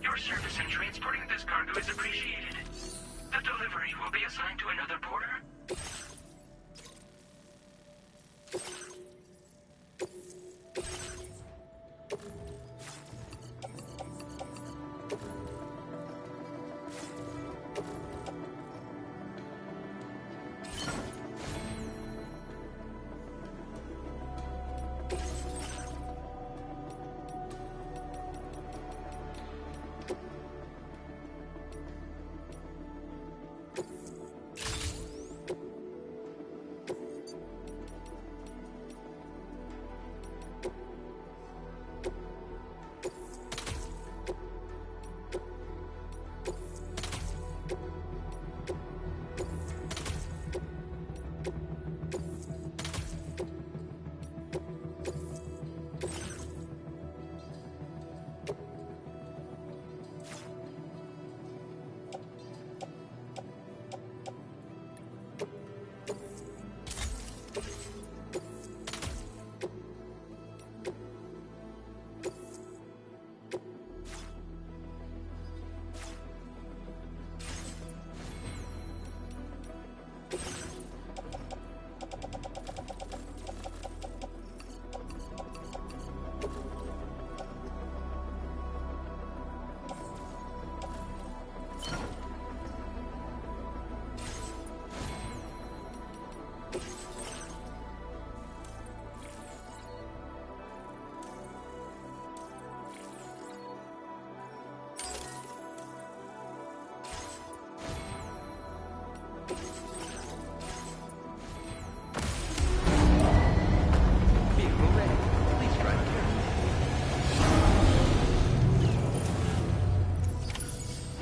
Your service in transporting this cargo is appreciated. The delivery will be assigned to another porter.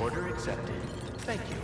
Order accepted. Thank you.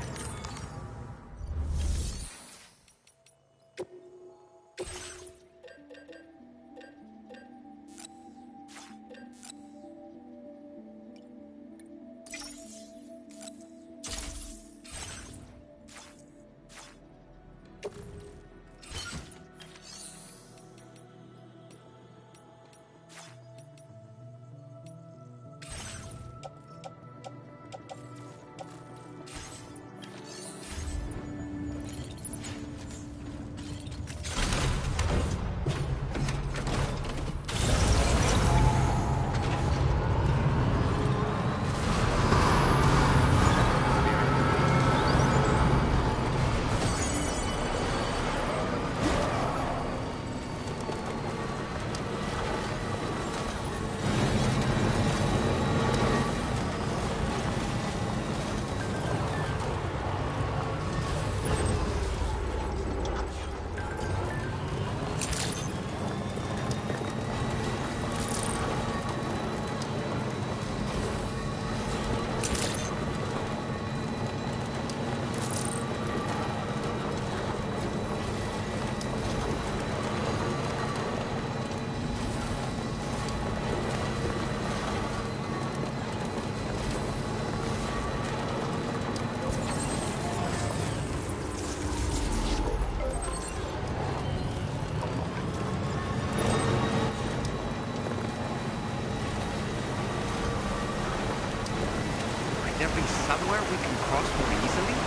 There be somewhere we can cross more easily?